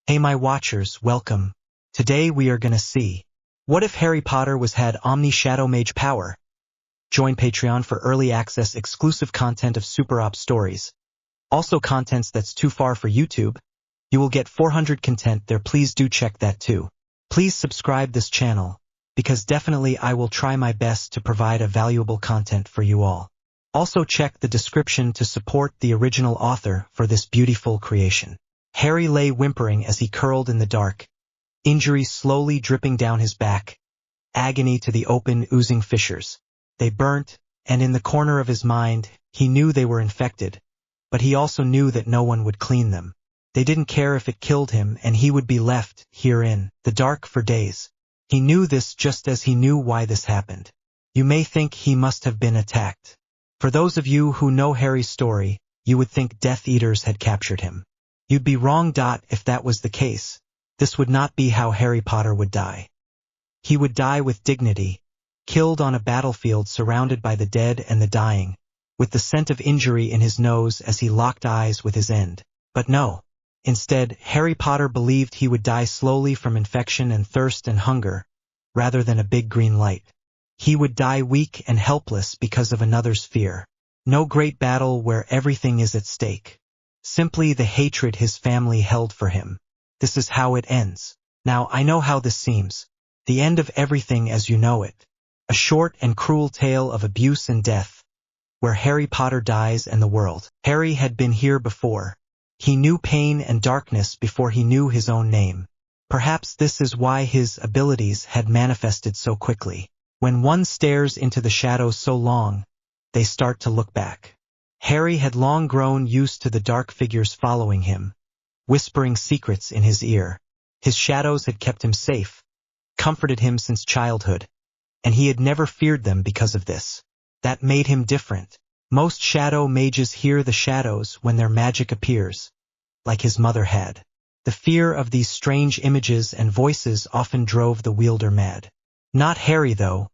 Hey my watchers, welcome. Today we are gonna see. What if Harry Potter had Omni Shadow Mage power? Join Patreon for early access exclusive content of Super Op stories. Also contents that's too far for YouTube. You will get 400 content there, please do check that too. Please subscribe this channel, because definitely I will try my best to provide a valuable content for you all. Also check the description to support the original author for this beautiful creation. Harry lay whimpering as he curled in the dark, injury slowly dripping down his back, agony to the open, oozing fissures. They burnt, and in the corner of his mind, he knew they were infected, but he also knew that no one would clean them. They didn't care if it killed him, and he would be left here in the dark for days. He knew this just as he knew why this happened. You may think he must have been attacked. For those of you who know Harry's story, you would think Death Eaters had captured him. You'd be wrong. If that was the case, this would not be how Harry Potter would die. He would die with dignity, killed on a battlefield surrounded by the dead and the dying, with the scent of injury in his nose as he locked eyes with his end. But no. Instead, Harry Potter believed he would die slowly from infection and thirst and hunger, rather than a big green light. He would die weak and helpless because of another's fear. No great battle where everything is at stake. Simply the hatred his family held for him. This is how it ends. Now I know how this seems. The end of everything as you know it. A short and cruel tale of abuse and death, where Harry Potter dies and the world. Harry had been here before. He knew pain and darkness before he knew his own name. Perhaps this is why his abilities had manifested so quickly. When one stares into the shadows so long, they start to look back. Harry had long grown used to the dark figures following him, whispering secrets in his ear. His shadows had kept him safe, comforted him since childhood, and he had never feared them because of this. That made him different. Most shadow mages hear the shadows when their magic appears, like his mother had. The fear of these strange images and voices often drove the wielder mad. Not Harry though.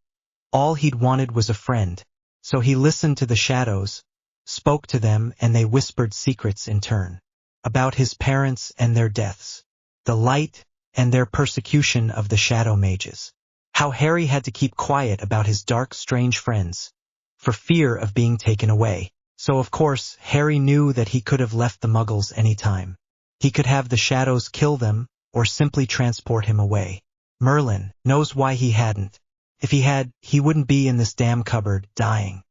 All he'd wanted was a friend, so he listened to the shadows, spoke to them, and they whispered secrets in turn. About his parents and their deaths, the light and their persecution of the shadow mages. How Harry had to keep quiet about his dark, strange friends, for fear of being taken away. So of course, Harry knew that he could have left the Muggles any time. He could have the shadows kill them, or simply transport him away. Merlin knows why he hadn't. If he had, he wouldn't be in this damn cupboard, dying.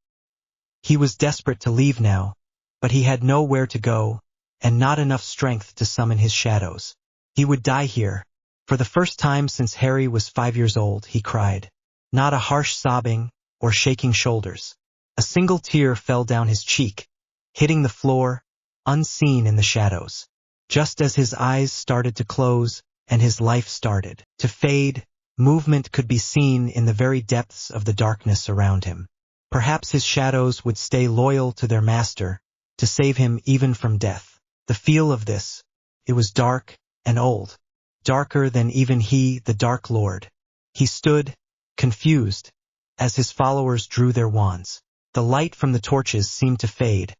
He was desperate to leave now, but he had nowhere to go, and not enough strength to summon his shadows. He would die here. For the first time since Harry was 5 years old, he cried. Not a harsh sobbing, or shaking shoulders. A single tear fell down his cheek, hitting the floor, unseen in the shadows. Just as his eyes started to close, and his life started to fade, movement could be seen in the very depths of the darkness around him. Perhaps his shadows would stay loyal to their master, to save him even from death. The feel of this, it was dark and old. Darker than even he, the Dark Lord. He stood, confused, as his followers drew their wands. The light from the torches seemed to fade,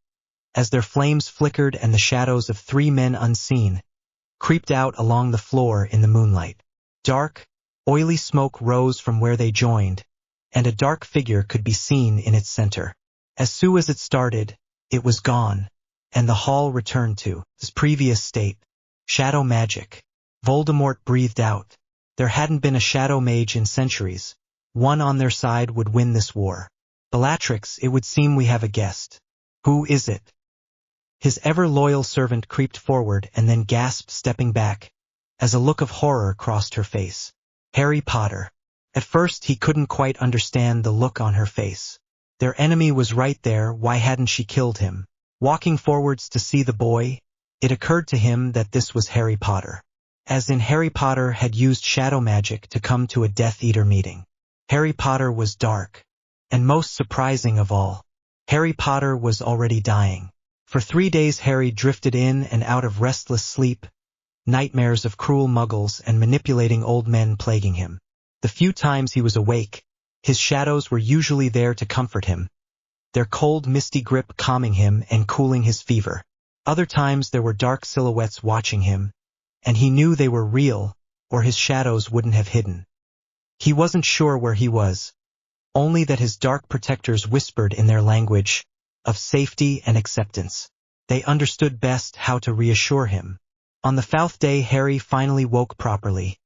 as their flames flickered and the shadows of 3 men unseen creeped out along the floor in the moonlight. Dark, oily smoke rose from where they joined, and a dark figure could be seen in its center. As soon as it started, it was gone, and the hall returned to its previous state. Shadow magic. Voldemort breathed out. There hadn't been a shadow mage in centuries. One on their side would win this war. Bellatrix, it would seem we have a guest. Who is it? His ever-loyal servant creeped forward and then gasped, stepping back, as a look of horror crossed her face. Harry Potter. At first he couldn't quite understand the look on her face. Their enemy was right there, why hadn't she killed him? Walking forwards to see the boy, it occurred to him that this was Harry Potter. As in Harry Potter had used shadow magic to come to a Death Eater meeting. Harry Potter was dark. And most surprising of all, Harry Potter was already dying. For 3 days Harry drifted in and out of restless sleep, nightmares of cruel muggles and manipulating old men plaguing him. The few times he was awake, his shadows were usually there to comfort him, their cold misty grip calming him and cooling his fever. Other times there were dark silhouettes watching him, and he knew they were real, or his shadows wouldn't have hidden. He wasn't sure where he was, only that his dark protectors whispered in their language of safety and acceptance. They understood best how to reassure him. On the 4th day, Harry finally woke properly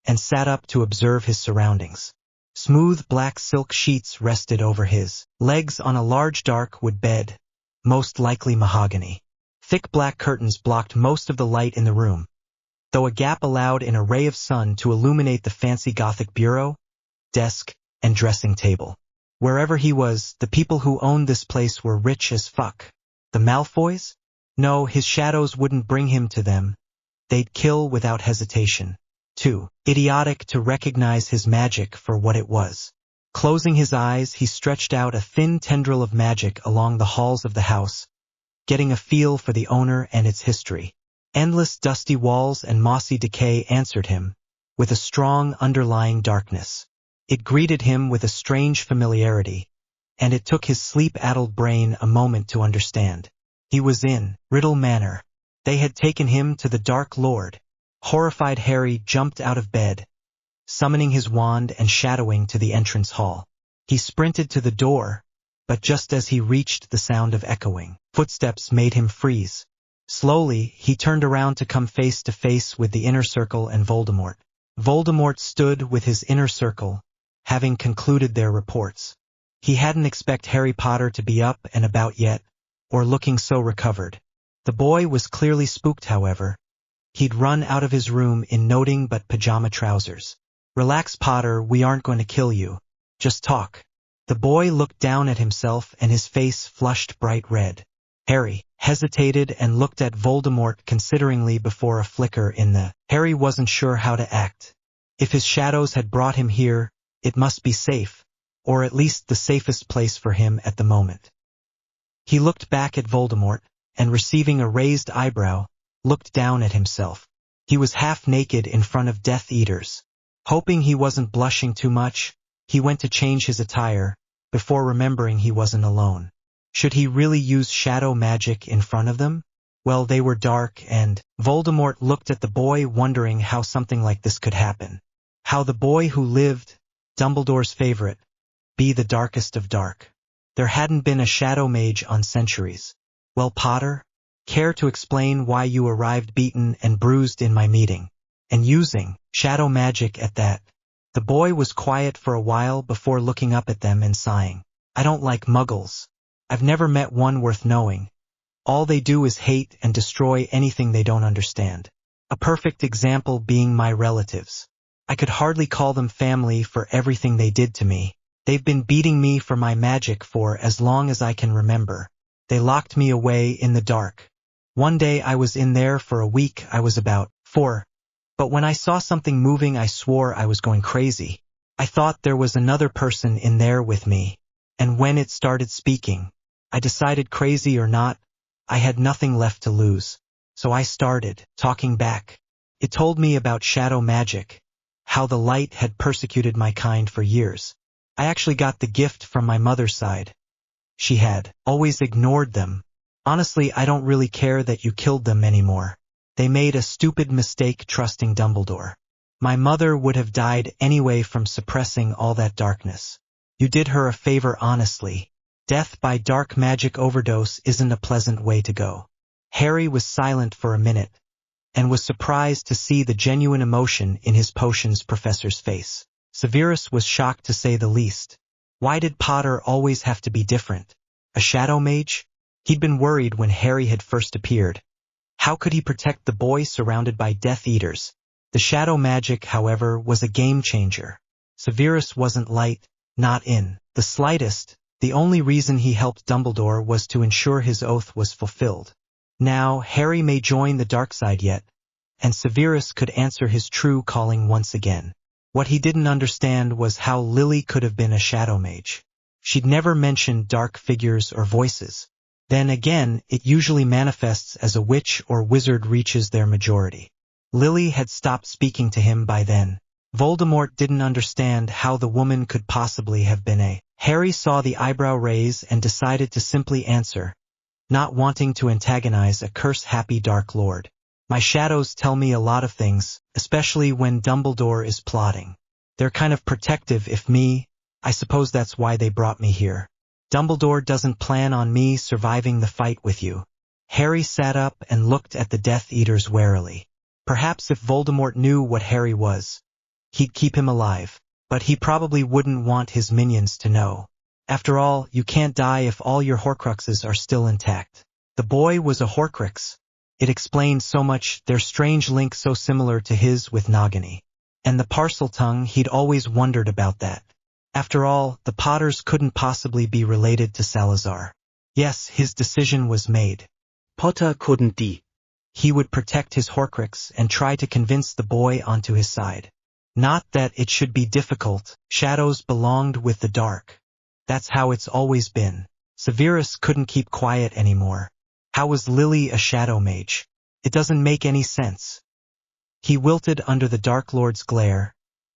and sat up to observe his surroundings. Smooth black silk sheets rested over his legs on a large dark wood bed, most likely mahogany. Thick black curtains blocked most of the light in the room, though a gap allowed an ray of sun to illuminate the fancy Gothic bureau, desk, and dressing table. Wherever he was, the people who owned this place were rich as fuck. The Malfoys? No, his shadows wouldn't bring him to them. They'd kill without hesitation. Too idiotic to recognize his magic for what it was. Closing his eyes, he stretched out a thin tendril of magic along the halls of the house, getting a feel for the owner and its history. Endless dusty walls and mossy decay answered him, with a strong underlying darkness. It greeted him with a strange familiarity, and it took his sleep-addled brain a moment to understand. He was in Riddle Manor. They had taken him to the Dark Lord. Horrified Harry jumped out of bed, summoning his wand and shadowing to the entrance hall. He sprinted to the door, but just as he reached the sound of echoing footsteps made him freeze. Slowly, he turned around to come face to face with the inner circle and Voldemort. Voldemort stood with his inner circle, having concluded their reports. He hadn't expected Harry Potter to be up and about yet, or looking so recovered. The boy was clearly spooked, however. He'd run out of his room in nothing but pajama trousers. "Relax, Potter, we aren't going to kill you. Just talk." The boy looked down at himself and his face flushed bright red. Harry hesitated and looked at Voldemort consideringly before a flicker in the. Harry wasn't sure how to act. If his shadows had brought him here, it must be safe, or at least the safest place for him at the moment. He looked back at Voldemort, and receiving a raised eyebrow, looked down at himself. He was half naked in front of Death Eaters. Hoping he wasn't blushing too much, he went to change his attire, before remembering he wasn't alone. Should he really use shadow magic in front of them? Well, they were dark, and Voldemort looked at the boy wondering how something like this could happen. How the boy who lived, Dumbledore's favorite, be the darkest of dark. There hadn't been a shadow mage on centuries. "Well, Potter, care to explain why you arrived beaten and bruised in my meeting, and using shadow magic at that?" The boy was quiet for a while before looking up at them and sighing. "I don't like muggles. I've never met one worth knowing. All they do is hate and destroy anything they don't understand. A perfect example being my relatives. I could hardly call them family for everything they did to me. They've been beating me for my magic for as long as I can remember. They locked me away in the dark. One day I was in there for a week. I was about 4. But when I saw something moving, I swore I was going crazy. I thought there was another person in there with me. And when it started speaking, I decided, crazy or not, I had nothing left to lose. So I started talking back. It told me about shadow magic, how the light had persecuted my kind for years. I actually got the gift from my mother's side. She had always ignored them. Honestly, I don't really care that you killed them anymore. They made a stupid mistake trusting Dumbledore. My mother would have died anyway from suppressing all that darkness. You did her a favor, honestly. Death by dark magic overdose isn't a pleasant way to go." Harry was silent for a minute, and was surprised to see the genuine emotion in his potions professor's face. Severus was shocked to say the least. Why did Potter always have to be different? A shadow mage? He'd been worried when Harry had first appeared. How could he protect the boy surrounded by Death Eaters? The shadow magic, however, was a game changer. Severus wasn't light, not in the slightest. The only reason he helped Dumbledore was to ensure his oath was fulfilled. Now, Harry may join the dark side yet, and Severus could answer his true calling once again. What he didn't understand was how Lily could have been a shadow mage. She'd never mentioned dark figures or voices. Then again, it usually manifests as a witch or wizard reaches their majority. Lily had stopped speaking to him by then. Voldemort didn't understand how the woman could possibly have been a. Harry saw the eyebrow raise and decided to simply answer, not wanting to antagonize a curse-happy Dark Lord. My shadows tell me a lot of things, especially when Dumbledore is plotting. They're kind of protective I suppose that's why they brought me here. Dumbledore doesn't plan on me surviving the fight with you. Harry sat up and looked at the Death Eaters warily. Perhaps if Voldemort knew what Harry was, he'd keep him alive. But he probably wouldn't want his minions to know. After all, you can't die if all your Horcruxes are still intact. The boy was a Horcrux. It explained so much, their strange link so similar to his with Nagini. And the Parseltongue, he'd always wondered about that. After all, the Potters couldn't possibly be related to Salazar. Yes, his decision was made. Potter couldn't die. He would protect his Horcrux and try to convince the boy onto his side. Not that it should be difficult, shadows belonged with the dark. That's how it's always been. Severus couldn't keep quiet anymore. How was Lily a shadow mage? It doesn't make any sense. He wilted under the Dark Lord's glare,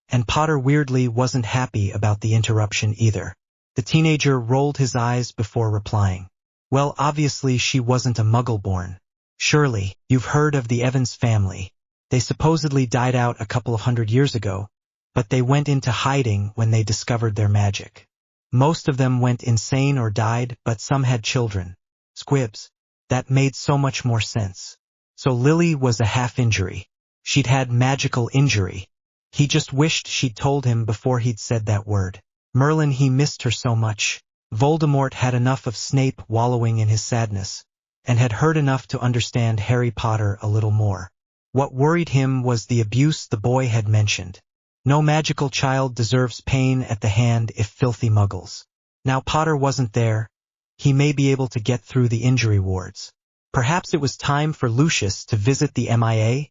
and Potter weirdly wasn't happy about the interruption either. The teenager rolled his eyes before replying. Well, obviously she wasn't a Muggle-born. Surely, you've heard of the Evans family. They supposedly died out a couple of 100 years ago, but they went into hiding when they discovered their magic. Most of them went insane or died, but some had children. Squibs. That made so much more sense. So Lily was a half-injury. She'd had magical injury. He just wished she'd told him before he'd said that word. Merlin, he missed her so much. Voldemort had enough of Snape wallowing in his sadness, and had heard enough to understand Harry Potter a little more. What worried him was the abuse the boy had mentioned. No magical child deserves pain at the hand if filthy muggles. Now Potter wasn't there. He may be able to get through the injury wards. Perhaps it was time for Lucius to visit the MIA,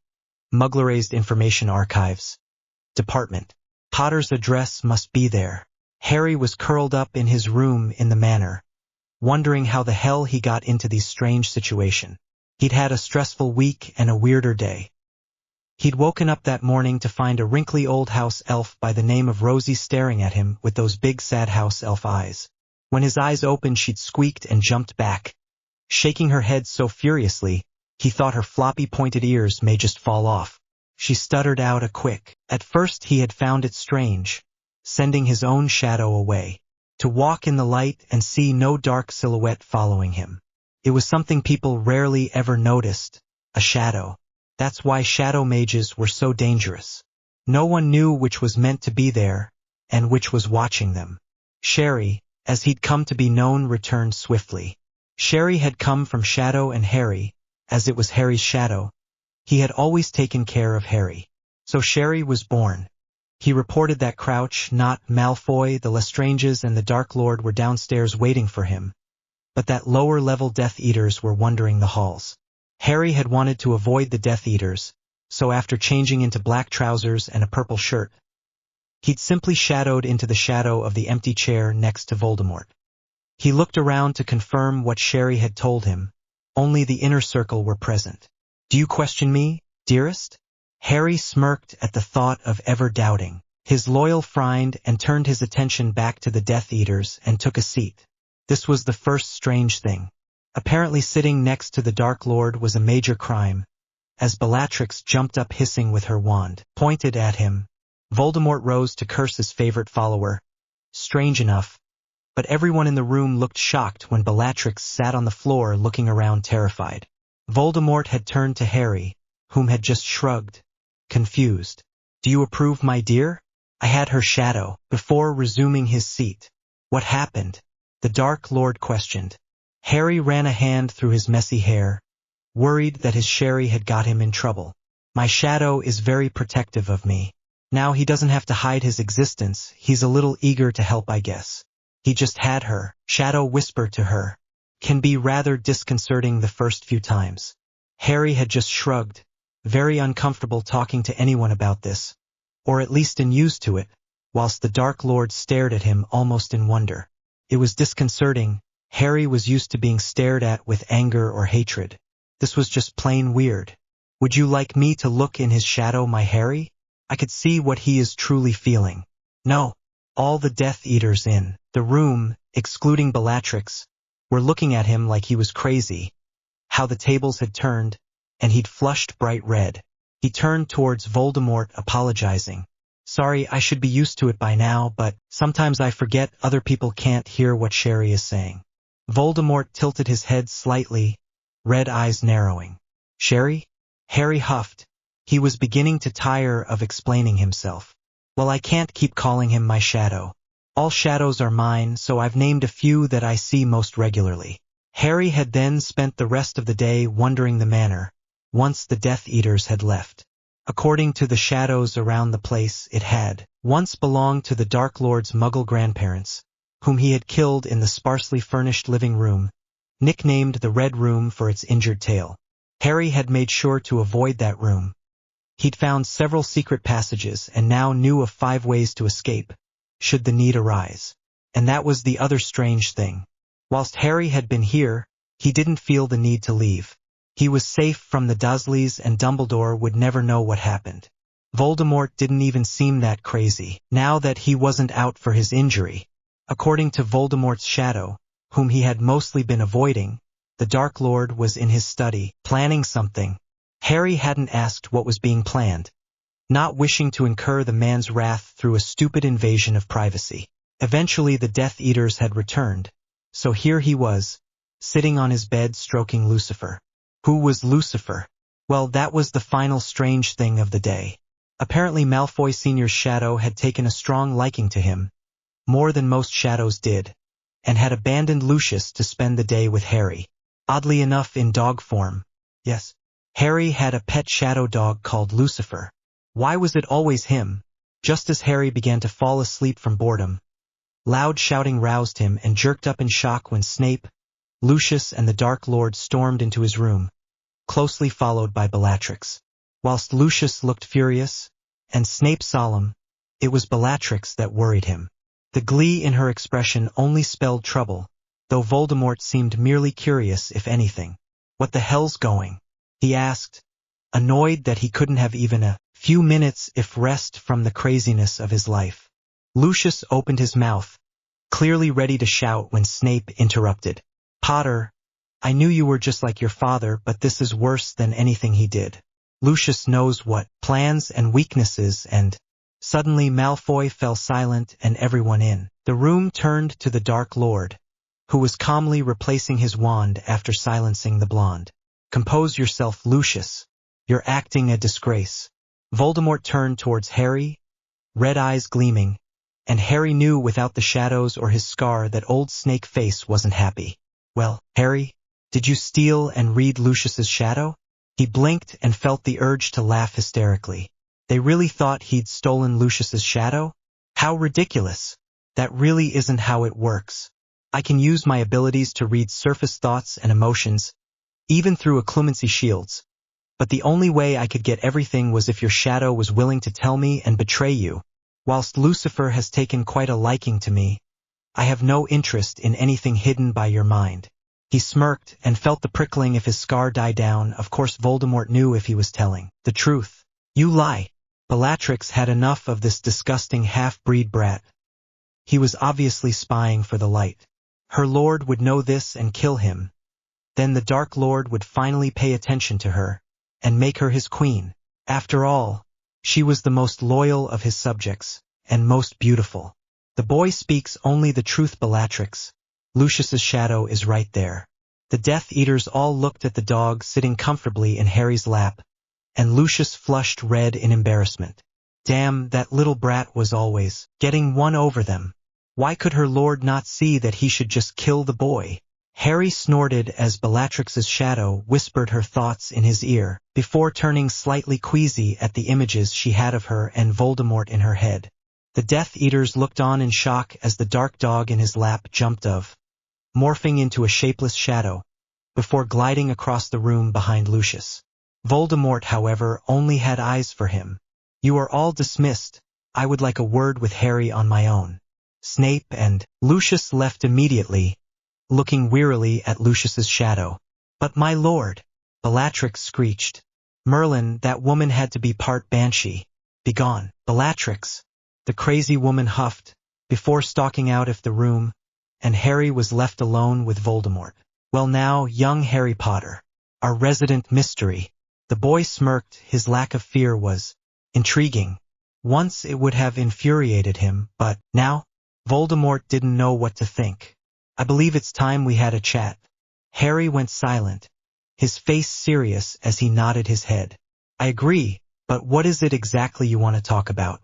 Mugglerized Information Archives Department. Potter's address must be there. Harry was curled up in his room in the manor, wondering how the hell he got into this strange situation. He'd had a stressful week and a weirder day. He'd woken up that morning to find a wrinkly old house elf by the name of Rosie staring at him with those big sad house elf eyes. When his eyes opened, she'd squeaked and jumped back, shaking her head so furiously, he thought her floppy pointed ears may just fall off. She stuttered out a quick. At first he had found it strange, sending his own shadow away, to walk in the light and see no dark silhouette following him. It was something people rarely ever noticed, a shadow. That's why shadow mages were so dangerous. No one knew which was meant to be there, and which was watching them. Sherry, as he'd come to be known, returned swiftly. Sherry had come from Shadow and Harry, as it was Harry's shadow. He had always taken care of Harry. So Sherry was born. He reported that Crouch, not Malfoy, the Lestranges, and the Dark Lord were downstairs waiting for him, but that lower-level Death Eaters were wandering the halls. Harry had wanted to avoid the Death Eaters, so after changing into black trousers and a purple shirt, he'd simply shadowed into the shadow of the empty chair next to Voldemort. He looked around to confirm what Sherry had told him. Only the inner circle were present. "Do you question me, dearest?" Harry smirked at the thought of ever doubting. His loyal friend and turned his attention back to the Death Eaters and took a seat. This was the first strange thing. Apparently sitting next to the Dark Lord was a major crime, as Bellatrix jumped up hissing with her wand, pointed at him. Voldemort rose to curse his favorite follower. Strange enough, but everyone in the room looked shocked when Bellatrix sat on the floor looking around terrified. Voldemort had turned to Harry, whom had just shrugged, confused. "Do you approve, my dear?" "I had her shadow," before resuming his seat. "What happened?" the Dark Lord questioned. Harry ran a hand through his messy hair, worried that his Sherry had got him in trouble. "My shadow is very protective of me. Now he doesn't have to hide his existence, he's a little eager to help, I guess. He just had her." Shadow whispered to her. Can be rather disconcerting the first few times. Harry had just shrugged, very uncomfortable talking to anyone about this, or at least unused to it, whilst the Dark Lord stared at him almost in wonder. It was disconcerting. Harry was used to being stared at with anger or hatred. This was just plain weird. "Would you like me to look in his shadow, my Harry? I could see what he is truly feeling." No. All the Death Eaters in the room, excluding Bellatrix, were looking at him like he was crazy. How the tables had turned, and he'd flushed bright red. He turned towards Voldemort, apologizing. Sorry, I should be used to it by now, but sometimes I forget other people can't hear what Sherry is saying. Voldemort tilted his head slightly, red eyes narrowing. Sherry? Harry huffed. He was beginning to tire of explaining himself. Well, I can't keep calling him my shadow. All shadows are mine, so I've named a few that I see most regularly. Harry had then spent the rest of the day wandering the manor, once the Death Eaters had left. According to the shadows around the place, it had once belonged to the Dark Lord's Muggle grandparents, whom he had killed in the sparsely furnished living room, nicknamed the Red Room for its injured tail. Harry had made sure to avoid that room. He'd found several secret passages and now knew of 5 ways to escape, should the need arise. And that was the other strange thing. Whilst Harry had been here, he didn't feel the need to leave. He was safe from the Dursleys and Dumbledore would never know what happened. Voldemort didn't even seem that crazy, now that he wasn't out for his injury. According to Voldemort's shadow, whom he had mostly been avoiding, the Dark Lord was in his study, planning something. Harry hadn't asked what was being planned, not wishing to incur the man's wrath through a stupid invasion of privacy. Eventually the Death Eaters had returned, so here he was, sitting on his bed stroking Lucifer. Who was Lucifer? Well, that was the final strange thing of the day. Apparently Malfoy Sr.'s shadow had taken a strong liking to him, more than most shadows did, and had abandoned Lucius to spend the day with Harry. Oddly enough, in dog form. Yes, Harry had a pet shadow dog called Lucifer. Why was it always him? Just as Harry began to fall asleep from boredom, loud shouting roused him and jerked up in shock when Snape, Lucius and the Dark Lord stormed into his room, closely followed by Bellatrix. Whilst Lucius looked furious, and Snape solemn, it was Bellatrix that worried him. The glee in her expression only spelled trouble, though Voldemort seemed merely curious if anything. What the hell's going? He asked, annoyed that he couldn't have even a few minutes if rest from the craziness of his life. Lucius opened his mouth, clearly ready to shout when Snape interrupted. Potter, I knew you were just like your father, but this is worse than anything he did. Lucius knows what plans and weaknesses and... Suddenly Malfoy fell silent and everyone in the room turned to the Dark Lord, who was calmly replacing his wand after silencing the blonde. Compose yourself, Lucius. You're acting a disgrace. Voldemort turned towards Harry, red eyes gleaming, and Harry knew without the shadows or his scar that old Snake Face wasn't happy. Well, Harry, did you steal and read Lucius's shadow? He blinked and felt the urge to laugh hysterically. They really thought he'd stolen Lucius's shadow? How ridiculous. That really isn't how it works. I can use my abilities to read surface thoughts and emotions, even through occlumency shields. But the only way I could get everything was if your shadow was willing to tell me and betray you. Whilst Lucifer has taken quite a liking to me, I have no interest in anything hidden by your mind. He smirked and felt the prickling if his scar died down. Of course Voldemort knew if he was telling the truth. You lie. Bellatrix had enough of this disgusting half-breed brat. He was obviously spying for the light. Her lord would know this and kill him. Then the Dark Lord would finally pay attention to her, and make her his queen. After all, she was the most loyal of his subjects, and most beautiful. The boy speaks only the truth, Bellatrix. Lucius's shadow is right there. The Death Eaters all looked at the dog sitting comfortably in Harry's lap, and Lucius flushed red in embarrassment. Damn, that little brat was always getting one over them. Why could her lord not see that he should just kill the boy? Harry snorted as Bellatrix's shadow whispered her thoughts in his ear, before turning slightly queasy at the images she had of her and Voldemort in her head. The Death Eaters looked on in shock as the dark dog in his lap jumped off, morphing into a shapeless shadow, before gliding across the room behind Lucius. Voldemort, however, only had eyes for him. You are all dismissed. I would like a word with Harry on my own. Snape and Lucius left immediately, looking wearily at Lucius's shadow. But my lord, Bellatrix screeched. Merlin, that woman had to be part banshee. Begone, Bellatrix. The crazy woman huffed, before stalking out of the room, and Harry was left alone with Voldemort. Well now, young Harry Potter, our resident mystery. The boy smirked. His lack of fear was intriguing. Once it would have infuriated him, but now, Voldemort didn't know what to think. I believe it's time we had a chat. Harry went silent, his face serious as he nodded his head. I agree, but what is it exactly you want to talk about?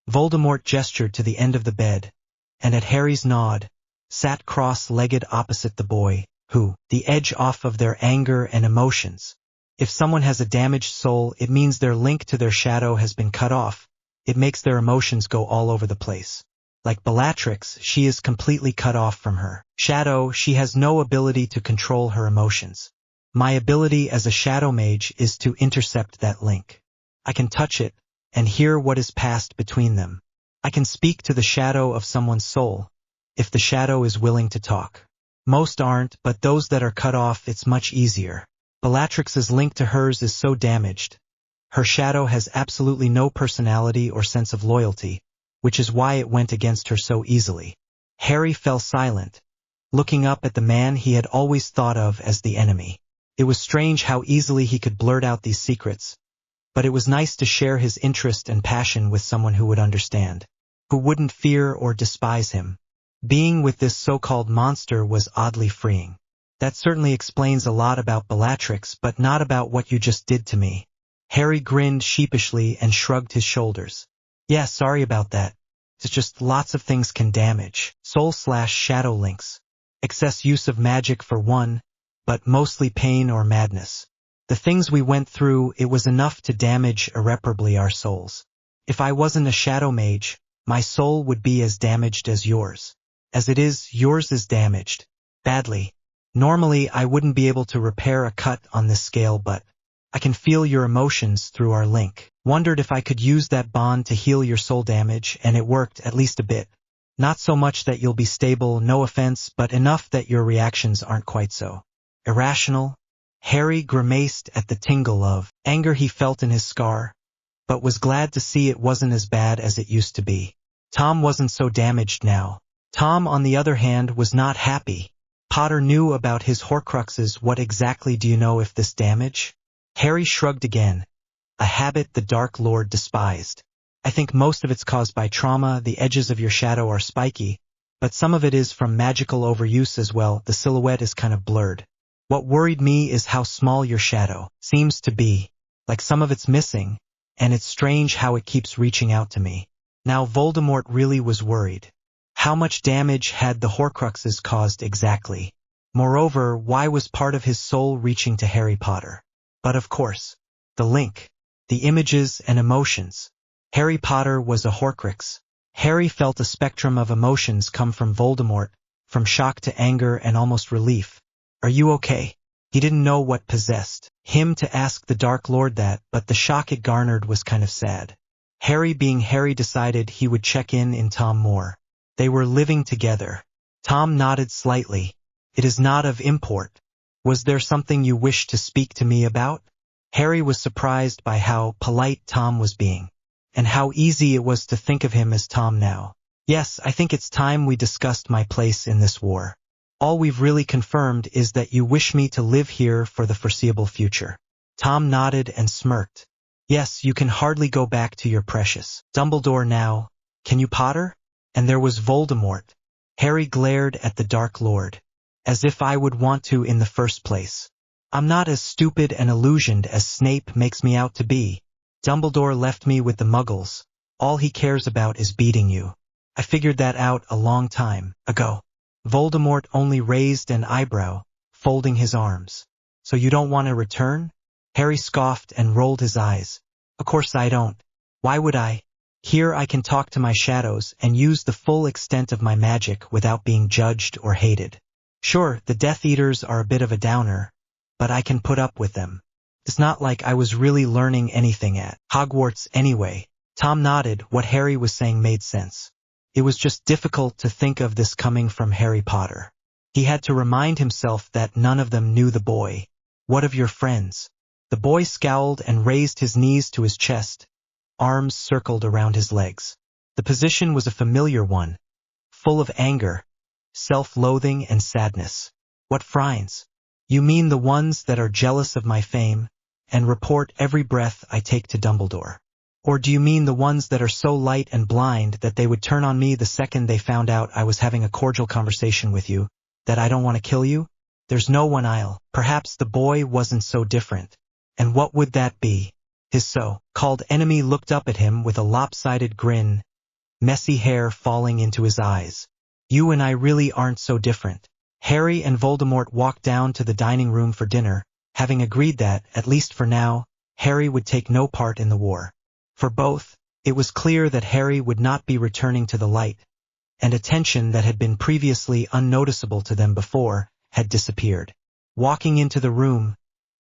Voldemort gestured to the end of the bed, and at Harry's nod, sat cross-legged opposite the boy, who, the edge off of their anger and emotions. If someone has a damaged soul, it means their link to their shadow has been cut off. It makes their emotions go all over the place. Like Bellatrix, she is completely cut off from her shadow. She has no ability to control her emotions. My ability as a shadow mage is to intercept that link. I can touch it and hear what is passed between them. I can speak to the shadow of someone's soul, if the shadow is willing to talk. Most aren't, but those that are cut off, it's much easier. Bellatrix's link to hers is so damaged. Her shadow has absolutely no personality or sense of loyalty, which is why it went against her so easily. Harry fell silent, looking up at the man he had always thought of as the enemy. It was strange how easily he could blurt out these secrets, but it was nice to share his interest and passion with someone who would understand, who wouldn't fear or despise him. Being with this so-called monster was oddly freeing. That certainly explains a lot about Bellatrix, but not about what you just did to me. Harry grinned sheepishly and shrugged his shoulders. Yeah, sorry about that. It's just lots of things can damage soul/shadow links. Excess use of magic for one, but mostly pain or madness. The things we went through, it was enough to damage irreparably our souls. If I wasn't a shadow mage, my soul would be as damaged as yours. As it is, yours is damaged. Badly. Normally, I wouldn't be able to repair a cut on this scale, but I can feel your emotions through our link. Wondered if I could use that bond to heal your soul damage, and it worked, at least a bit. Not so much that you'll be stable, no offense, but enough that your reactions aren't quite so irrational. Harry grimaced at the tingle of anger he felt in his scar, but was glad to see it wasn't as bad as it used to be. Tom wasn't so damaged now. Tom, on the other hand, was not happy. Potter knew about his Horcruxes. What exactly do you know if this damage? Harry shrugged again. A habit the Dark Lord despised. I think most of it's caused by trauma. The edges of your shadow are spiky, but some of it is from magical overuse as well. The silhouette is kind of blurred. What worried me is how small your shadow seems to be, like some of it's missing, and it's strange how it keeps reaching out to me. Now Voldemort really was worried. How much damage had the Horcruxes caused exactly? Moreover, why was part of his soul reaching to Harry Potter? But of course, the link, the images and emotions. Harry Potter was a Horcrux. Harry felt a spectrum of emotions come from Voldemort, from shock to anger and almost relief. Are you okay? He didn't know what possessed him to ask the Dark Lord that, but the shock it garnered was kind of sad. Harry, being Harry, decided he would check in Tom more. They were living together. Tom nodded slightly. It is not of import. Was there something you wish to speak to me about? Harry was surprised by how polite Tom was being, and how easy it was to think of him as Tom now. Yes, I think it's time we discussed my place in this war. All we've really confirmed is that you wish me to live here for the foreseeable future. Tom nodded and smirked. Yes, you can hardly go back to your precious Dumbledore now. Can you, Potter? And there was Voldemort. Harry glared at the Dark Lord. As if I would want to in the first place. I'm not as stupid and illusioned as Snape makes me out to be. Dumbledore left me with the Muggles. All he cares about is beating you. I figured that out a long time ago. Voldemort only raised an eyebrow, folding his arms. So you don't want to return? Harry scoffed and rolled his eyes. Of course I don't. Why would I? Here I can talk to my shadows and use the full extent of my magic without being judged or hated. Sure, the Death Eaters are a bit of a downer, but I can put up with them. It's not like I was really learning anything at Hogwarts anyway. Tom nodded. What Harry was saying made sense. It was just difficult to think of this coming from Harry Potter. He had to remind himself that none of them knew the boy. What of your friends? The boy scowled and raised his knees to his chest. Arms circled around his legs. The position was a familiar one, full of anger, self-loathing and sadness. What friends? You mean the ones that are jealous of my fame, and report every breath I take to Dumbledore? Or do you mean the ones that are so light and blind that they would turn on me the second they found out I was having a cordial conversation with you, that I don't want to kill you? There's no one I'll. Perhaps the boy wasn't so different. And what would that be? His so-called enemy looked up at him with a lopsided grin, messy hair falling into his eyes. You and I really aren't so different. Harry and Voldemort walked down to the dining room for dinner, having agreed that, at least for now, Harry would take no part in the war. For both, it was clear that Harry would not be returning to the light, and a tension that had been previously unnoticeable to them before had disappeared. Walking into the room,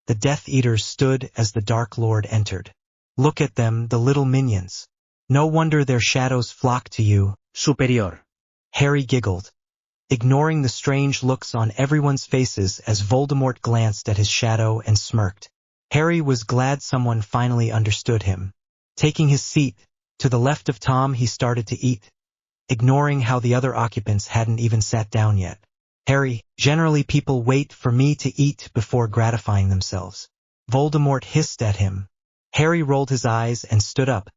the Death Eaters stood as the Dark Lord entered. Look at them, the little minions. No wonder their shadows flock to you. Superior. Harry giggled, ignoring the strange looks on everyone's faces as Voldemort glanced at his shadow and smirked. Harry was glad someone finally understood him. Taking his seat, to the left of Tom, he started to eat, ignoring how the other occupants hadn't even sat down yet. Harry, generally people wait for me to eat before gratifying themselves. Voldemort hissed at him. Harry rolled his eyes and stood up,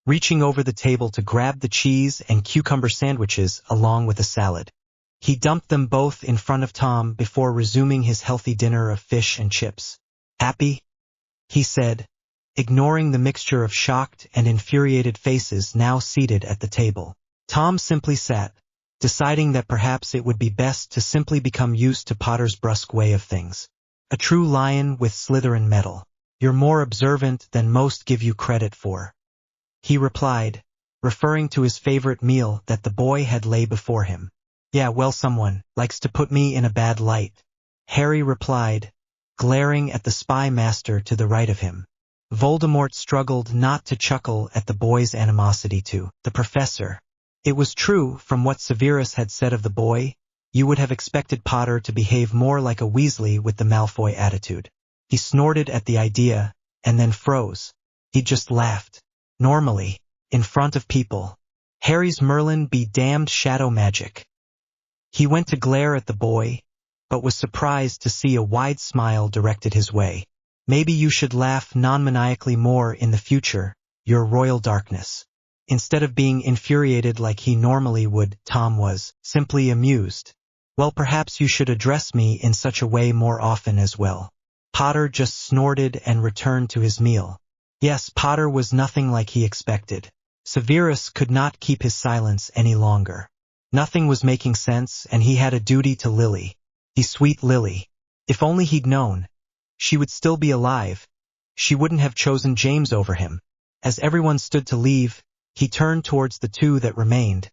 reaching over the table to grab the cheese and cucumber sandwiches along with a salad. He dumped them both in front of Tom before resuming his healthy dinner of fish and chips. Happy? He said, ignoring the mixture of shocked and infuriated faces now seated at the table. Tom simply sat, deciding that perhaps it would be best to simply become used to Potter's brusque way of things. A true lion with Slytherin mettle. You're more observant than most give you credit for, he replied, referring to his favorite meal that the boy had laid before him. Yeah, well, someone likes to put me in a bad light, Harry replied, glaring at the spy master to the right of him. Voldemort struggled not to chuckle at the boy's animosity to the professor. It was true, from what Severus had said of the boy, you would have expected Potter to behave more like a Weasley with the Malfoy attitude. He snorted at the idea, and then froze. He just laughed. Normally, in front of people, Harry's Merlin be damned shadow magic. He went to glare at the boy, but was surprised to see a wide smile directed his way. Maybe you should laugh non-maniacally more in the future, your royal darkness. Instead of being infuriated like he normally would, Tom was simply amused. Well, perhaps you should address me in such a way more often as well. Potter just snorted and returned to his meal. Yes, Potter was nothing like he expected. Severus could not keep his silence any longer. Nothing was making sense, and he had a duty to Lily. His sweet Lily. If only he'd known. She would still be alive. She wouldn't have chosen James over him. As everyone stood to leave, he turned towards the two that remained,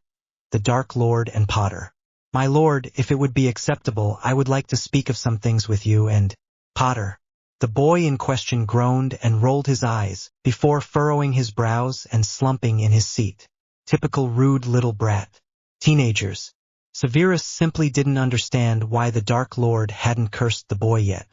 the Dark Lord and Potter. My lord, if it would be acceptable, I would like to speak of some things with you and Potter. The boy in question groaned and rolled his eyes, before furrowing his brows and slumping in his seat. Typical rude little brat. Teenagers. Severus simply didn't understand why the Dark Lord hadn't cursed the boy yet.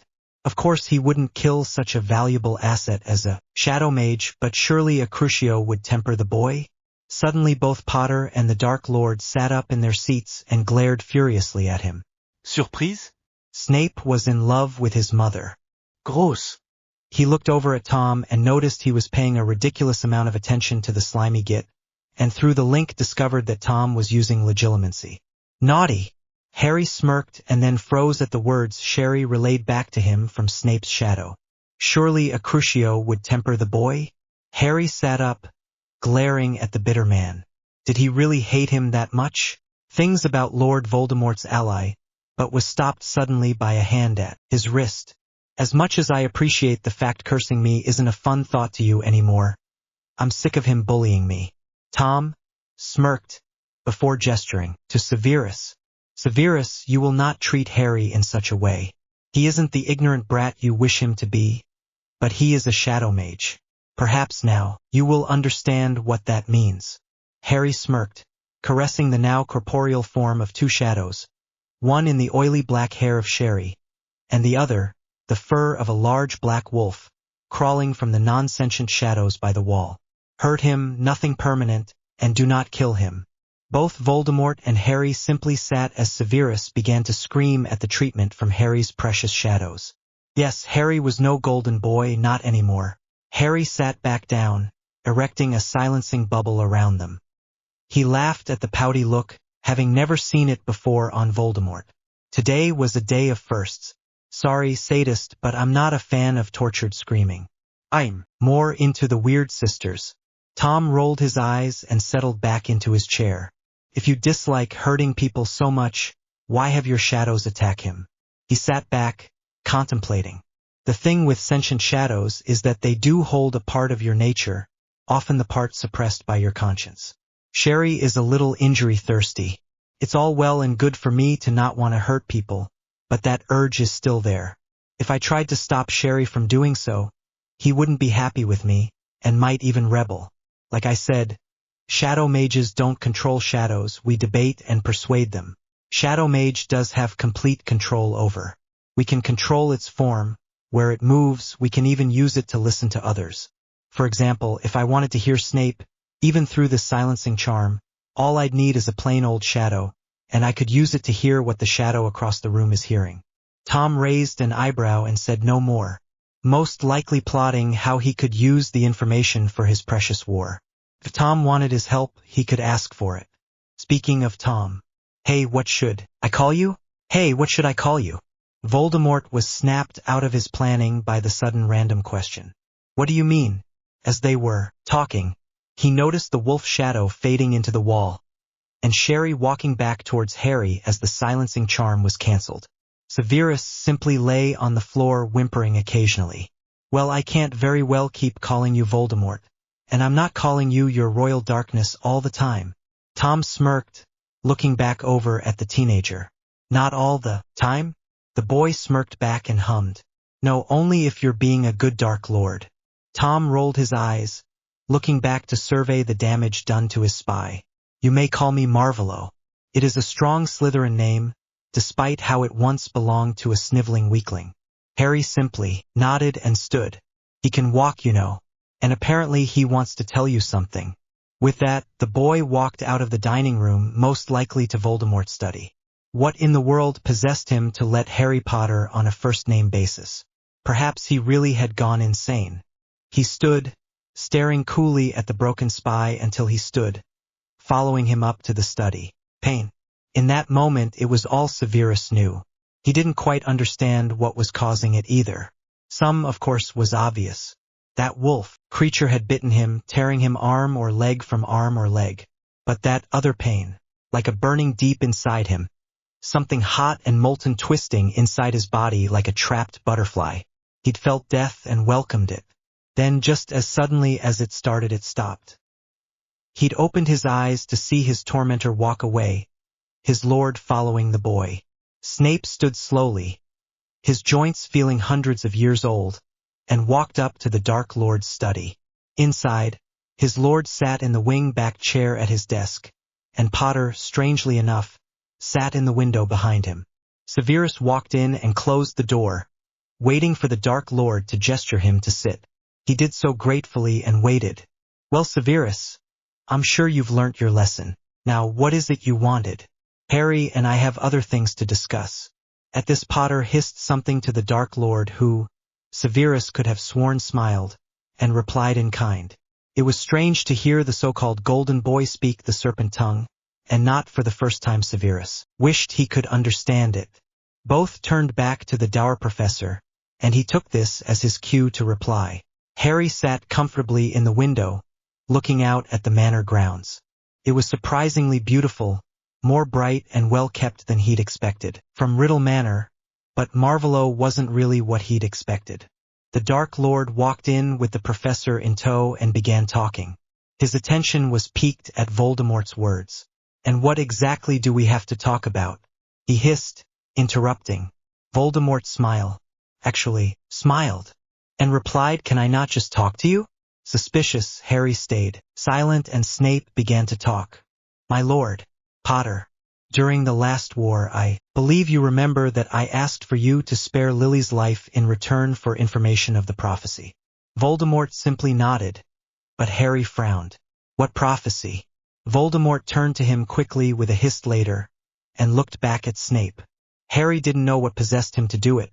Of course he wouldn't kill such a valuable asset as a shadow mage, but surely a Crucio would temper the boy? Suddenly both Potter and the Dark Lord sat up in their seats and glared furiously at him. Surprise? Snape was in love with his mother. Gross. He looked over at Tom and noticed he was paying a ridiculous amount of attention to the slimy git, and through the link discovered that Tom was using legilimency. Naughty! Harry smirked and then froze at the words Sherry relayed back to him from Snape's shadow. Surely a Crucio would temper the boy? Harry sat up, glaring at the bitter man. Did he really hate him that much? Things about Lord Voldemort's ally, but was stopped suddenly by a hand at his wrist. As much as I appreciate the fact cursing me isn't a fun thought to you anymore, I'm sick of him bullying me. Tom smirked before gesturing to Severus. Severus, you will not treat Harry in such a way. He isn't the ignorant brat you wish him to be, but he is a shadow mage. Perhaps now, you will understand what that means. Harry smirked, caressing the now corporeal form of two shadows, one in the oily black hair of Sherry, and the other, the fur of a large black wolf, crawling from the non-sentient shadows by the wall. Hurt him, nothing permanent, and do not kill him. Both Voldemort and Harry simply sat as Severus began to scream at the treatment from Harry's precious shadows. Yes, Harry was no golden boy, not anymore. Harry sat back down, erecting a silencing bubble around them. He laughed at the pouty look, having never seen it before on Voldemort. Today was a day of firsts. Sorry, sadist, but I'm not a fan of tortured screaming. I'm more into the weird sisters. Tom rolled his eyes and settled back into his chair. If you dislike hurting people so much, why have your shadows attack him? He sat back, contemplating. The thing with sentient shadows is that they do hold a part of your nature, often the part suppressed by your conscience. Sherry is a little injury-thirsty. It's all well and good for me to not want to hurt people, but that urge is still there. If I tried to stop Sherry from doing so, he wouldn't be happy with me, and might even rebel. Like I said, shadow mages don't control shadows, we debate and persuade them. Shadow mage does have complete control over. We can control its form, where it moves, we can even use it to listen to others. For example, if I wanted to hear Snape, even through the silencing charm, all I'd need is a plain old shadow, and I could use it to hear what the shadow across the room is hearing. Tom raised an eyebrow and said no more, most likely plotting how he could use the information for his precious war. If Tom wanted his help, he could ask for it. Speaking of Tom. Hey, what should I call you? Hey, what should I call you? Voldemort was snapped out of his planning by the sudden random question. What do you mean? As they were talking, he noticed the wolf shadow fading into the wall, and Sherry walking back towards Harry as the silencing charm was cancelled. Severus simply lay on the floor whimpering occasionally. Well, I can't very well keep calling you Voldemort, and I'm not calling you your royal darkness all the time. Tom smirked, looking back over at the teenager. Not all the time? The boy smirked back and hummed. No, only if you're being a good Dark Lord. Tom rolled his eyes, looking back to survey the damage done to his spy. You may call me Marvolo. It is a strong Slytherin name, despite how it once belonged to a sniveling weakling. Harry simply nodded and stood. He can walk, you know, and apparently he wants to tell you something. With that, the boy walked out of the dining room, most likely to Voldemort's study. What in the world possessed him to let Harry Potter on a first-name basis? Perhaps he really had gone insane. He stood, staring coolly at the broken spy until he stood, following him up to the study. Pain. In that moment it was all Severus knew. He didn't quite understand what was causing it either. Some, of course, was obvious. That wolf creature had bitten him, tearing him arm or leg from arm or leg. But that other pain, like a burning deep inside him, something hot and molten twisting inside his body like a trapped butterfly. He'd felt death and welcomed it. Then just as suddenly as it started, it stopped. He'd opened his eyes to see his tormentor walk away, his lord following the boy. Snape stood slowly, his joints feeling hundreds of years old, and walked up to the Dark Lord's study. Inside, his lord sat in the wing-back chair at his desk, and Potter, strangely enough, sat in the window behind him. Severus walked in and closed the door, waiting for the Dark Lord to gesture him to sit. He did so gratefully and waited. Well, Severus, I'm sure you've learnt your lesson. Now, what is it you wanted? Harry and I have other things to discuss. At this, Potter hissed something to the Dark Lord who, Severus could have sworn, smiled, and replied in kind. It was strange to hear the so-called golden boy speak the serpent tongue, and not for the first time Severus wished he could understand it. Both turned back to the dour professor, and he took this as his cue to reply. Harry sat comfortably in the window, looking out at the manor grounds. It was surprisingly beautiful, more bright and well-kept than he'd expected from Riddle Manor, but Marvolo wasn't really what he'd expected. The Dark Lord walked in with the professor in tow and began talking. His attention was piqued at Voldemort's words. And what exactly do we have to talk about? He hissed, interrupting. Voldemort smiled, and replied, can I not just talk to you? Suspicious, Harry stayed silent and Snape began to talk. My lord, Potter, during the last war I believe you remember that I asked for you to spare Lily's life in return for information of the prophecy. Voldemort simply nodded, but Harry frowned. What prophecy? Voldemort turned to him quickly with a hiss later, and looked back at Snape. Harry didn't know what possessed him to do it.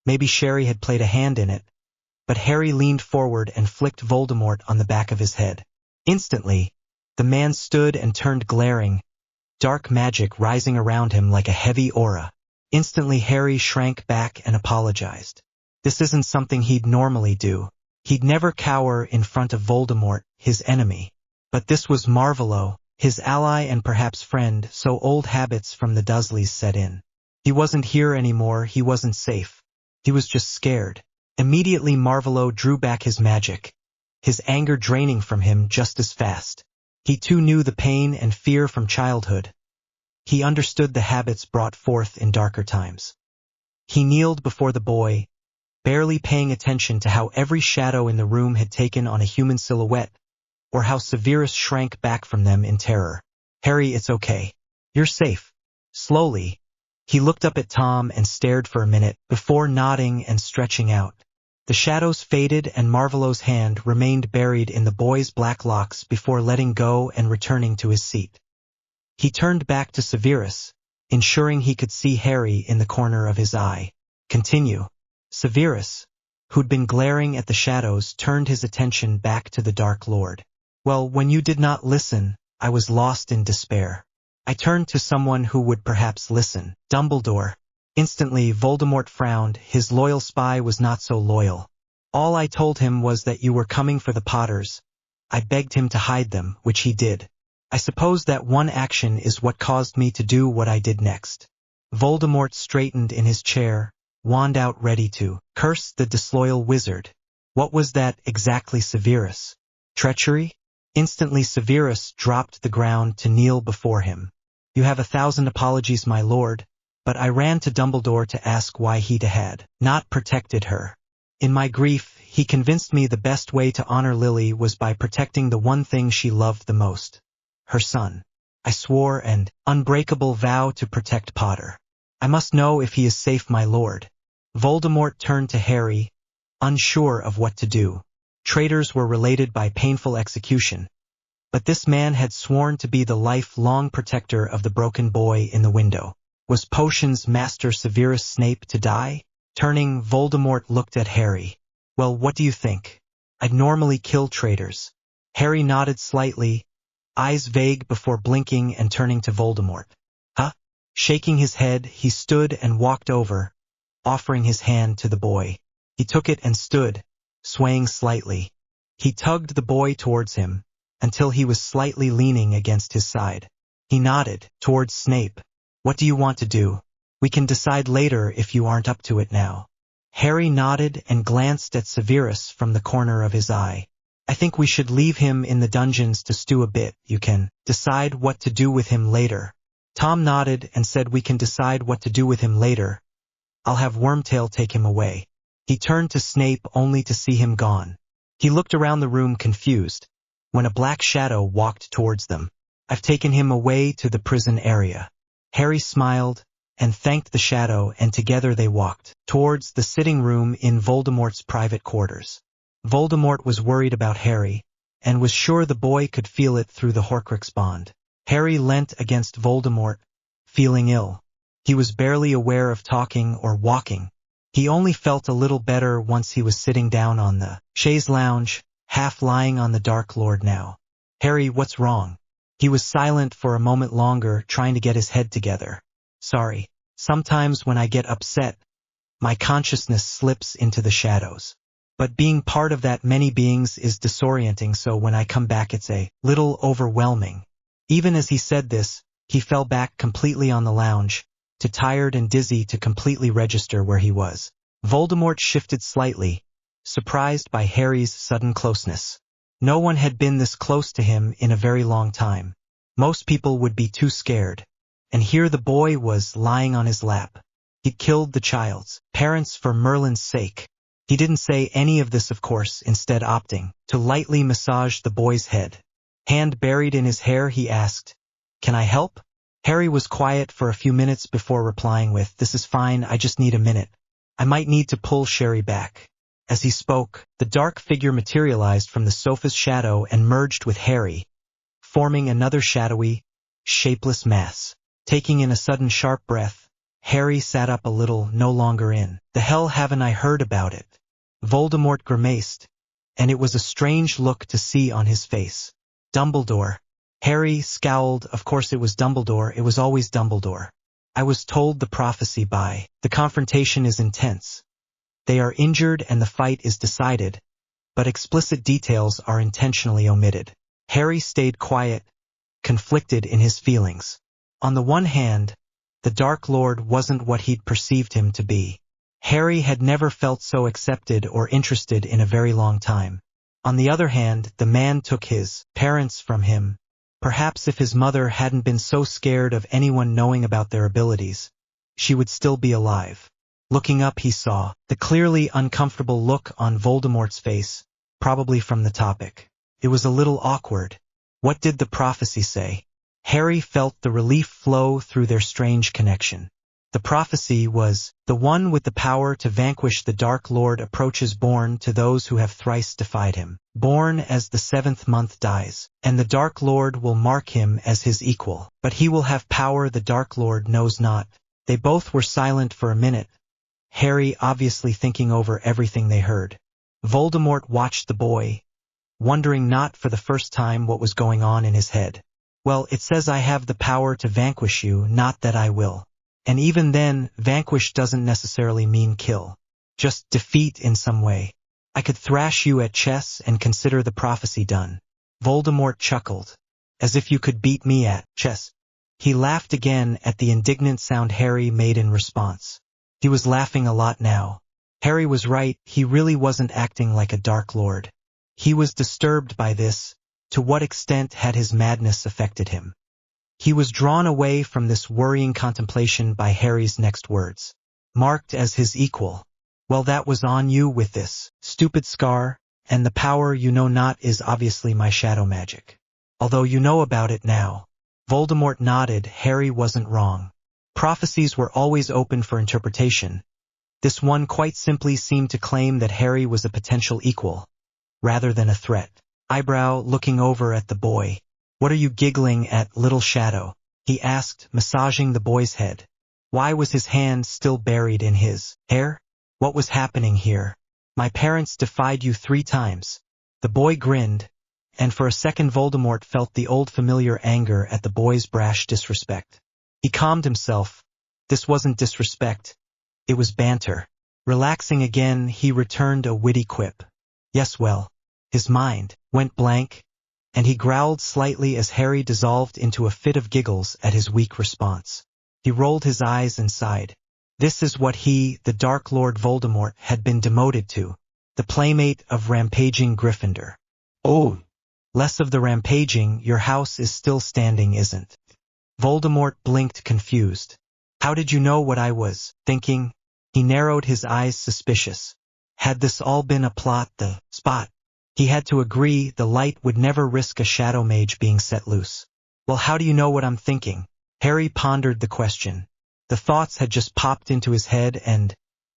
Maybe Sherry had played a hand in it, but Harry leaned forward and flicked Voldemort on the back of his head. Instantly, the man stood and turned glaring, dark magic rising around him like a heavy aura. Instantly Harry shrank back and apologized. This isn't something he'd normally do. He'd never cower in front of Voldemort, his enemy. But this was Marvolo, his ally and perhaps friend, so old habits from the Dursleys set in. He wasn't here anymore, he wasn't safe. He was just scared. Immediately Marvolo drew back his magic, his anger draining from him just as fast. He too knew the pain and fear from childhood. He understood the habits brought forth in darker times. He kneeled before the boy, barely paying attention to how every shadow in the room had taken on a human silhouette, or how Severus shrank back from them in terror. Harry, it's okay. You're safe. Slowly, he looked up at Tom and stared for a minute before nodding and stretching out. The shadows faded and Marvolo's hand remained buried in the boy's black locks before letting go and returning to his seat. He turned back to Severus, ensuring he could see Harry in the corner of his eye. Continue. Severus, who'd been glaring at the shadows, turned his attention back to the Dark Lord. Well, when you did not listen, I was lost in despair. I turned to someone who would perhaps listen. Dumbledore. Instantly, Voldemort frowned. His loyal spy was not so loyal. All I told him was that you were coming for the Potters. I begged him to hide them, which he did. I suppose that one action is what caused me to do what I did next. Voldemort straightened in his chair, wand out ready to curse the disloyal wizard. What was that exactly, Severus? Treachery? Instantly Severus dropped the ground to kneel before him. You have 1,000 apologies, my lord, but I ran to Dumbledore to ask why he had not protected her. In my grief, he convinced me the best way to honor Lily was by protecting the one thing she loved the most. Her son. I swore an unbreakable vow to protect Potter. I must know if he is safe, my lord. Voldemort turned to Harry, unsure of what to do. Traitors were related by painful execution, but this man had sworn to be the lifelong protector of the broken boy in the window. Was Potions Master Severus Snape to die? Turning, Voldemort looked at Harry. Well, what do you think? I'd normally kill traitors. Harry nodded slightly, eyes vague before blinking and turning to Voldemort. Huh? Shaking his head, he stood and walked over, offering his hand to the boy. He took it and stood, swaying slightly. He tugged the boy towards him, until he was slightly leaning against his side. He nodded towards Snape. What do you want to do? We can decide later if you aren't up to it now. Harry nodded and glanced at Severus from the corner of his eye. I think we should leave him in the dungeons to stew a bit. You can decide what to do with him later. Tom nodded and said we can decide what to do with him later. I'll have Wormtail take him away. He turned to Snape only to see him gone. He looked around the room confused, when a black shadow walked towards them. I've taken him away to the prison area. Harry smiled and thanked the shadow, and together they walked towards the sitting room in Voldemort's private quarters. Voldemort was worried about Harry, and was sure the boy could feel it through the Horcrux bond. Harry leant against Voldemort, feeling ill. He was barely aware of talking or walking. He only felt a little better once he was sitting down on the chaise lounge, half lying on the Dark Lord now. Harry, what's wrong? He was silent for a moment longer, trying to get his head together. Sorry. Sometimes when I get upset, my consciousness slips into the shadows. But being part of that many beings is disorienting, so when I come back it's a little overwhelming. Even as he said this, he fell back completely on the lounge, too tired and dizzy to completely register where he was. Voldemort shifted slightly, surprised by Harry's sudden closeness. No one had been this close to him in a very long time. Most people would be too scared. And here the boy was lying on his lap. He'd killed the child's parents for Merlin's sake. He didn't say any of this, of course, instead opting to lightly massage the boy's head. Hand buried in his hair, he asked, "Can I help?" Harry was quiet for a few minutes before replying with, "This is fine, I just need a minute. I might need to pull Sherry back." As he spoke, the dark figure materialized from the sofa's shadow and merged with Harry, forming another shadowy, shapeless mass. Taking in a sudden sharp breath, Harry sat up a little, no longer in. The hell haven't I heard about it? Voldemort grimaced, and it was a strange look to see on his face. Dumbledore. Harry scowled. Of course it was Dumbledore, it was always Dumbledore. I was told the prophecy by. The confrontation is intense. They are injured and the fight is decided, but explicit details are intentionally omitted. Harry stayed quiet, conflicted in his feelings. On the one hand, the Dark Lord wasn't what he'd perceived him to be. Harry had never felt so accepted or interested in a very long time. On the other hand, the man took his parents from him. Perhaps if his mother hadn't been so scared of anyone knowing about their abilities, she would still be alive. Looking up, he saw the clearly uncomfortable look on Voldemort's face, probably from the topic. It was a little awkward. What did the prophecy say? Harry felt the relief flow through their strange connection. The prophecy was, the one with the power to vanquish the Dark Lord approaches, born to those who have thrice defied him. Born as the 7th month dies, and the Dark Lord will mark him as his equal. But he will have power the Dark Lord knows not. They both were silent for a minute, Harry obviously thinking over everything they heard. Voldemort watched the boy, wondering not for the first time what was going on in his head. Well, it says I have the power to vanquish you, not that I will. And even then, vanquish doesn't necessarily mean kill. Just defeat in some way. I could thrash you at chess and consider the prophecy done. Voldemort chuckled. As if you could beat me at chess. He laughed again at the indignant sound Harry made in response. He was laughing a lot now. Harry was right, he really wasn't acting like a Dark Lord. He was disturbed by this. To what extent had his madness affected him? He was drawn away from this worrying contemplation by Harry's next words. Marked as his equal. Well, that was on you with this stupid scar, and the power you know not is obviously my shadow magic. Although you know about it now. Voldemort nodded. Harry wasn't wrong. Prophecies were always open for interpretation. This one quite simply seemed to claim that Harry was a potential equal, rather than a threat. Eyebrow looking over at the boy. What are you giggling at, little shadow? He asked, massaging the boy's head. Why was his hand still buried in his hair? What was happening here? My parents defied you 3 times. The boy grinned, and for a second Voldemort felt the old familiar anger at the boy's brash disrespect. He calmed himself. This wasn't disrespect. It was banter. Relaxing again, he returned a witty quip. Yes, well. His mind went blank, and he growled slightly as Harry dissolved into a fit of giggles at his weak response. He rolled his eyes and sighed. This is what he, the Dark Lord Voldemort, had been demoted to. The playmate of rampaging Gryffindor. Oh! Less of the rampaging, your house is still standing, isn't? Voldemort blinked confused. How did you know what I was thinking? He narrowed his eyes suspicious. Had this all been a plot, the spot? He had to agree the light would never risk a shadow mage being set loose. Well, how do you know what I'm thinking? Harry pondered the question. The thoughts had just popped into his head and,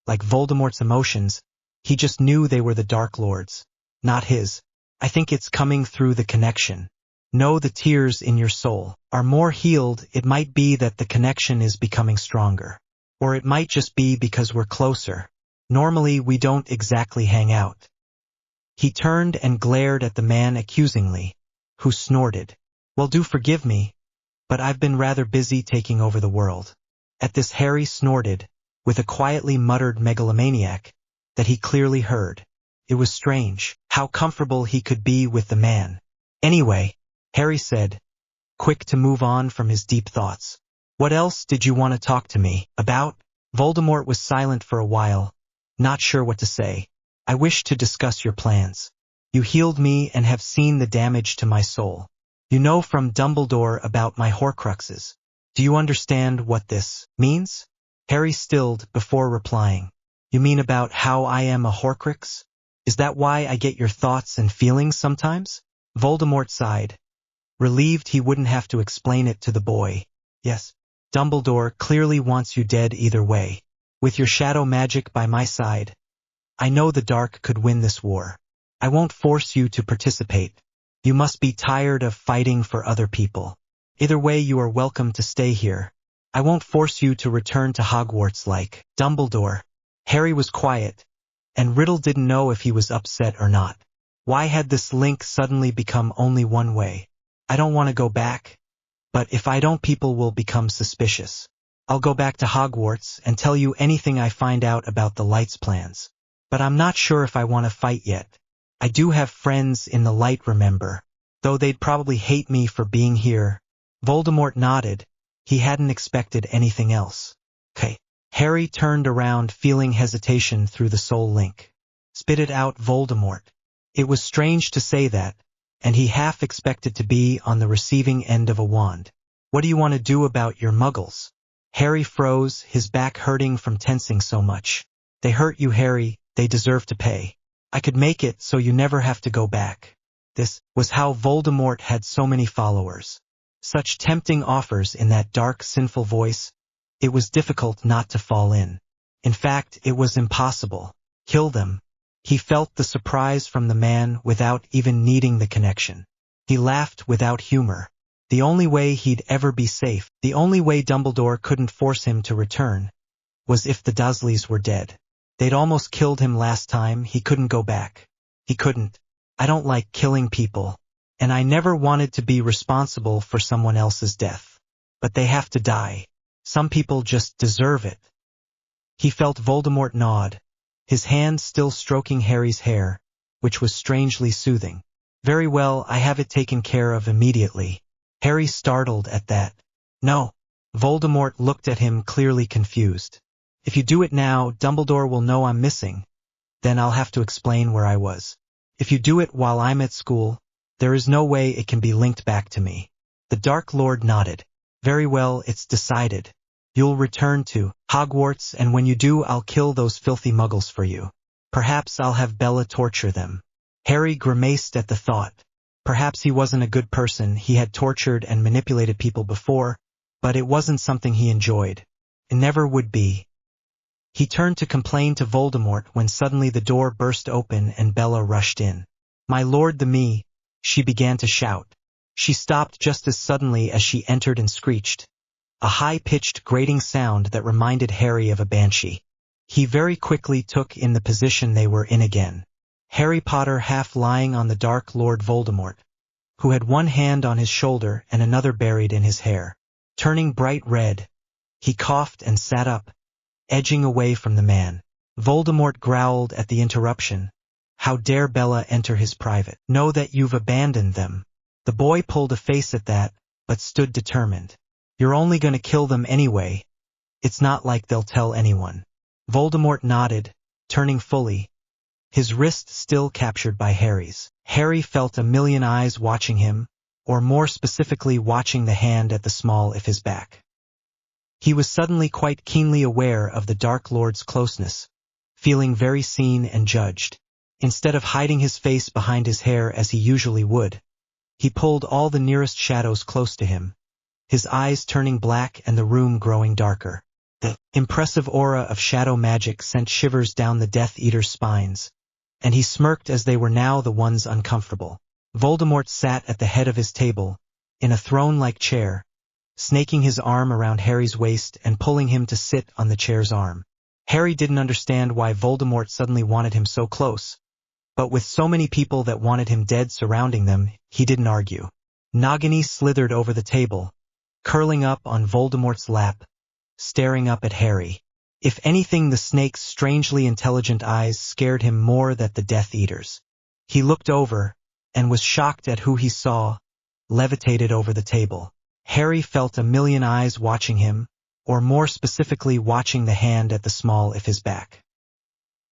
like Voldemort's emotions, he just knew they were the Dark Lord's, not his. I think it's coming through the connection. Know the tears in your soul are more healed. It might be that the connection is becoming stronger. Or it might just be because we're closer. Normally we don't exactly hang out. He turned and glared at the man accusingly, who snorted. Well, do forgive me, but I've been rather busy taking over the world. At this Harry snorted, with a quietly muttered megalomaniac, that he clearly heard. It was strange, how comfortable he could be with the man. Anyway, Harry said, quick to move on from his deep thoughts. What else did you want to talk to me about? Voldemort was silent for a while, not sure what to say. I wish to discuss your plans. You healed me and have seen the damage to my soul. You know from Dumbledore about my Horcruxes. Do you understand what this means? Harry stilled before replying. You mean about how I am a Horcrux? Is that why I get your thoughts and feelings sometimes? Voldemort sighed, relieved he wouldn't have to explain it to the boy. Yes. Dumbledore clearly wants you dead either way. With your shadow magic by my side, I know the dark could win this war. I won't force you to participate. You must be tired of fighting for other people. Either way, you are welcome to stay here. I won't force you to return to Hogwarts like Dumbledore. Harry was quiet, and Riddle didn't know if he was upset or not. Why had this link suddenly become only one way? I don't want to go back, but if I don't, people will become suspicious. I'll go back to Hogwarts and tell you anything I find out about the Light's plans. But I'm not sure if I want to fight yet. I do have friends in the Light, remember? Though they'd probably hate me for being here. Voldemort nodded. He hadn't expected anything else. Okay. Harry turned around, feeling hesitation through the soul link. Spit it out, Voldemort. It was strange to say that, and he half expected to be on the receiving end of a wand. What do you want to do about your muggles? Harry froze, his back hurting from tensing so much. They hurt you, Harry, they deserve to pay. I could make it so you never have to go back. This was how Voldemort had so many followers. Such tempting offers in that dark, sinful voice. It was difficult not to fall in. In fact, it was impossible. Kill them. He felt the surprise from the man without even needing the connection. He laughed without humor. The only way he'd ever be safe, the only way Dumbledore couldn't force him to return, was if the Dursleys were dead. They'd almost killed him last time, he couldn't go back. He couldn't. I don't like killing people, and I never wanted to be responsible for someone else's death. But they have to die. Some people just deserve it. He felt Voldemort nod, his hand still stroking Harry's hair, which was strangely soothing. Very well, I have it taken care of immediately. Harry startled at that. No. Voldemort looked at him, clearly confused. If you do it now, Dumbledore will know I'm missing. Then I'll have to explain where I was. If you do it while I'm at school, there is no way it can be linked back to me. The Dark Lord nodded. Very well, it's decided. You'll return to Hogwarts, and when you do, I'll kill those filthy muggles for you. Perhaps I'll have Bella torture them. Harry grimaced at the thought. Perhaps he wasn't a good person, he had tortured and manipulated people before, but it wasn't something he enjoyed. It never would be. He turned to complain to Voldemort when suddenly the door burst open and Bella rushed in. My lord the me, she began to shout. She stopped just as suddenly as she entered and screeched. A high-pitched, grating sound that reminded Harry of a banshee. He very quickly took in the position they were in again. Harry Potter half lying on the Dark Lord Voldemort, who had one hand on his shoulder and another buried in his hair. Turning bright red, he coughed and sat up, edging away from the man. Voldemort growled at the interruption. How dare Bella enter his private? Know that you've abandoned them. The boy pulled a face at that, but stood determined. You're only going to kill them anyway. It's not like they'll tell anyone. Voldemort nodded, turning fully, his wrist still captured by Harry's. Harry felt a million eyes watching him, or more specifically watching the hand at the small of his back. He was suddenly quite keenly aware of the Dark Lord's closeness, feeling very seen and judged. Instead of hiding his face behind his hair as he usually would, he pulled all the nearest shadows close to him, his eyes turning black and the room growing darker. The impressive aura of shadow magic sent shivers down the Death Eater's spines, and he smirked as they were now the ones uncomfortable. Voldemort sat at the head of his table, in a throne-like chair, snaking his arm around Harry's waist and pulling him to sit on the chair's arm. Harry didn't understand why Voldemort suddenly wanted him so close, but with so many people that wanted him dead surrounding them, he didn't argue. Nagini slithered over the table, curling up on Voldemort's lap, staring up at Harry. If anything, the snake's strangely intelligent eyes scared him more than the Death Eater's. He looked over, and was shocked at who he saw, levitated over the table. Harry felt a million eyes watching him, or more specifically watching the hand at the small of his back.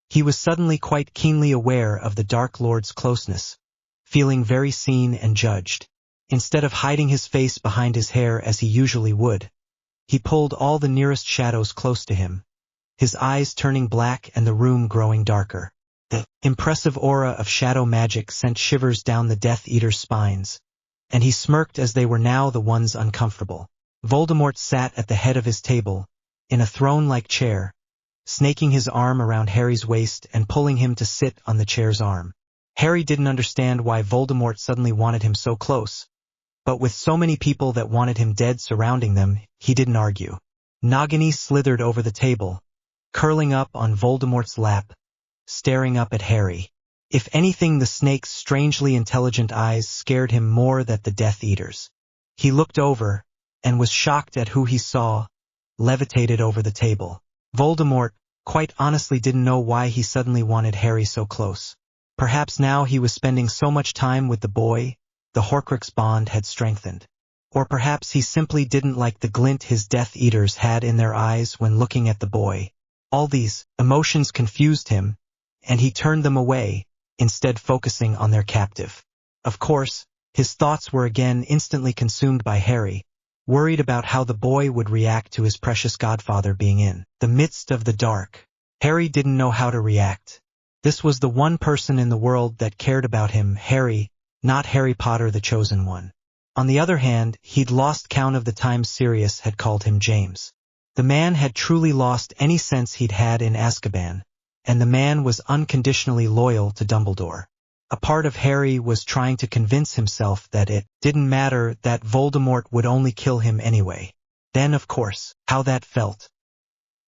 He was suddenly quite keenly aware of the Dark Lord's closeness, feeling very seen and judged. Instead of hiding his face behind his hair as he usually would, he pulled all the nearest shadows close to him, his eyes turning black and the room growing darker. The impressive aura of shadow magic sent shivers down the Death Eater's spines, and he smirked as they were now the ones uncomfortable. Voldemort sat at the head of his table, in a throne-like chair, snaking his arm around Harry's waist and pulling him to sit on the chair's arm. Harry didn't understand why Voldemort suddenly wanted him so close, but with so many people that wanted him dead surrounding them, he didn't argue. Nagini slithered over the table, curling up on Voldemort's lap, staring up at Harry. If anything, the snake's strangely intelligent eyes scared him more than the Death Eater's. He looked over, and was shocked at who he saw, levitated over the table. Voldemort, quite honestly, didn't know why he suddenly wanted Harry so close. Perhaps now he was spending so much time with the boy, the Horcrux bond had strengthened. Or perhaps he simply didn't like the glint his Death Eaters had in their eyes when looking at the boy. All these emotions confused him, and he turned them away, instead focusing on their captive. Of course, his thoughts were again instantly consumed by Harry, worried about how the boy would react to his precious godfather being in the midst of the dark. Harry didn't know how to react. This was the one person in the world that cared about him, Harry, not Harry Potter the Chosen One. On the other hand, he'd lost count of the times Sirius had called him James. The man had truly lost any sense he'd had in Azkaban, and the man was unconditionally loyal to Dumbledore. A part of Harry was trying to convince himself that it didn't matter, that Voldemort would only kill him anyway. Then, of course, how that felt.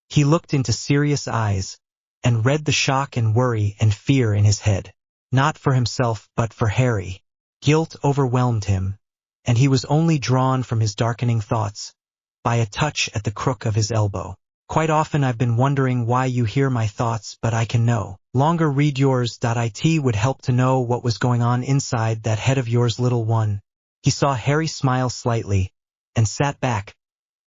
He looked into Sirius' eyes, and read the shock and worry and fear in his head. Not for himself, but for Harry. Guilt overwhelmed him, and he was only drawn from his darkening thoughts by a touch at the crook of his elbow. Quite often I've been wondering why you hear my thoughts, but I can know. Longer read yours. It would help to know what was going on inside that head of yours, little one. He saw Harry smile slightly, and sat back,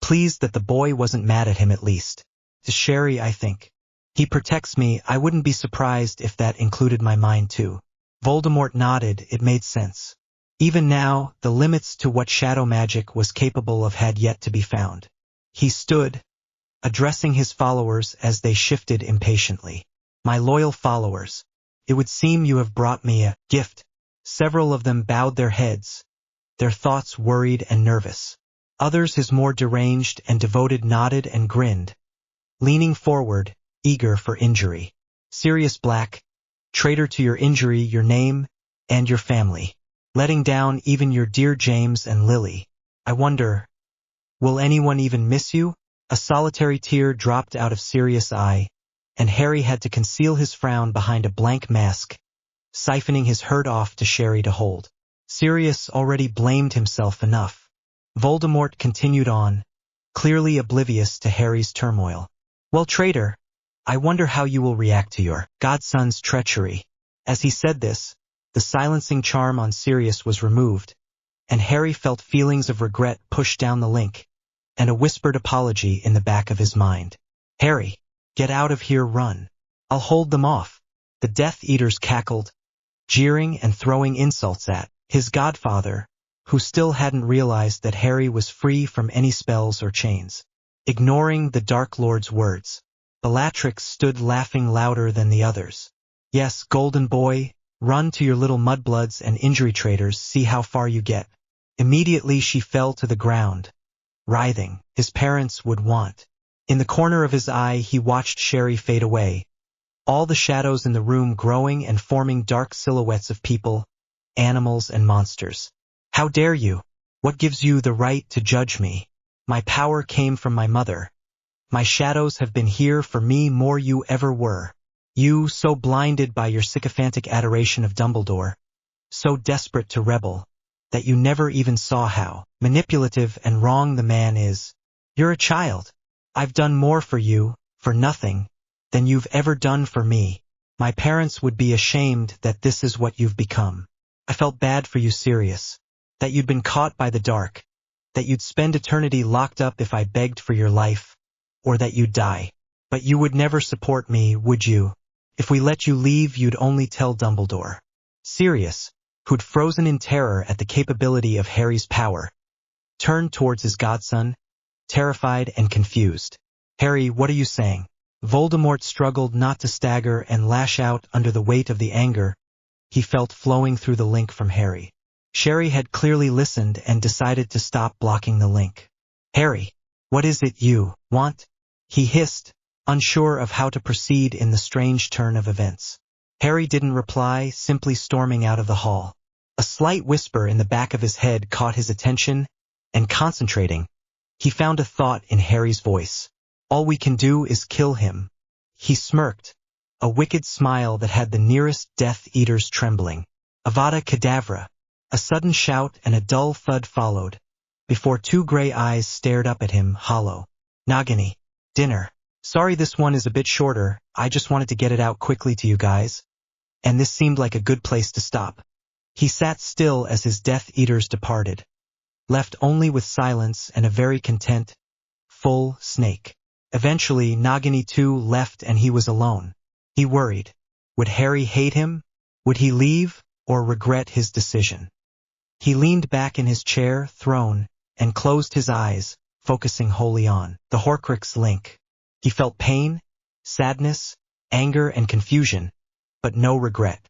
pleased that the boy wasn't mad at him at least. To Sherry, I think. He protects me. I wouldn't be surprised if that included my mind too. Voldemort nodded. It made sense. Even now, the limits to what shadow magic was capable of had yet to be found. He stood, addressing his followers as they shifted impatiently. My loyal followers, it would seem you have brought me a gift. Several of them bowed their heads, their thoughts worried and nervous. Others, his more deranged and devoted, nodded and grinned, leaning forward, eager for injury. Sirius Black, traitor to your injury, your name, and your family. Letting down even your dear James and Lily. I wonder, will anyone even miss you? A solitary tear dropped out of Sirius' eye, and Harry had to conceal his frown behind a blank mask, siphoning his hurt off to Sherry to hold. Sirius already blamed himself enough. Voldemort continued on, clearly oblivious to Harry's turmoil. Well, traitor, I wonder how you will react to your godson's treachery. As he said this, the silencing charm on Sirius was removed, and Harry felt feelings of regret push down the link, and a whispered apology in the back of his mind. Harry, get out of here, run. I'll hold them off. The Death Eaters cackled, jeering and throwing insults at his godfather, who still hadn't realized that Harry was free from any spells or chains. Ignoring the Dark Lord's words, Bellatrix stood laughing louder than the others. Yes, golden boy, run to your little mudbloods and injury traders, see how far you get. Immediately she fell to the ground, writhing. His parents would want. In the corner of his eye he watched Sherry fade away, all the shadows in the room growing and forming dark silhouettes of people, animals and monsters. How dare you? What gives you the right to judge me? My power came from my mother. My shadows have been here for me more you ever were. You, so blinded by your sycophantic adoration of Dumbledore, so desperate to rebel, that you never even saw how manipulative and wrong the man is. You're a child. I've done more for you, for nothing, than you've ever done for me. My parents would be ashamed that this is what you've become. I felt bad for you, Sirius, that you'd been caught by the dark, that you'd spend eternity locked up if I begged for your life, or that you'd die. But you would never support me, would you? If we let you leave, you'd only tell Dumbledore. Sirius, who'd frozen in terror at the capability of Harry's power, turned towards his godson, terrified and confused. Harry, what are you saying? Voldemort struggled not to stagger and lash out under the weight of the anger he felt flowing through the link from Harry. Sherry had clearly listened and decided to stop blocking the link. Harry, what is it you want? He hissed, unsure of how to proceed in the strange turn of events. Harry didn't reply, simply storming out of the hall. A slight whisper in the back of his head caught his attention, and concentrating, He found a thought in Harry's voice. All we can do is kill him. He smirked, a wicked smile that had the nearest Death Eaters trembling. Avada Kedavra! A sudden shout and a dull thud followed, before two gray eyes stared up at him, hollow. Nagini. Dinner. Sorry this one is a bit shorter, I just wanted to get it out quickly to you guys. And this seemed like a good place to stop. He sat still as his Death Eaters departed, left only with silence and a very content, full snake. Eventually, Nagini too left and he was alone. He worried. Would Harry hate him? Would he leave, or regret his decision? He leaned back in his chair, throne, and closed his eyes, focusing wholly on the Horcrux link. He felt pain, sadness, anger, and confusion, but no regret.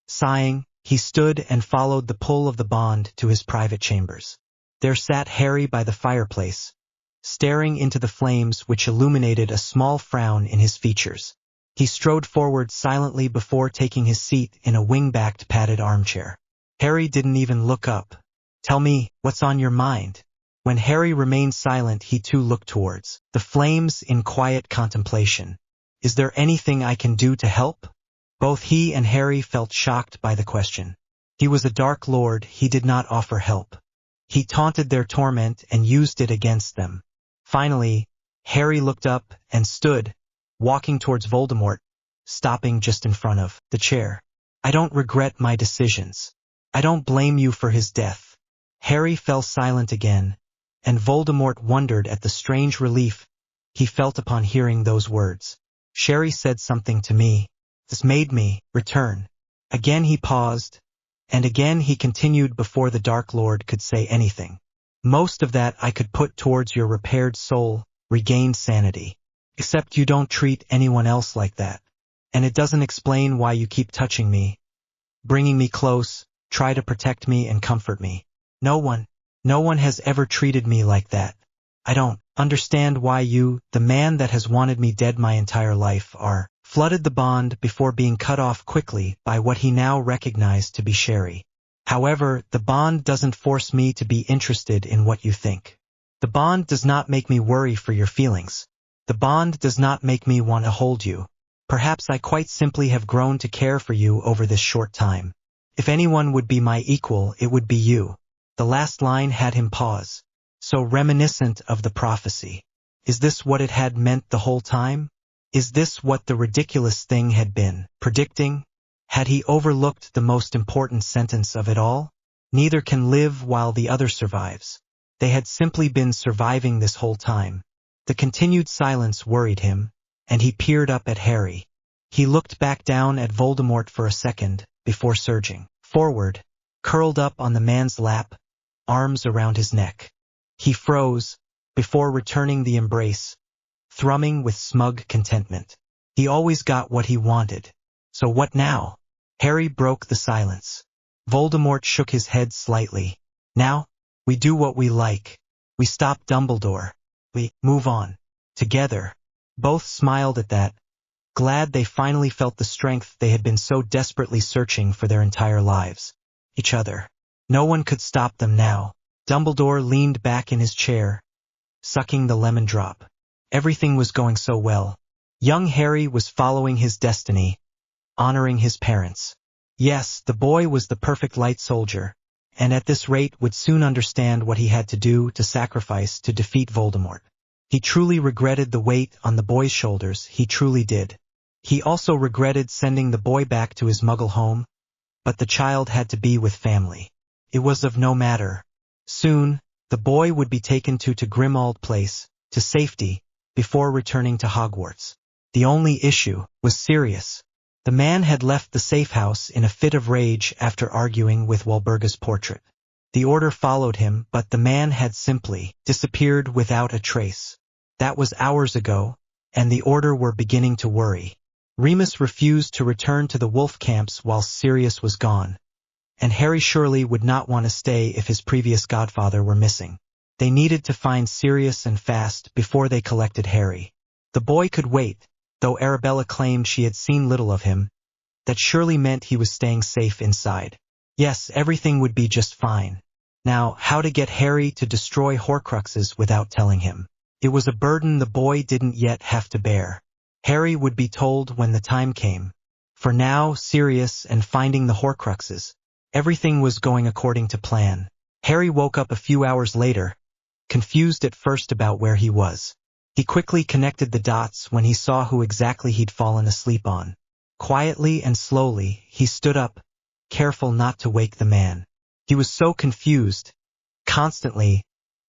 Sighing, he stood and followed the pull of the bond to his private chambers. There sat Harry by the fireplace, staring into the flames which illuminated a small frown in his features. He strode forward silently before taking his seat in a wing-backed padded armchair. Harry didn't even look up. Tell me, what's on your mind? When Harry remained silent, he too looked towards the flames in quiet contemplation. Is there anything I can do to help? Both he and Harry felt shocked by the question. He was a Dark Lord, he did not offer help. He taunted their torment and used it against them. Finally, Harry looked up and stood, walking towards Voldemort, stopping just in front of the chair. I don't regret my decisions. I don't blame you for his death. Harry fell silent again, and Voldemort wondered at the strange relief he felt upon hearing those words. Sherry said something to me. This made me return. Again he paused, and again he continued before the Dark Lord could say anything. Most of that I could put towards your repaired soul, regained sanity. Except you don't treat anyone else like that. And it doesn't explain why you keep touching me, bringing me close, try to protect me and comfort me. No one has ever treated me like that. I don't understand why you, the man that has wanted me dead my entire life, are flooded the bond before being cut off quickly by what he now recognized to be Sherry. However, the bond doesn't force me to be interested in what you think. The bond does not make me worry for your feelings. The bond does not make me want to hold you. Perhaps I quite simply have grown to care for you over this short time. If anyone would be my equal, it would be you. The last line had him pause, so reminiscent of the prophecy. Is this what it had meant the whole time? Is this what the ridiculous thing had been predicting? Had he overlooked the most important sentence of it all? Neither can live while the other survives. They had simply been surviving this whole time. The continued silence worried him, and he peered up at Harry. He looked back down at Voldemort for a second, before surging forward, curled up on the man's lap, arms around his neck. He froze, before returning the embrace, thrumming with smug contentment. He always got what he wanted. So what now? Harry broke the silence. Voldemort shook his head slightly. Now, we do what we like. We stop Dumbledore. We move on. Together. Both smiled at that, glad they finally felt the strength they had been so desperately searching for their entire lives. Each other. No one could stop them now. Dumbledore leaned back in his chair, sucking the lemon drop. Everything was going so well. Young Harry was following his destiny, honoring his parents. Yes, the boy was the perfect light soldier, and at this rate would soon understand what he had to do to sacrifice to defeat Voldemort. He truly regretted the weight on the boy's shoulders, he truly did. He also regretted sending the boy back to his Muggle home, but the child had to be with family. It was of no matter. Soon, the boy would be taken to Grimmauld Place, to safety, before returning to Hogwarts. The only issue was serious. The man had left the safe house in a fit of rage after arguing with Walburga's portrait. The order followed him, but the man had simply disappeared without a trace. That was hours ago, and the order were beginning to worry. Remus refused to return to the wolf camps while Sirius was gone, and Harry surely would not want to stay if his previous godfather were missing. They needed to find Sirius and fast before they collected Harry. The boy could wait, though Arabella claimed she had seen little of him. That surely meant he was staying safe inside. Yes, everything would be just fine. Now, how to get Harry to destroy Horcruxes without telling him. It was a burden the boy didn't yet have to bear. Harry would be told when the time came. For now, Sirius and finding the Horcruxes, everything was going according to plan. Harry woke up a few hours later, confused at first about where he was. He quickly connected the dots when he saw who exactly he'd fallen asleep on. Quietly and slowly, he stood up, careful not to wake the man. He was so confused, constantly,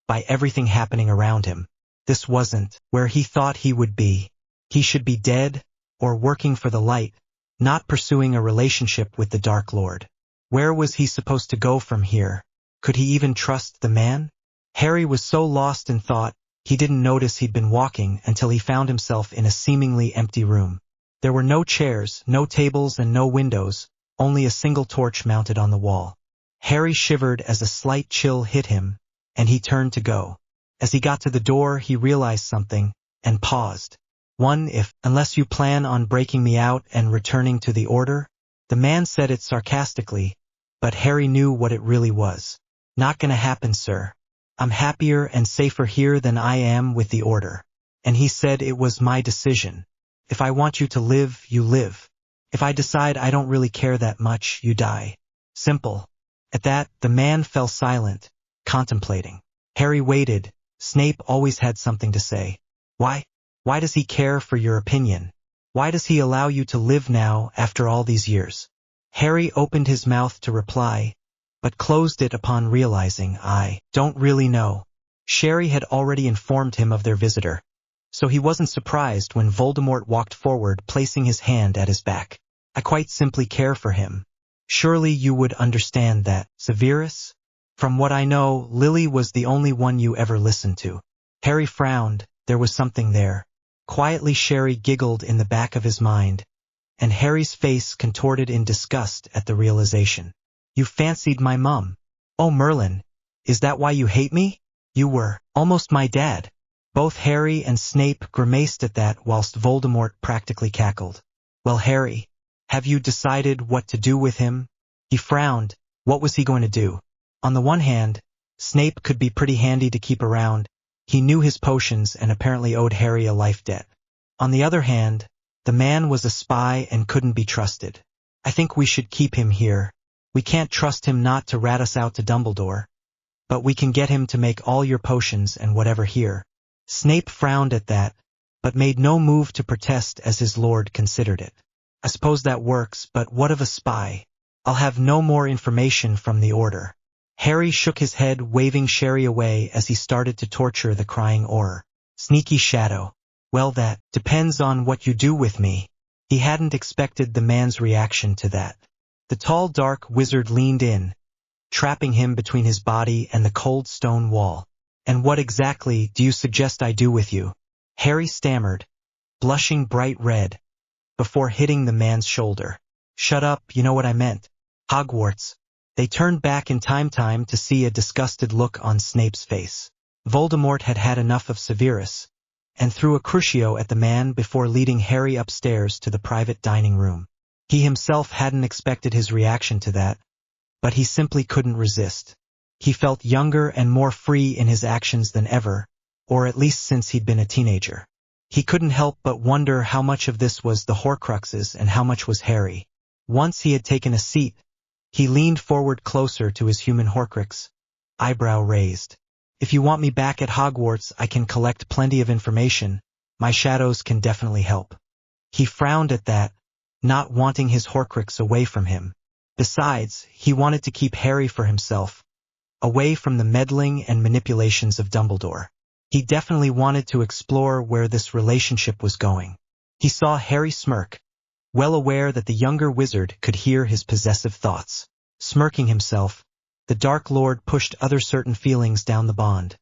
by everything happening around him. This wasn't where he thought he would be. He should be dead, or working for the light, not pursuing a relationship with the Dark Lord. Where was he supposed to go from here? Could he even trust the man? Harry was so lost in thought, he didn't notice he'd been walking until he found himself in a seemingly empty room. There were no chairs, no tables, and no windows, only a single torch mounted on the wall. Harry shivered as a slight chill hit him, and he turned to go. As he got to the door, he realized something, and paused. Unless you plan on breaking me out and returning to the Order? The man said it sarcastically, but Harry knew what it really was. Not gonna happen, sir. I'm happier and safer here than I am with the Order. And he said it was my decision. If I want you to live, you live. If I decide I don't really care that much, you die. Simple. At that, the man fell silent, contemplating. Harry waited. Snape always had something to say. Why? Why does he care for your opinion? Why does he allow you to live now after all these years? Harry opened his mouth to reply, but closed it upon realizing, I don't really know. Sherry had already informed him of their visitor, so he wasn't surprised when Voldemort walked forward, placing his hand at his back. I quite simply care for him. Surely you would understand that, Severus? From what I know, Lily was the only one you ever listened to. Harry frowned. There was something there. Quietly, Sherry giggled in the back of his mind, and Harry's face contorted in disgust at the realization. You fancied my mum. Oh, Merlin, is that why you hate me? You were almost my dad. Both Harry and Snape grimaced at that whilst Voldemort practically cackled. Well, Harry, have you decided what to do with him? He frowned. What was he going to do? On the one hand, Snape could be pretty handy to keep around. He knew his potions and apparently owed Harry a life debt. On the other hand, the man was a spy and couldn't be trusted. I think we should keep him here. We can't trust him not to rat us out to Dumbledore, but we can get him to make all your potions and whatever here. Snape frowned at that, but made no move to protest as his lord considered it. I suppose that works, but what of a spy? I'll have no more information from the Order. Harry shook his head, waving Sherry away as he started to torture the crying Auror. Sneaky shadow. Well, that depends on what you do with me. He hadn't expected the man's reaction to that. The tall dark wizard leaned in, trapping him between his body and the cold stone wall. And what exactly do you suggest I do with you? Harry stammered, blushing bright red, before hitting the man's shoulder. Shut up, you know what I meant. Hogwarts. They turned back in time to see a disgusted look on Snape's face. Voldemort had had enough of Severus, and threw a crucio at the man before leading Harry upstairs to the private dining room. He himself hadn't expected his reaction to that, but he simply couldn't resist. He felt younger and more free in his actions than ever, or at least since he'd been a teenager. He couldn't help but wonder how much of this was the Horcruxes and how much was Harry. Once he had taken a seat, he leaned forward closer to his human Horcrux, eyebrow raised. If you want me back at Hogwarts, I can collect plenty of information. My shadows can definitely help. He frowned at that, not wanting his Horcrux away from him. Besides, he wanted to keep Harry for himself, away from the meddling and manipulations of Dumbledore. He definitely wanted to explore where this relationship was going. He saw Harry smirk, well aware that the younger wizard could hear his possessive thoughts. Smirking himself, the Dark Lord pushed other certain feelings down the bond,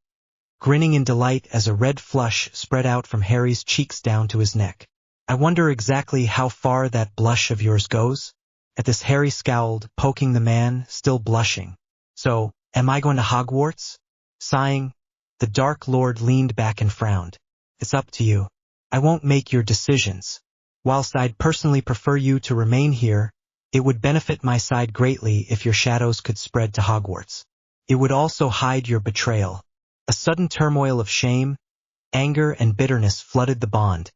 grinning in delight as a red flush spread out from Harry's cheeks down to his neck. I wonder exactly how far that blush of yours goes? At this, Harry scowled, poking the man, still blushing. So, am I going to Hogwarts? Sighing, the Dark Lord leaned back and frowned. It's up to you. I won't make your decisions. Whilst I'd personally prefer you to remain here, it would benefit my side greatly if your shadows could spread to Hogwarts. it would also hide your betrayal. A sudden turmoil of shame, anger, and bitterness flooded the bond,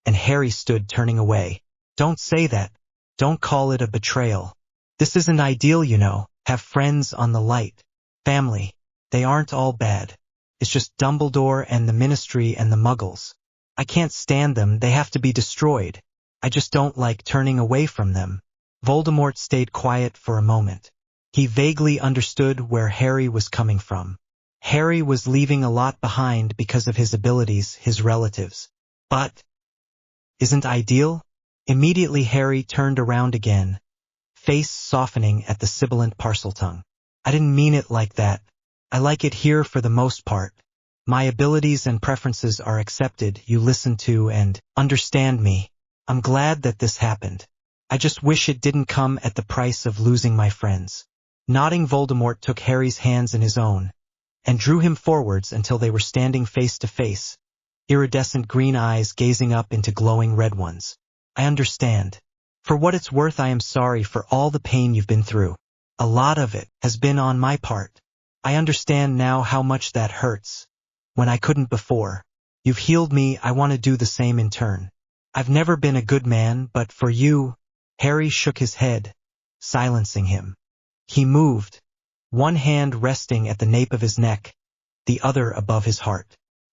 and Harry stood turning away. Don't say that. Don't call it a betrayal. This isn't ideal, you know. Have friends on the light. Family. They aren't all bad. It's just Dumbledore and the Ministry and the Muggles. I can't stand them, they have to be destroyed. I just don't like turning away from them. Voldemort stayed quiet for a moment. He vaguely understood where Harry was coming from. Harry was leaving a lot behind because of his abilities, his relatives. But isn't ideal? Immediately Harry turned around again, face softening at the sibilant Parseltongue. I didn't mean it like that. I like it here for the most part. My abilities and preferences are accepted, you listen to and understand me. I'm glad that this happened. I just wish it didn't come at the price of losing my friends. Nodding, Voldemort took Harry's hands in his own, and drew him forwards until they were standing face to face, iridescent green eyes gazing up into glowing red ones. I understand. For what it's worth, I am sorry for all the pain you've been through. A lot of it has been on my part. I understand now how much that hurts, when I couldn't before. You've healed me, I want to do the same in turn. I've never been a good man, but for you— Harry shook his head, silencing him. He moved, one hand resting at the nape of his neck, the other above his heart.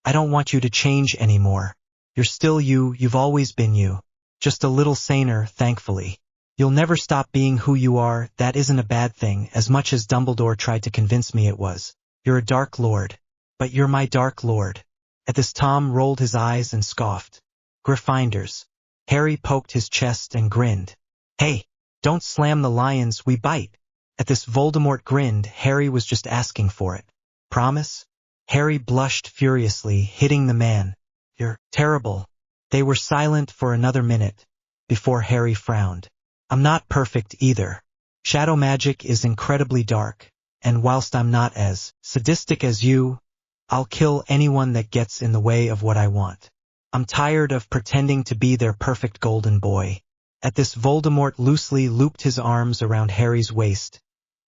I don't want you to change anymore. You're still you, you've always been you. Just a little saner, thankfully. You'll never stop being who you are, that isn't a bad thing, as much as Dumbledore tried to convince me it was. You're a Dark Lord. But you're my Dark Lord. At this, Tom rolled his eyes and scoffed. Gryffindors. Harry poked his chest and grinned. Hey, don't slam the lions, we bite. At this, Voldemort grinned. Harry was just asking for it. Promise? Harry blushed furiously, hitting the man. You're terrible. They were silent for another minute, before Harry frowned. I'm not perfect either. Shadow magic is incredibly dark, and whilst I'm not as sadistic as you, I'll kill anyone that gets in the way of what I want. I'm tired of pretending to be their perfect golden boy. At this, Voldemort loosely looped his arms around Harry's waist,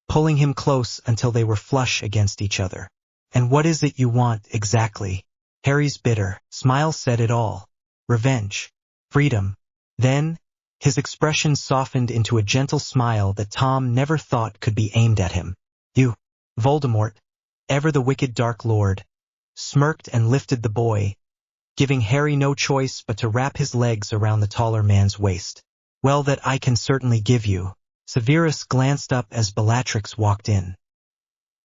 pulling him close until they were flush against each other. And what is it you want, exactly? Harry's bitter smile said it all. Revenge. Freedom. Then, his expression softened into a gentle smile that Tom never thought could be aimed at him. You, Voldemort, ever the wicked Dark Lord, smirked and lifted the boy, giving Harry no choice but to wrap his legs around the taller man's waist. Well, that I can certainly give you. Severus glanced up as Bellatrix walked in.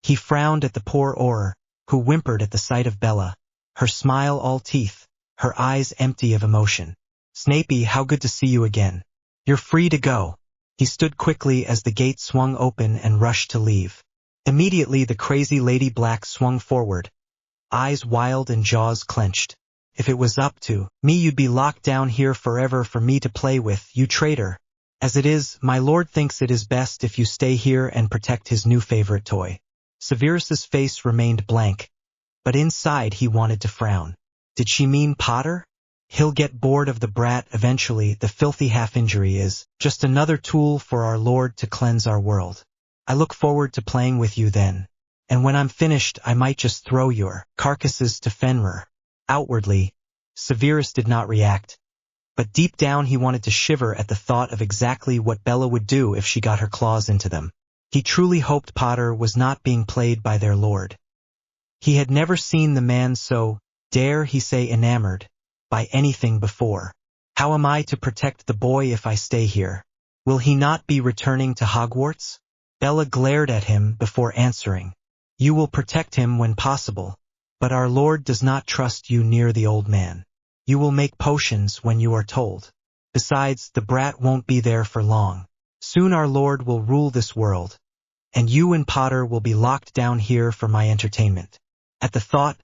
He frowned at the poor Auror, who whimpered at the sight of Bella, her smile all teeth, her eyes empty of emotion. Snapey, how good to see you again. You're free to go. He stood quickly as the gate swung open and rushed to leave. Immediately the crazy Lady Black swung forward, eyes wild and jaws clenched. If it was up to me, you'd be locked down here forever for me to play with, you traitor. As it is, my lord thinks it is best if you stay here and protect his new favorite toy. Severus's face remained blank, but inside he wanted to frown. Did she mean Potter? He'll get bored of the brat eventually. The filthy half-injury is just another tool for our Lord to cleanse our world. I look forward to playing with you then. And when I'm finished, I might just throw your carcasses to Fenrir. Outwardly, Severus did not react, but deep down he wanted to shiver at the thought of exactly what Bella would do if she got her claws into them. He truly hoped Potter was not being played by their lord. He had never seen the man so, dare he say, enamored by anything before. How am I to protect the boy if I stay here? Will he not be returning to Hogwarts? Bella glared at him before answering. You will protect him when possible, but our Lord does not trust you near the old man. You will make potions when you are told. Besides, the brat won't be there for long. Soon our Lord will rule this world, and you and Potter will be locked down here for my entertainment. At the thought,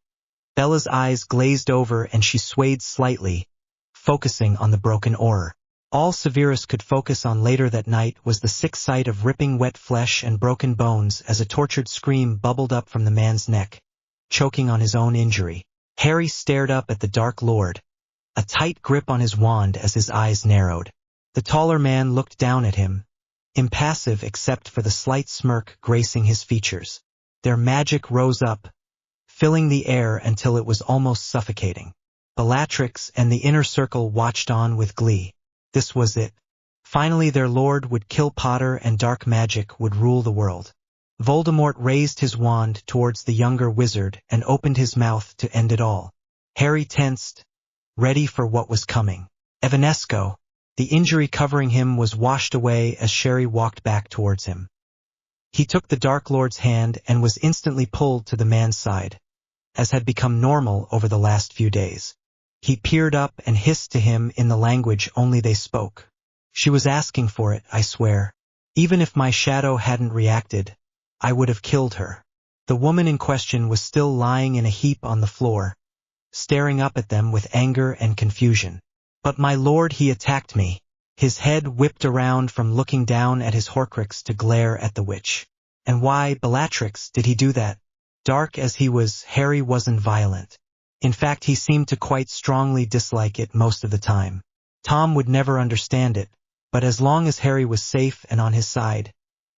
Bella's eyes glazed over and she swayed slightly, focusing on the broken Auror. All Severus could focus on later that night was the sick sight of ripping wet flesh and broken bones as a tortured scream bubbled up from the man's neck, choking on his own injury. Harry stared up at the Dark Lord, a tight grip on his wand as his eyes narrowed. The taller man looked down at him, impassive except for the slight smirk gracing his features. Their magic rose up, filling the air until it was almost suffocating. Bellatrix and the inner circle watched on with glee. This was it. Finally their lord would kill Potter and dark magic would rule the world. Voldemort raised his wand towards the younger wizard and opened his mouth to end it all. Harry tensed, ready for what was coming. Evanesco, the injury covering him, was washed away as Sherry walked back towards him. He took the Dark Lord's hand and was instantly pulled to the man's side, as had become normal over the last few days. He peered up and hissed to him in the language only they spoke. She was asking for it, I swear. Even if my shadow hadn't reacted, I would have killed her. The woman in question was still lying in a heap on the floor, staring up at them with anger and confusion. But my lord, he attacked me. His head whipped around from looking down at his Horcrux to glare at the witch. And why, Bellatrix, did he do that? Dark as he was, Harry wasn't violent. In fact, he seemed to quite strongly dislike it most of the time. Tom would never understand it, but as long as Harry was safe and on his side,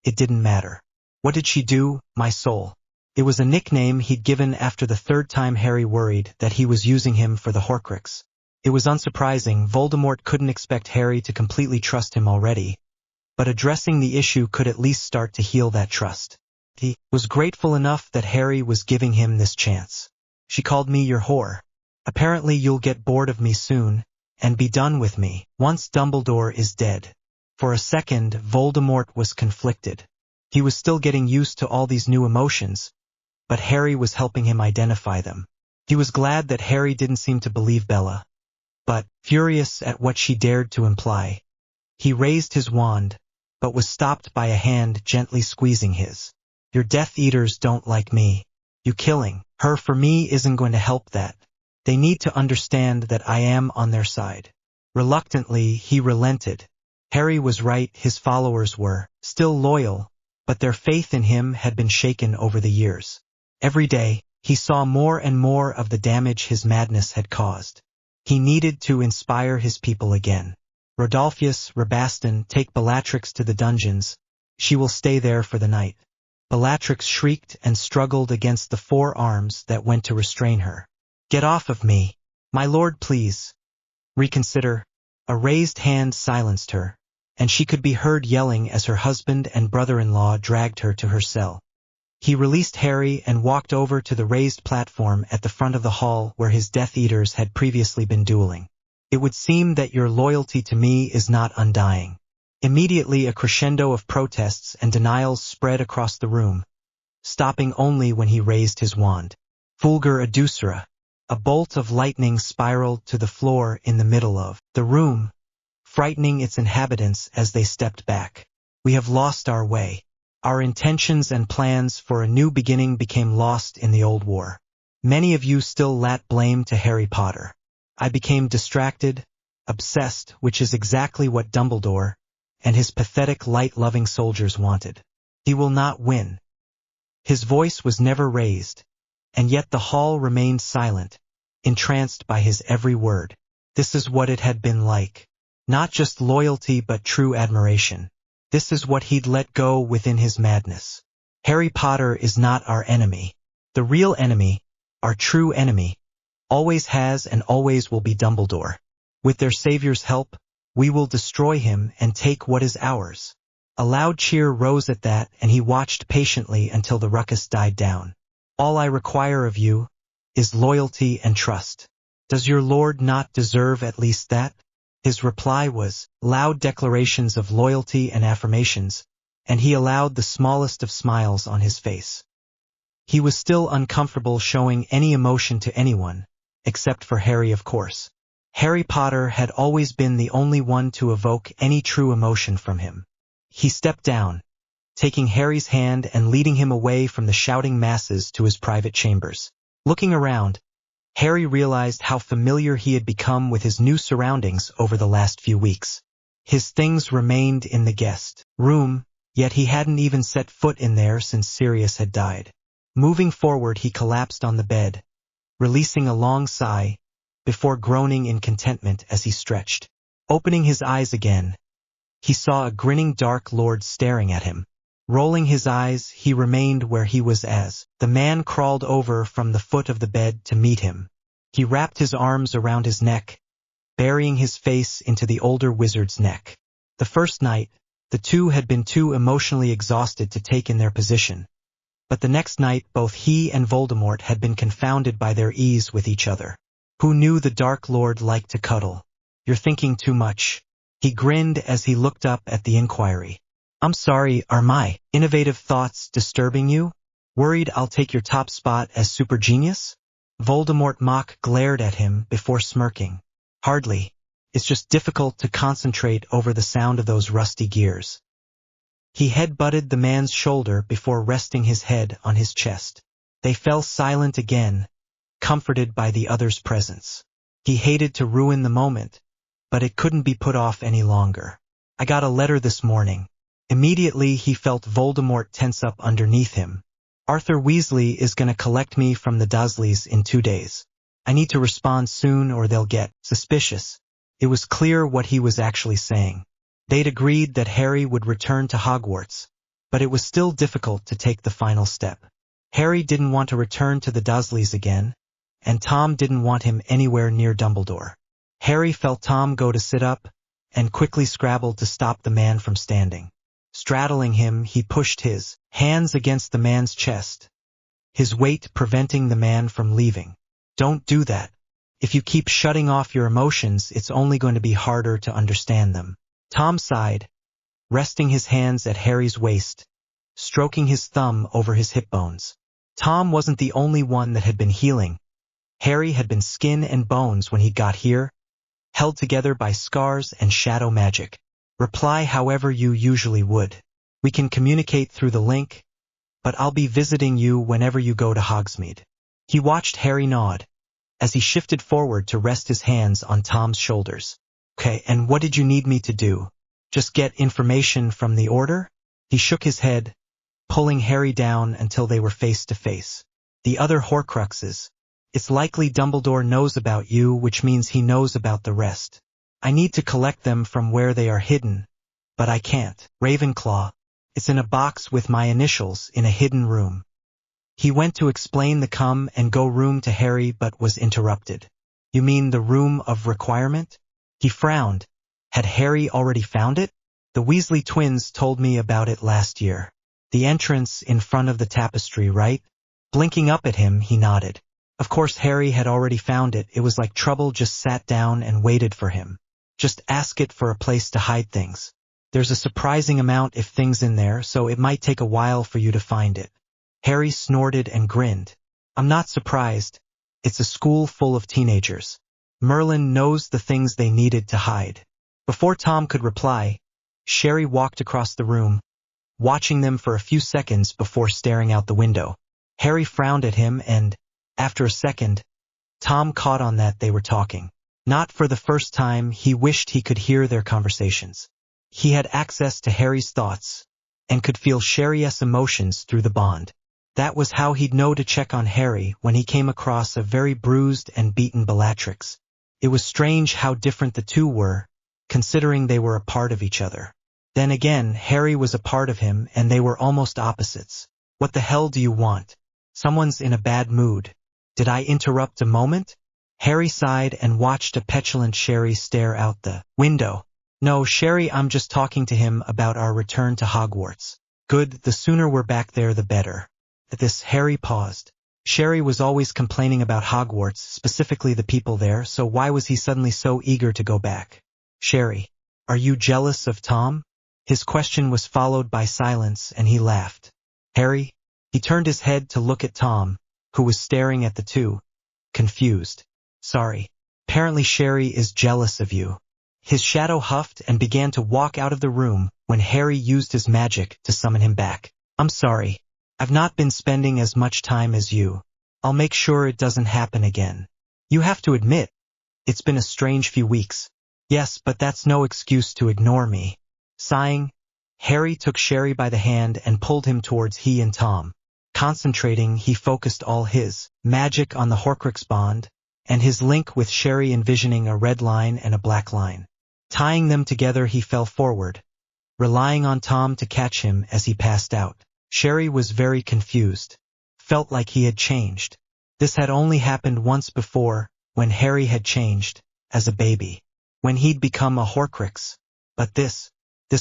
it didn't matter. What did she do, my soul? It was a nickname he'd given after the third time Harry worried that he was using him for the Horcrux. It was unsurprising. Voldemort couldn't expect Harry to completely trust him already, but addressing the issue could at least start to heal that trust. He was grateful enough that Harry was giving him this chance. She called me your whore. Apparently you'll get bored of me soon, and be done with me, once Dumbledore is dead. For a second, Voldemort was conflicted. He was still getting used to all these new emotions, but Harry was helping him identify them. He was glad that Harry didn't seem to believe Bella, but, furious at what she dared to imply, he raised his wand, but was stopped by a hand gently squeezing his. Your Death Eaters don't like me. You killing her for me isn't going to help that. They need to understand that I am on their side. Reluctantly, he relented. Harry was right, his followers were still loyal, but their faith in him had been shaken over the years. Every day, he saw more and more of the damage his madness had caused. He needed to inspire his people again. Rodolphus, Rabaston, take Bellatrix to the dungeons. She will stay there for the night. Bellatrix shrieked and struggled against the 4 arms that went to restrain her. Get off of me. My lord, please. Reconsider. A raised hand silenced her, and she could be heard yelling as her husband and brother-in-law dragged her to her cell. He released Harry and walked over to the raised platform at the front of the hall where his Death Eaters had previously been dueling. It would seem that your loyalty to me is not undying. Immediately a crescendo of protests and denials spread across the room, stopping only when he raised his wand. Fulgur Adusra. A bolt of lightning spiraled to the floor in the middle of the room, frightening its inhabitants as they stepped back. We have lost our way. Our intentions and plans for a new beginning became lost in the old war. Many of you still lat blame to Harry Potter. I became distracted, obsessed, which is exactly what Dumbledore and his pathetic light-loving soldiers wanted. He will not win. His voice was never raised, and yet the hall remained silent, entranced by his every word. This is what it had been like. Not just loyalty but true admiration. This is what he'd let go within his madness. Harry Potter is not our enemy. The real enemy, our true enemy, always has and always will be Dumbledore. With their savior's help, we will destroy him and take what is ours. A loud cheer rose at that, and he watched patiently until the ruckus died down. All I require of you is loyalty and trust. Does your lord not deserve at least that? His reply was loud declarations of loyalty and affirmations, and he allowed the smallest of smiles on his face. He was still uncomfortable showing any emotion to anyone, except for Harry, of course. Harry Potter had always been the only one to evoke any true emotion from him. He stepped down, taking Harry's hand and leading him away from the shouting masses to his private chambers. Looking around, Harry realized how familiar he had become with his new surroundings over the last few weeks. His things remained in the guest room, yet he hadn't even set foot in there since Sirius had died. Moving forward, he collapsed on the bed, releasing a long sigh, before groaning in contentment as he stretched. Opening his eyes again, he saw a grinning Dark Lord staring at him. Rolling his eyes, he remained where he was as the man crawled over from the foot of the bed to meet him. He wrapped his arms around his neck, burying his face into the older wizard's neck. The first night, the two had been too emotionally exhausted to take in their position. But the next night both he and Voldemort had been confounded by their ease with each other. Who knew the Dark Lord liked to cuddle? You're thinking too much. He grinned as he looked up at the inquiry. I'm sorry, are my innovative thoughts disturbing you? Worried I'll take your top spot as super genius? Voldemort mock glared at him before smirking. Hardly. It's just difficult to concentrate over the sound of those rusty gears. He head-butted the man's shoulder before resting his head on his chest. They fell silent again, comforted by the other's presence. He hated to ruin the moment, but it couldn't be put off any longer. I got a letter this morning. Immediately he felt Voldemort tense up underneath him. Arthur Weasley is going to collect me from the Dursleys in 2 days. I need to respond soon or they'll get suspicious. It was clear what he was actually saying. They'd agreed that Harry would return to Hogwarts, but it was still difficult to take the final step. Harry didn't want to return to the Dursleys again, and Tom didn't want him anywhere near Dumbledore. Harry felt Tom go to sit up, and quickly scrabbled to stop the man from standing. Straddling him, he pushed his hands against the man's chest, his weight preventing the man from leaving. Don't do that. If you keep shutting off your emotions, it's only going to be harder to understand them. Tom sighed, resting his hands at Harry's waist, stroking his thumb over his hip bones. Tom wasn't the only one that had been healing. Harry had been skin and bones when he got here, held together by scars and shadow magic. Reply however you usually would. We can communicate through the link, but I'll be visiting you whenever you go to Hogsmeade. He watched Harry nod, as he shifted forward to rest his hands on Tom's shoulders. Okay, and what did you need me to do? Just get information from the Order? He shook his head, pulling Harry down until they were face to face. The other Horcruxes. It's likely Dumbledore knows about you, which means he knows about the rest. I need to collect them from where they are hidden, but I can't. Ravenclaw. It's in a box with my initials in a hidden room. He went to explain the come and go room to Harry but was interrupted. You mean the room of requirement? He frowned. Had Harry already found it? The Weasley twins told me about it last year. The entrance in front of the tapestry, right? Blinking up at him, he nodded. Of course Harry had already found it. It was like trouble just sat down and waited for him. Just ask it for a place to hide things. There's a surprising amount of things in there, so it might take a while for you to find it. Harry snorted and grinned. I'm not surprised. It's a school full of teenagers. Merlin knows the things they needed to hide. Before Tom could reply, Sherry walked across the room, watching them for a few seconds before staring out the window. Harry frowned at him and, after a second, Tom caught on that they were talking. Not for the first time, he wished he could hear their conversations. He had access to Harry's thoughts, and could feel Sherry's emotions through the bond. That was how he'd know to check on Harry when he came across a very bruised and beaten Bellatrix. It was strange how different the two were, considering they were a part of each other. Then again, Harry was a part of him and they were almost opposites. What the hell do you want? Someone's in a bad mood. Did I interrupt a moment? Harry sighed and watched a petulant Sherry stare out the window. No, Sherry, I'm just talking to him about our return to Hogwarts. Good, the sooner we're back there the better. At this, Harry paused. Sherry was always complaining about Hogwarts, specifically the people there, so why was he suddenly so eager to go back? Sherry, are you jealous of Tom? His question was followed by silence and he laughed. Harry? He turned his head to look at Tom, who was staring at the two, confused. Sorry. Apparently Sherry is jealous of you. His shadow huffed and began to walk out of the room when Harry used his magic to summon him back. I'm sorry. I've not been spending as much time as you. I'll make sure it doesn't happen again. You have to admit, it's been a strange few weeks. Yes, but that's no excuse to ignore me. Sighing, Harry took Sherry by the hand and pulled him towards he and Tom. Concentrating, he focused all his magic on the Horcrux bond, and his link with Sherry envisioning a red line and a black line. Tying them together, he fell forward, relying on Tom to catch him as he passed out. Sherry was very confused. Felt like he had changed. This had only happened once before, when Harry had changed, as a baby. When he'd become a Horcrux. But this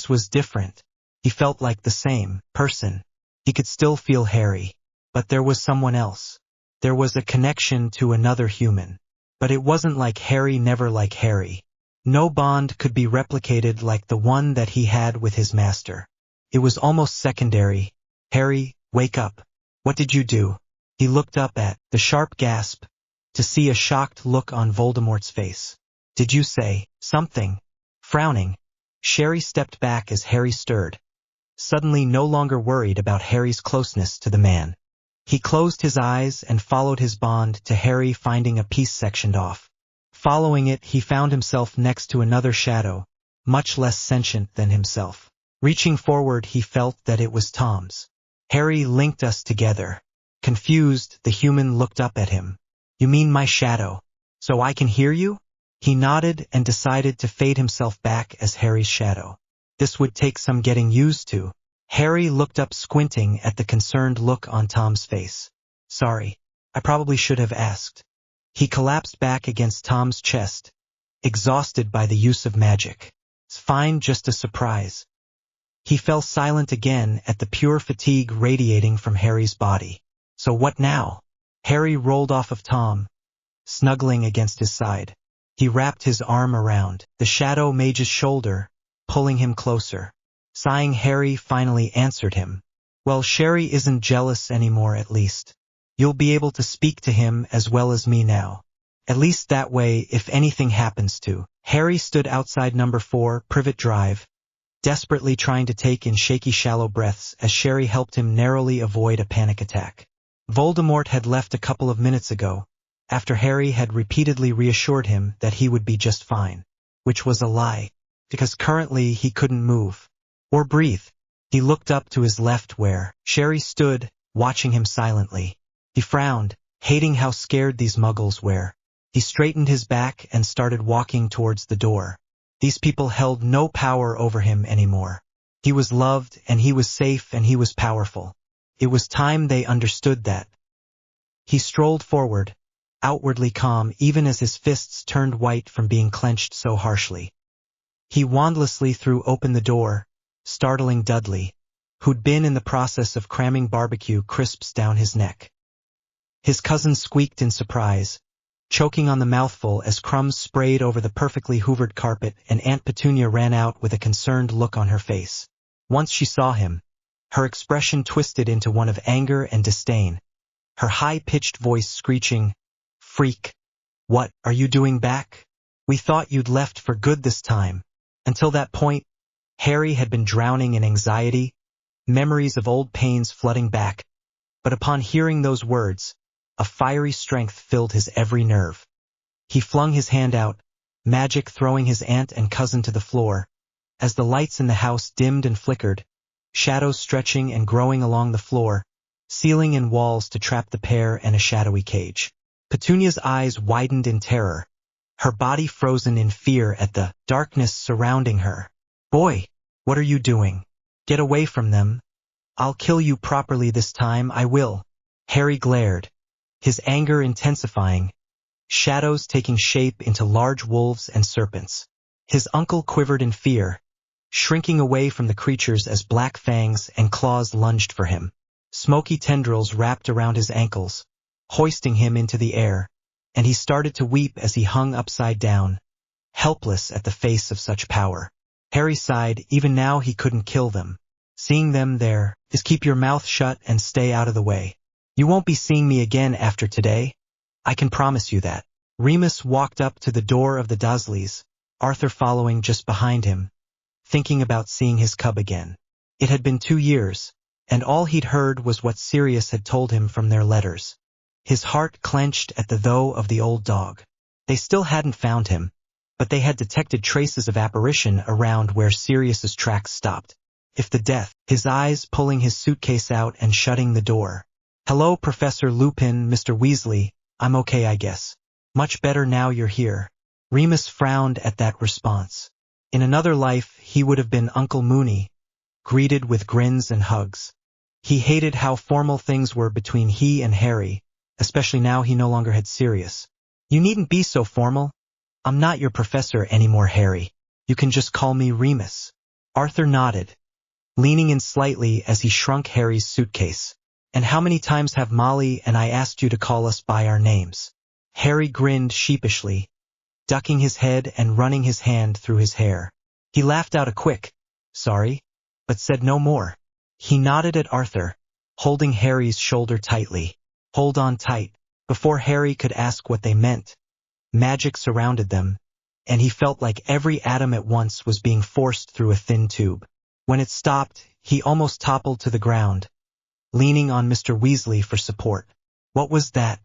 was different. He felt like the same person. He could still feel Harry. But there was someone else. There was a connection to another human. But it wasn't like Harry, never like Harry. No bond could be replicated like the one that he had with his master. It was almost secondary. Harry, wake up. What did you do? He looked up at the sharp gasp, to see a shocked look on Voldemort's face. Did you say something? Frowning, Sherry stepped back as Harry stirred, suddenly no longer worried about Harry's closeness to the man. He closed his eyes and followed his bond to Harry, finding a piece sectioned off. Following it, he found himself next to another shadow, much less sentient than himself. Reaching forward, he felt that it was Tom's. Harry, linked us together. Confused, the human looked up at him. You mean my shadow? So I can hear you? He nodded and decided to fade himself back as Harry's shadow. This would take some getting used to. Harry looked up, squinting at the concerned look on Tom's face. Sorry, I probably should have asked. He collapsed back against Tom's chest, exhausted by the use of magic. It's fine, just a surprise. He fell silent again at the pure fatigue radiating from Harry's body. So what now? Harry rolled off of Tom, snuggling against his side. He wrapped his arm around the Shadow Mage's shoulder, pulling him closer. Sighing, Harry finally answered him. Well, Sherry isn't jealous anymore, at least. You'll be able to speak to him as well as me now. At least that way, if anything happens to. Harry stood outside number 4, Privet Drive, desperately trying to take in shaky, shallow breaths as Sherry helped him narrowly avoid a panic attack. Voldemort had left a couple of minutes ago, after Harry had repeatedly reassured him that he would be just fine, which was a lie, because currently he couldn't move or breathe. He looked up to his left where Sherry stood, watching him silently. He frowned, hating how scared these muggles were. He straightened his back and started walking towards the door. These people held no power over him anymore. He was loved, and he was safe, and he was powerful. It was time they understood that. He strolled forward, outwardly calm even as his fists turned white from being clenched so harshly. He wandlessly threw open the door, startling Dudley, who'd been in the process of cramming barbecue crisps down his neck. His cousin squeaked in surprise, choking on the mouthful as crumbs sprayed over the perfectly hoovered carpet, and Aunt Petunia ran out with a concerned look on her face. Once she saw him, her expression twisted into one of anger and disdain, her high-pitched voice screeching, "Freak! What are you doing back? We thought you'd left for good this time." Until that point, Harry had been drowning in anxiety, memories of old pains flooding back, but upon hearing those words, a fiery strength filled his every nerve. He flung his hand out, magic throwing his aunt and cousin to the floor. As the lights in the house dimmed and flickered, shadows stretching and growing along the floor, ceiling and walls to trap the pair in a shadowy cage. Petunia's eyes widened in terror, her body frozen in fear at the darkness surrounding her. "Boy, what are you doing? Get away from them. I'll kill you properly this time, I will." Harry glared, his anger intensifying, shadows taking shape into large wolves and serpents. His uncle quivered in fear, shrinking away from the creatures as black fangs and claws lunged for him. Smoky tendrils wrapped around his ankles, hoisting him into the air, and he started to weep as he hung upside down, helpless at the face of such power. Harry sighed. Even now he couldn't kill them. Seeing them there, just keep your mouth shut and stay out of the way. You won't be seeing me again after today. I can promise you that. Remus walked up to the door of the Dursleys, Arthur following just behind him, thinking about seeing his cub again. It had been 2 years, and all he'd heard was what Sirius had told him from their letters. His heart clenched at the though of the old dog. They still hadn't found him, but they had detected traces of apparition around where Sirius's tracks stopped. If the death, his eyes pulling his suitcase out and shutting the door. "Hello, Professor Lupin, Mr. Weasley, I'm okay, I guess. Much better now you're here." Remus frowned at that response. In another life, he would have been Uncle Mooney, greeted with grins and hugs. He hated how formal things were between he and Harry, especially now he no longer had Sirius. You needn't be so formal. I'm not your professor anymore, Harry. You can just call me Remus. Arthur nodded, leaning in slightly as he shrunk Harry's suitcase. And how many times have Molly and I asked you to call us by our names? Harry grinned sheepishly, ducking his head and running his hand through his hair. He laughed out a quick, sorry, but said no more. He nodded at Arthur, holding Harry's shoulder tightly. Hold on tight. Before Harry could ask what they meant, magic surrounded them, and he felt like every atom at once was being forced through a thin tube. When it stopped, he almost toppled to the ground, leaning on Mr. Weasley for support. What was that?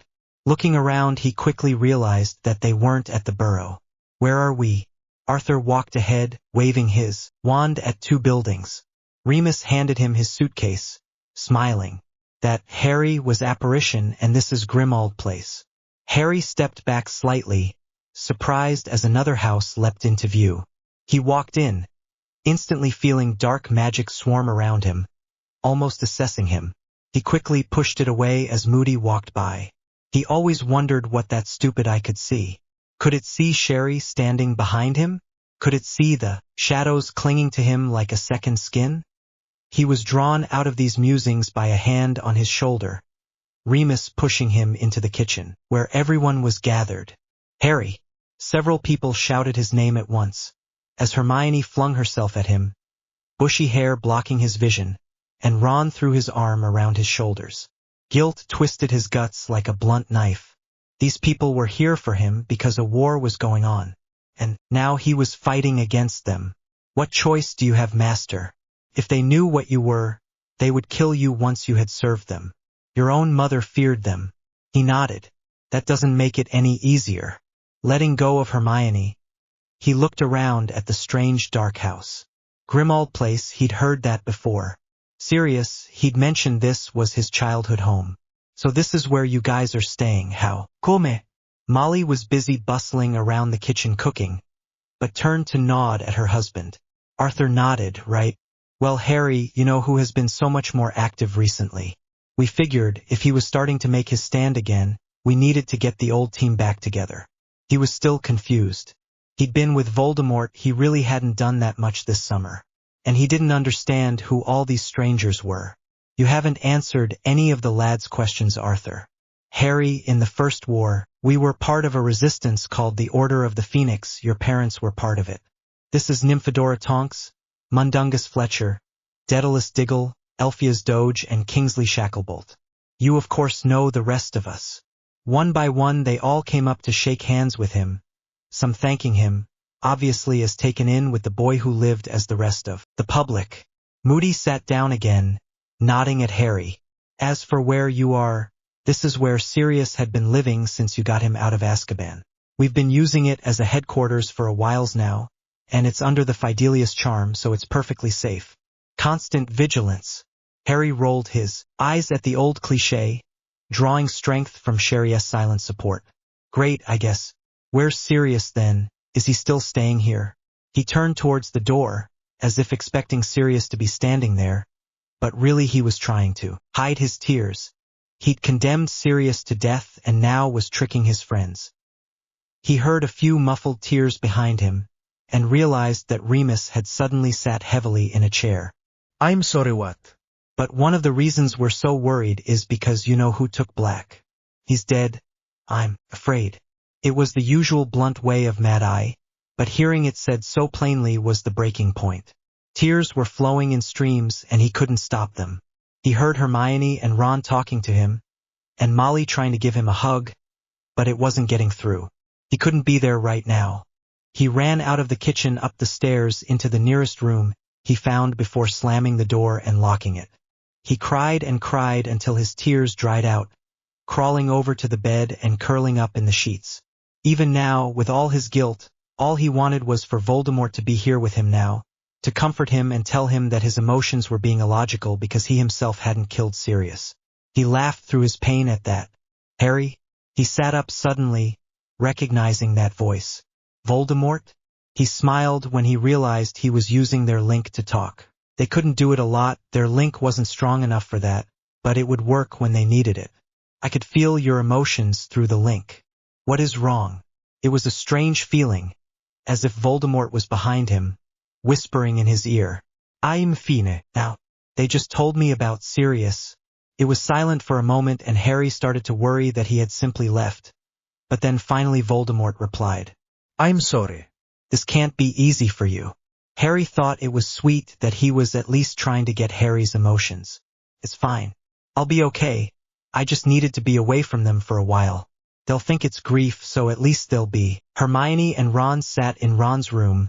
Looking around, he quickly realized that they weren't at the burrow. Where are we? Arthur walked ahead, waving his wand at 2 buildings. Remus handed him his suitcase, smiling. That Harry was apparition and this is Grimmauld Place. Harry stepped back slightly, surprised as another house leapt into view. He walked in, instantly feeling dark magic swarm around him, almost assessing him. He quickly pushed it away as Moody walked by. He always wondered what that stupid eye could see. Could it see Sherry standing behind him? Could it see the shadows clinging to him like a second skin? He was drawn out of these musings by a hand on his shoulder, Remus pushing him into the kitchen, where everyone was gathered. Harry! Several people shouted his name at once, as Hermione flung herself at him, bushy hair blocking his vision, and Ron threw his arm around his shoulders. Guilt twisted his guts like a blunt knife. These people were here for him because a war was going on, and now he was fighting against them. What choice do you have, Master? If they knew what you were, they would kill you once you had served them. Your own mother feared them. He nodded. That doesn't make it any easier. Letting go of Hermione, he looked around at the strange dark house. Grimmauld Place, he'd heard that before. Sirius, he'd mentioned this was his childhood home. So this is where you guys are staying, how? Come? Molly was busy bustling around the kitchen cooking, but turned to nod at her husband. Arthur nodded, right? Well, Harry, you know who has been so much more active recently. We figured, if he was starting to make his stand again, we needed to get the old team back together. He was still confused. He'd been with Voldemort, he really hadn't done that much this summer. And he didn't understand who all these strangers were. You haven't answered any of the lad's questions, Arthur. Harry, in the First War, we were part of a resistance called the Order of the Phoenix. Your parents were part of it. This is Nymphadora Tonks, Mundungus Fletcher, Daedalus Diggle, Elphias Doge, and Kingsley Shacklebolt. You of course know the rest of us. One by one they all came up to shake hands with him, some thanking him, obviously as taken in with the boy who lived as the rest of the public. Moody sat down again, nodding at Harry. As for where you are, this is where Sirius had been living since you got him out of Azkaban. We've been using it as a headquarters for a while now, and it's under the Fidelius charm, so it's perfectly safe. Constant vigilance. Harry rolled his eyes at the old cliché, drawing strength from Sherry's silent support. Great, I guess. Where's Sirius then? Is he still staying here? He turned towards the door, as if expecting Sirius to be standing there, but really he was trying to hide his tears. He'd condemned Sirius to death and now was tricking his friends. He heard a few muffled tears behind him, and realized that Remus had suddenly sat heavily in a chair. I'm sorry, what? But one of the reasons we're so worried is because you know who took Black. He's dead, I'm afraid. It was the usual blunt way of Mad Eye, but hearing it said so plainly was the breaking point. Tears were flowing in streams and he couldn't stop them. He heard Hermione and Ron talking to him, and Molly trying to give him a hug, but it wasn't getting through. He couldn't be there right now. He ran out of the kitchen up the stairs into the nearest room he found before slamming the door and locking it. He cried and cried until his tears dried out, crawling over to the bed and curling up in the sheets. Even now, with all his guilt, all he wanted was for Voldemort to be here with him now, to comfort him and tell him that his emotions were being illogical because he himself hadn't killed Sirius. He laughed through his pain at that. Harry? He sat up suddenly, recognizing that voice. Voldemort? He smiled when he realized he was using their link to talk. They couldn't do it a lot, their link wasn't strong enough for that, but it would work when they needed it. I could feel your emotions through the link. What is wrong? It was a strange feeling, as if Voldemort was behind him, whispering in his ear. I'm fine now. They just told me about Sirius. It was silent for a moment and Harry started to worry that he had simply left. But then finally Voldemort replied. I'm sorry. This can't be easy for you. Harry thought it was sweet that he was at least trying to get Harry's emotions. It's fine. I'll be okay. I just needed to be away from them for a while. They'll think it's grief, so at least they'll be. Hermione and Ron sat in Ron's room,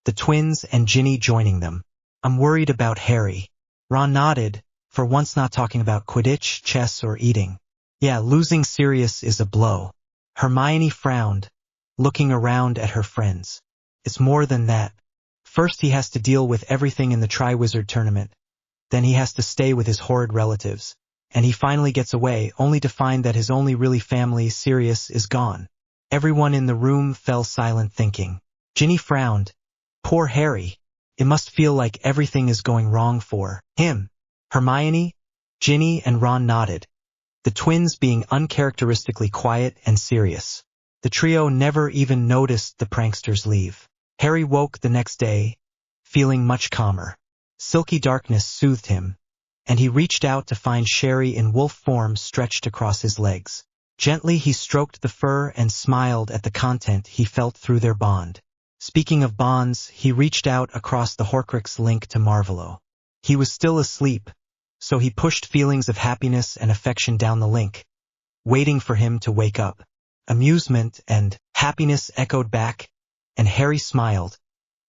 the twins and Ginny joining them. I'm worried about Harry. Ron nodded, for once not talking about Quidditch, chess, or eating. Yeah, losing Sirius is a blow. Hermione frowned, looking around at her friends. It's more than that. First he has to deal with everything in the Triwizard Tournament. Then he has to stay with his horrid relatives. And he finally gets away, only to find that his only really family, Sirius, is gone. Everyone in the room fell silent thinking. Ginny frowned. Poor Harry. It must feel like everything is going wrong for him. Hermione, Ginny, and Ron nodded, the twins being uncharacteristically quiet and serious. The trio never even noticed the pranksters leave. Harry woke the next day, feeling much calmer. Silky darkness soothed him, and he reached out to find Sherry in wolf form stretched across his legs. Gently he stroked the fur and smiled at the content he felt through their bond. Speaking of bonds, he reached out across the Horcrux link to Marvolo. He was still asleep, so he pushed feelings of happiness and affection down the link, waiting for him to wake up. Amusement and happiness echoed back, and Harry smiled,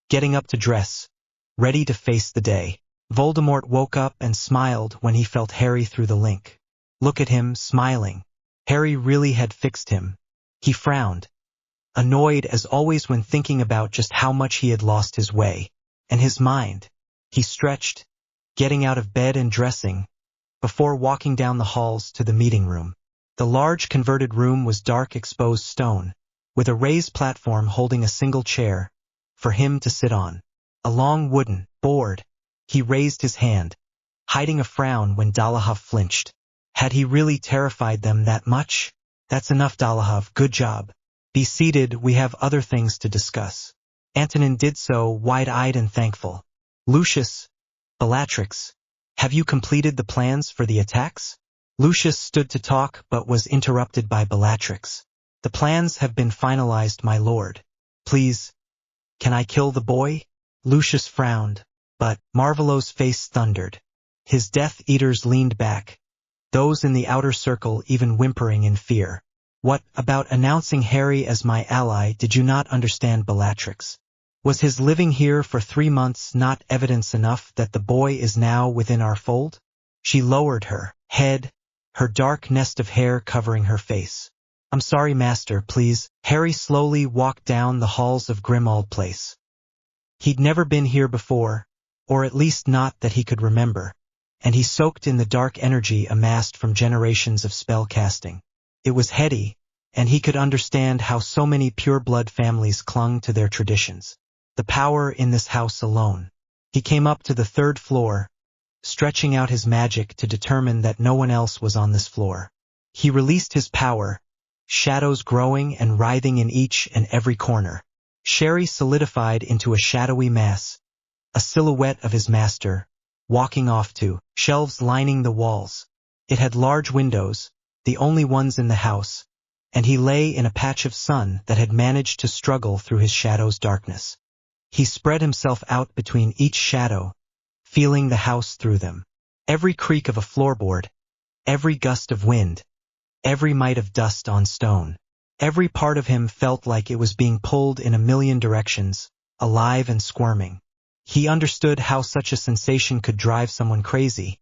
getting up to dress, ready to face the day. Voldemort woke up and smiled when he felt Harry through the link. Look at him, smiling. Harry really had fixed him. He frowned, annoyed as always when thinking about just how much he had lost his way, and his mind. He stretched, getting out of bed and dressing, before walking down the halls to the meeting room. The large converted room was dark exposed stone, with a raised platform holding a single chair for him to sit on. A long wooden board. He raised his hand, hiding a frown when Dolohov flinched. Had he really terrified them that much? That's enough, Dolohov, good job. Be seated, we have other things to discuss. Antonin did so, wide-eyed and thankful. Lucius, Bellatrix, have you completed the plans for the attacks? Lucius stood to talk but was interrupted by Bellatrix. The plans have been finalized, my lord. Please, can I kill the boy? Lucius frowned, but Marvolo's face thundered. His Death Eaters leaned back, those in the outer circle even whimpering in fear. What about announcing Harry as my ally did you not understand, Bellatrix? Was his living here for 3 months not evidence enough that the boy is now within our fold? She lowered her head, her dark nest of hair covering her face. I'm sorry, master, please. Harry slowly walked down the halls of Grimmauld Place. He'd never been here before, or at least not that he could remember, and he soaked in the dark energy amassed from generations of spell casting. It was heady, and he could understand how so many pure-blood families clung to their traditions. The power in this house alone. He came up to the 3rd floor, stretching out his magic to determine that no one else was on this floor. He released his power, shadows growing and writhing in each and every corner. Sherry solidified into a shadowy mass, a silhouette of his master, walking off to shelves lining the walls. It had large windows, the only ones in the house, and he lay in a patch of sun that had managed to struggle through his shadow's darkness. He spread himself out between each shadow, feeling the house through them. Every creak of a floorboard, every gust of wind, every mite of dust on stone. Every part of him felt like it was being pulled in a million directions, alive and squirming. He understood how such a sensation could drive someone crazy,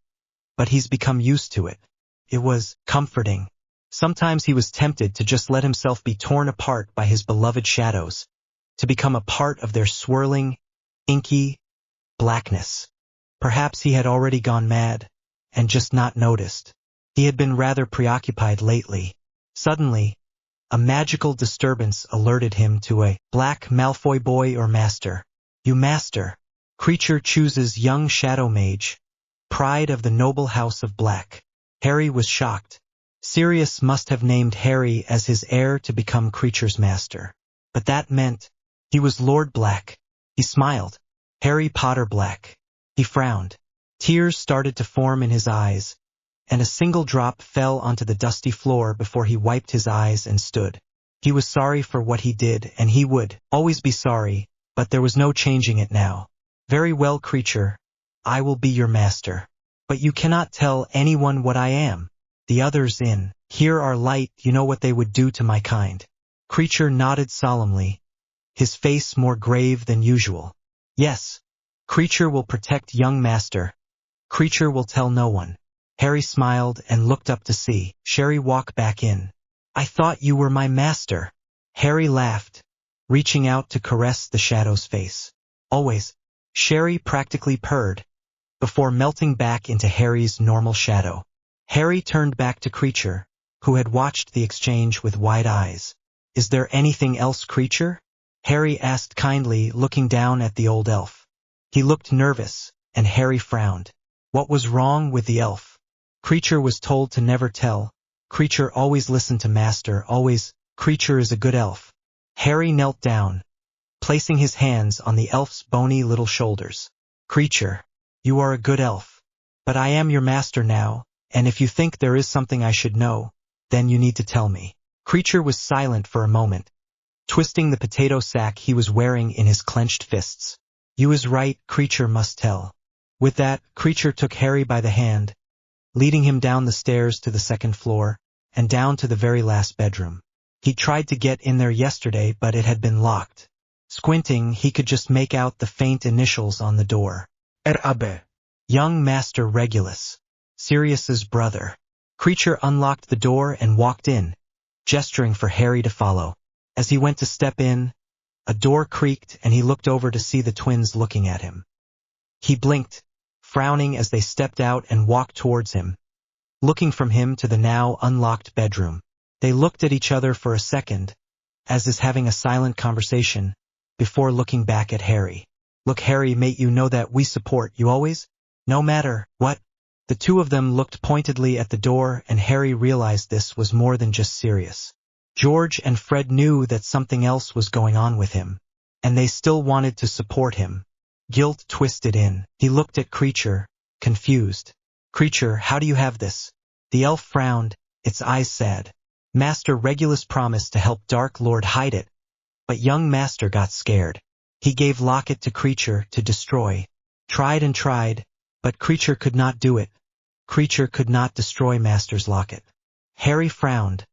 but he's become used to it. It was comforting. Sometimes he was tempted to just let himself be torn apart by his beloved shadows, to become a part of their swirling, inky blackness. Perhaps he had already gone mad, and just not noticed. He had been rather preoccupied lately. Suddenly, A magical disturbance alerted him to a black Malfoy boy or master. You master. Creature chooses young shadow mage. Pride of the noble house of Black. Harry was shocked. Sirius must have named Harry as his heir to become Creature's master. But that meant he was Lord Black. He smiled. Harry Potter Black. He frowned. Tears started to form in his eyes, and a single drop fell onto the dusty floor before he wiped his eyes and stood. He was sorry for what he did, and he would always be sorry, but there was no changing it now. Very well, Creature. I will be your master. But you cannot tell anyone what I am. The others in here are light, you know what they would do to my kind. Creature nodded solemnly, his face more grave than usual. Yes. Creature will protect young master. Creature will tell no one. Harry smiled and looked up to see Sherry walk back in. I thought you were my master. Harry laughed, reaching out to caress the shadow's face. Always. Sherry practically purred, before melting back into Harry's normal shadow. Harry turned back to Creature, who had watched the exchange with wide eyes. Is there anything else, Creature? Harry asked kindly, looking down at the old elf. He looked nervous, and Harry frowned. What was wrong with the elf? Creature was told to never tell. Creature always listened to master, always. Creature is a good elf. Harry knelt down, placing his hands on the elf's bony little shoulders. Creature, you are a good elf. But I am your master now, and if you think there is something I should know, then you need to tell me. Creature was silent for a moment, twisting the potato sack he was wearing in his clenched fists. You is right, Creature must tell. With that, Creature took Harry by the hand, leading him down the stairs to the second floor, and down to the very last bedroom. He tried to get in there yesterday, but it had been locked. Squinting, he could just make out the faint initials on the door. R.A.B. Young Master Regulus, Sirius's brother. Creature unlocked the door and walked in, gesturing for Harry to follow. As he went to step in, a door creaked and he looked over to see the twins looking at him. He blinked, frowning as they stepped out and walked towards him, looking from him to the now unlocked bedroom. They looked at each other for a second, as is having a silent conversation, before looking back at Harry. Look, Harry, mate, you know that we support you always, no matter what. The two of them looked pointedly at the door, and Harry realized this was more than just Sirius. George and Fred knew that something else was going on with him, and they still wanted to support him. Guilt twisted in. He looked at Creature, confused. Creature, how do you have this? The elf frowned, its eyes sad. Master Regulus promised to help Dark Lord hide it, but young Master got scared. He gave Locket to Creature to destroy. Tried and tried, but Creature could not do it. Creature could not destroy Master's locket. Harry frowned,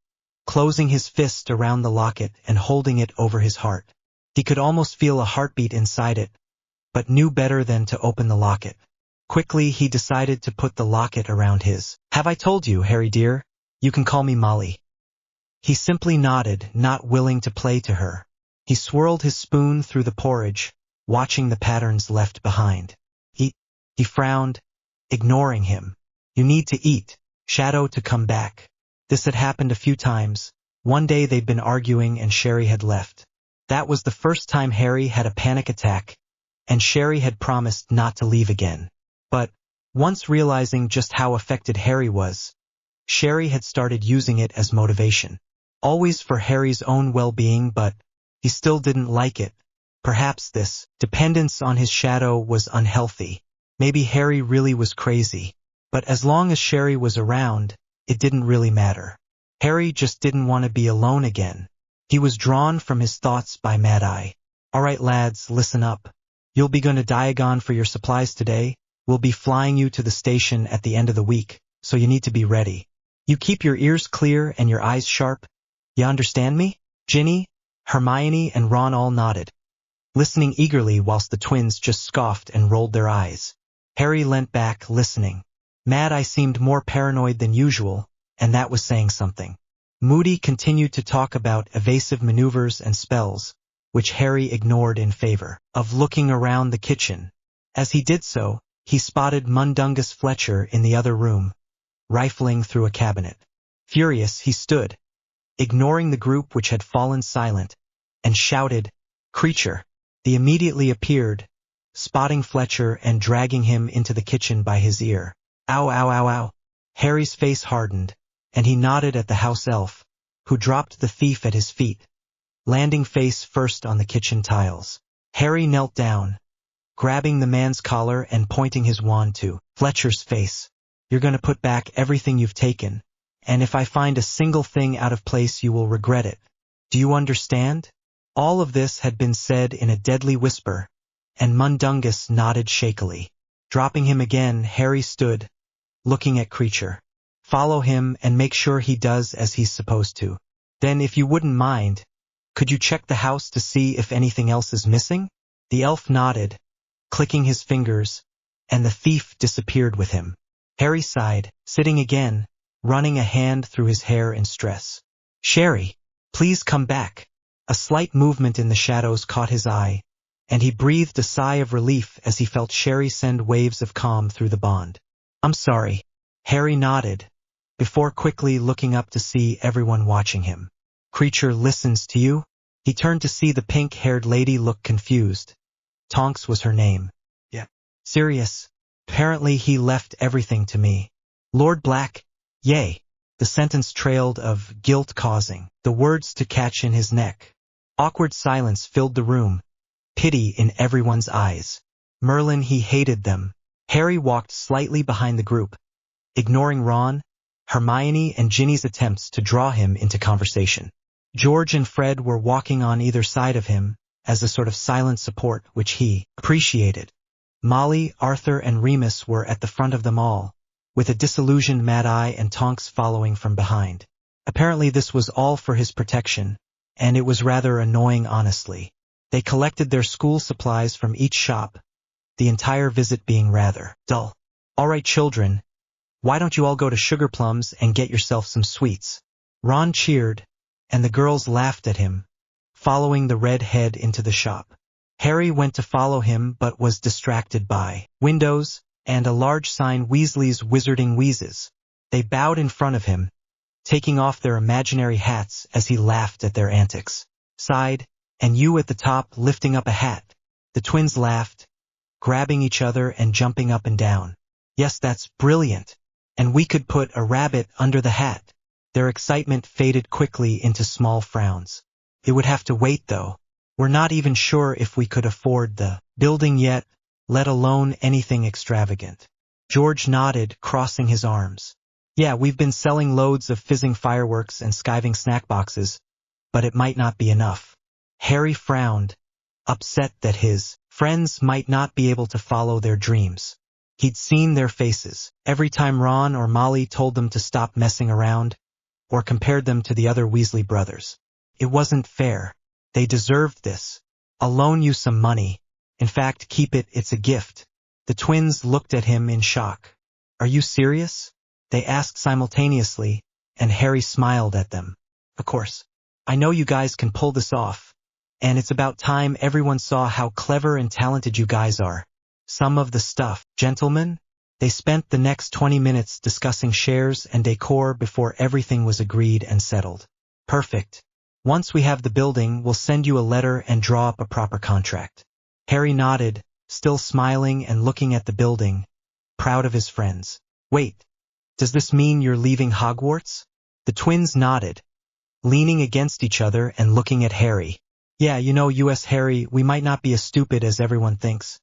closing his fist around the locket and holding it over his heart. He could almost feel a heartbeat inside it, but knew better than to open the locket. Quickly he decided to put the locket around his. Have I told you, Harry dear? You can call me Molly. He simply nodded, not willing to play to her. He swirled his spoon through the porridge, watching the patterns left behind. He frowned, ignoring him. You need to eat, Shadow, to come back. This had happened a few times. One day they'd been arguing and Sherry had left. That was the first time Harry had a panic attack, and Sherry had promised not to leave again. But, once realizing just how affected Harry was, Sherry had started using it as motivation. Always for Harry's own well-being, but he still didn't like it. Perhaps this dependence on his shadow was unhealthy. Maybe Harry really was crazy. But as long as Sherry was around, it didn't really matter. Harry just didn't want to be alone again. He was drawn from his thoughts by Mad Eye. All right, lads, listen up. You'll be going to Diagon for your supplies today. We'll be flying you to the station at the end of the week, so you need to be ready. You keep your ears clear and your eyes sharp. You understand me? Ginny, Hermione, and Ron all nodded, listening eagerly whilst the twins just scoffed and rolled their eyes. Harry leant back, listening. Mad Eye seemed more paranoid than usual, and that was saying something. Moody continued to talk about evasive maneuvers and spells, which Harry ignored in favor of looking around the kitchen. As he did so, he spotted Mundungus Fletcher in the other room, rifling through a cabinet. Furious, he stood, ignoring the group which had fallen silent, and shouted, "Creature!" They immediately appeared, spotting Fletcher and dragging him into the kitchen by his ear. "Ow, ow, ow, ow." Harry's face hardened, and he nodded at the house elf, who dropped the thief at his feet, landing face first on the kitchen tiles. Harry knelt down, grabbing the man's collar and pointing his wand to Fletcher's face. "You're going to put back everything you've taken, and if I find a single thing out of place you will regret it. Do you understand?" All of this had been said in a deadly whisper, and Mundungus nodded shakily. Dropping him again, Harry stood, looking at Creature. "Follow him and make sure he does as he's supposed to. Then, if you wouldn't mind, could you check the house to see if anything else is missing?" The elf nodded, clicking his fingers, and the thief disappeared with him. Harry sighed, sitting again, running a hand through his hair in stress. "Sherry, please come back." A slight movement in the shadows caught his eye, and he breathed a sigh of relief as he felt Sherry send waves of calm through the bond. "I'm sorry." Harry nodded, before quickly looking up to see everyone watching him. "Creature listens to you?" He turned to see the pink-haired lady look confused. Tonks was her name. "Yeah." "Serious? Apparently he left everything to me." "Lord Black, yay." The sentence trailed of guilt causing the words to catch in his neck. Awkward silence filled the room, pity in everyone's eyes. Merlin, he hated them. Harry walked slightly behind the group, ignoring Ron, Hermione, and Ginny's attempts to draw him into conversation. George and Fred were walking on either side of him, as a sort of silent support which he appreciated. Molly, Arthur, and Remus were at the front of them all, with a disillusioned Mad-Eye and Tonks following from behind. Apparently this was all for his protection, and it was rather annoying honestly. They collected their school supplies from each shop, the entire visit being rather dull. "All right, children, why don't you all go to Sugar Plums and get yourself some sweets?" Ron cheered, and the girls laughed at him, following the red head into the shop. Harry went to follow him but was distracted by windows and a large sign, "Weasley's Wizarding Wheezes." They bowed in front of him, taking off their imaginary hats as he laughed at their antics. Sighed, "And you at the top lifting up a hat." The twins laughed, grabbing each other and jumping up and down. "Yes, that's brilliant. And we could put a rabbit under the hat." Their excitement faded quickly into small frowns. "It would have to wait though. We're not even sure if we could afford the building yet, let alone anything extravagant." George nodded, crossing his arms. "Yeah, we've been selling loads of fizzing fireworks and skiving snack boxes, but it might not be enough." Harry frowned, upset that his friends might not be able to follow their dreams. He'd seen their faces every time Ron or Molly told them to stop messing around, or compared them to the other Weasley brothers. It wasn't fair. They deserved this. "I'll loan you some money. In fact, keep it, it's a gift." The twins looked at him in shock. "Are you serious?" they asked simultaneously, and Harry smiled at them. "Of course. I know you guys can pull this off, and it's about time everyone saw how clever and talented you guys are. Some of the stuff, gentlemen." They spent the next 20 minutes discussing shares and decor before everything was agreed and settled. "Perfect. Once we have the building, we'll send you a letter and draw up a proper contract." Harry nodded, still smiling and looking at the building, proud of his friends. "Wait, does this mean you're leaving Hogwarts?" The twins nodded, leaning against each other and looking at Harry. "Yeah, you know, U.S. Harry, we might not be as stupid as everyone thinks,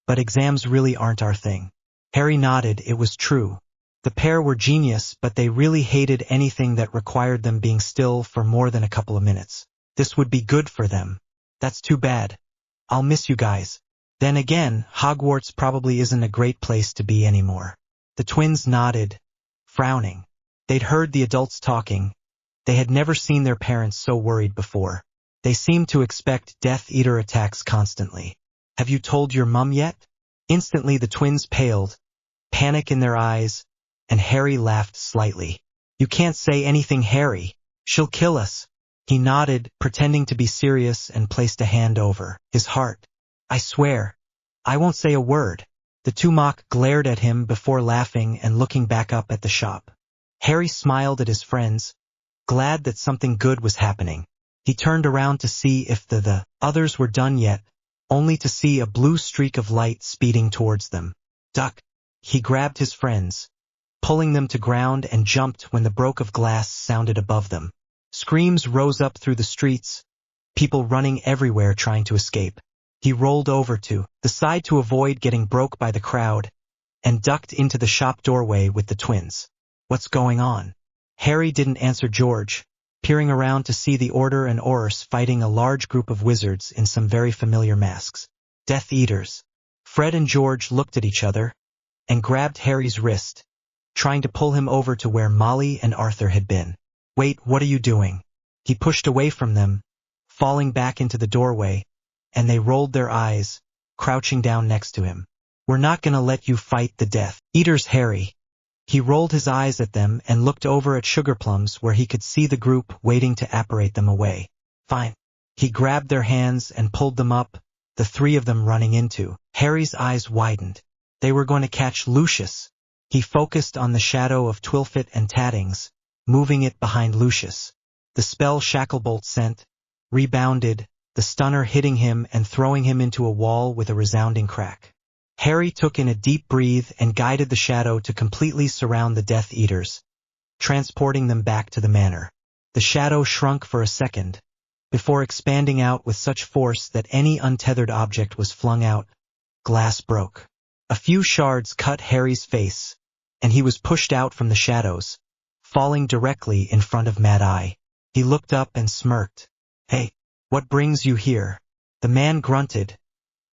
but exams really aren't our thing." Harry nodded. It was true. The pair were genius, but they really hated anything that required them being still for more than a couple of minutes. This would be good for them. "That's too bad. I'll miss you guys." Then again, Hogwarts probably isn't a great place to be anymore. The twins nodded, frowning. They'd heard the adults talking. They had never seen their parents so worried before. They seemed to expect Death Eater attacks constantly. "Have you told your mum yet?" Instantly the twins paled, panic in their eyes, and Harry laughed slightly. "You can't say anything, Harry. She'll kill us." He nodded, pretending to be serious, and placed a hand over his heart. "I swear, I won't say a word." The two mock glared at him before laughing and looking back up at the shop. Harry smiled at his friends, glad that something good was happening. He turned around to see if the others were done yet, only to see a blue streak of light speeding towards them. Duck! He grabbed his friends, pulling them to ground, and jumped when the broke of glass sounded above them. Screams rose up through the streets, people running everywhere trying to escape. He rolled over to the side to avoid getting broke by the crowd, and ducked into the shop doorway with the twins. What's going on? Harry didn't answer George, peering around to see the Order and Aurus fighting a large group of wizards in some very familiar masks. Death Eaters. Fred and George looked at each other, and grabbed Harry's wrist, trying to pull him over to where Molly and Arthur had been. Wait, what are you doing? He pushed away from them, falling back into the doorway, and they rolled their eyes, crouching down next to him. We're not gonna let you fight the Death Eaters, Harry. He rolled his eyes at them and looked over at Sugarplums where he could see the group waiting to apparate them away. Fine. He grabbed their hands and pulled them up, the three of them running into. Harry's eyes widened. They were going to catch Lucius. He focused on the shadow of Twilfit and Tattings, moving it behind Lucius. The spell Shacklebolt sent, rebounded, the stunner hitting him and throwing him into a wall with a resounding crack. Harry took in a deep breath and guided the shadow to completely surround the Death Eaters, transporting them back to the manor. The shadow shrunk for a second, before expanding out with such force that any untethered object was flung out. Glass broke. A few shards cut Harry's face, and he was pushed out from the shadows, falling directly in front of Mad Eye. He looked up and smirked. Hey, what brings you here? The man grunted,